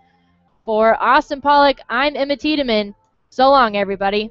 For Austin Pollock, I'm Emma Tiedemann. So long, everybody.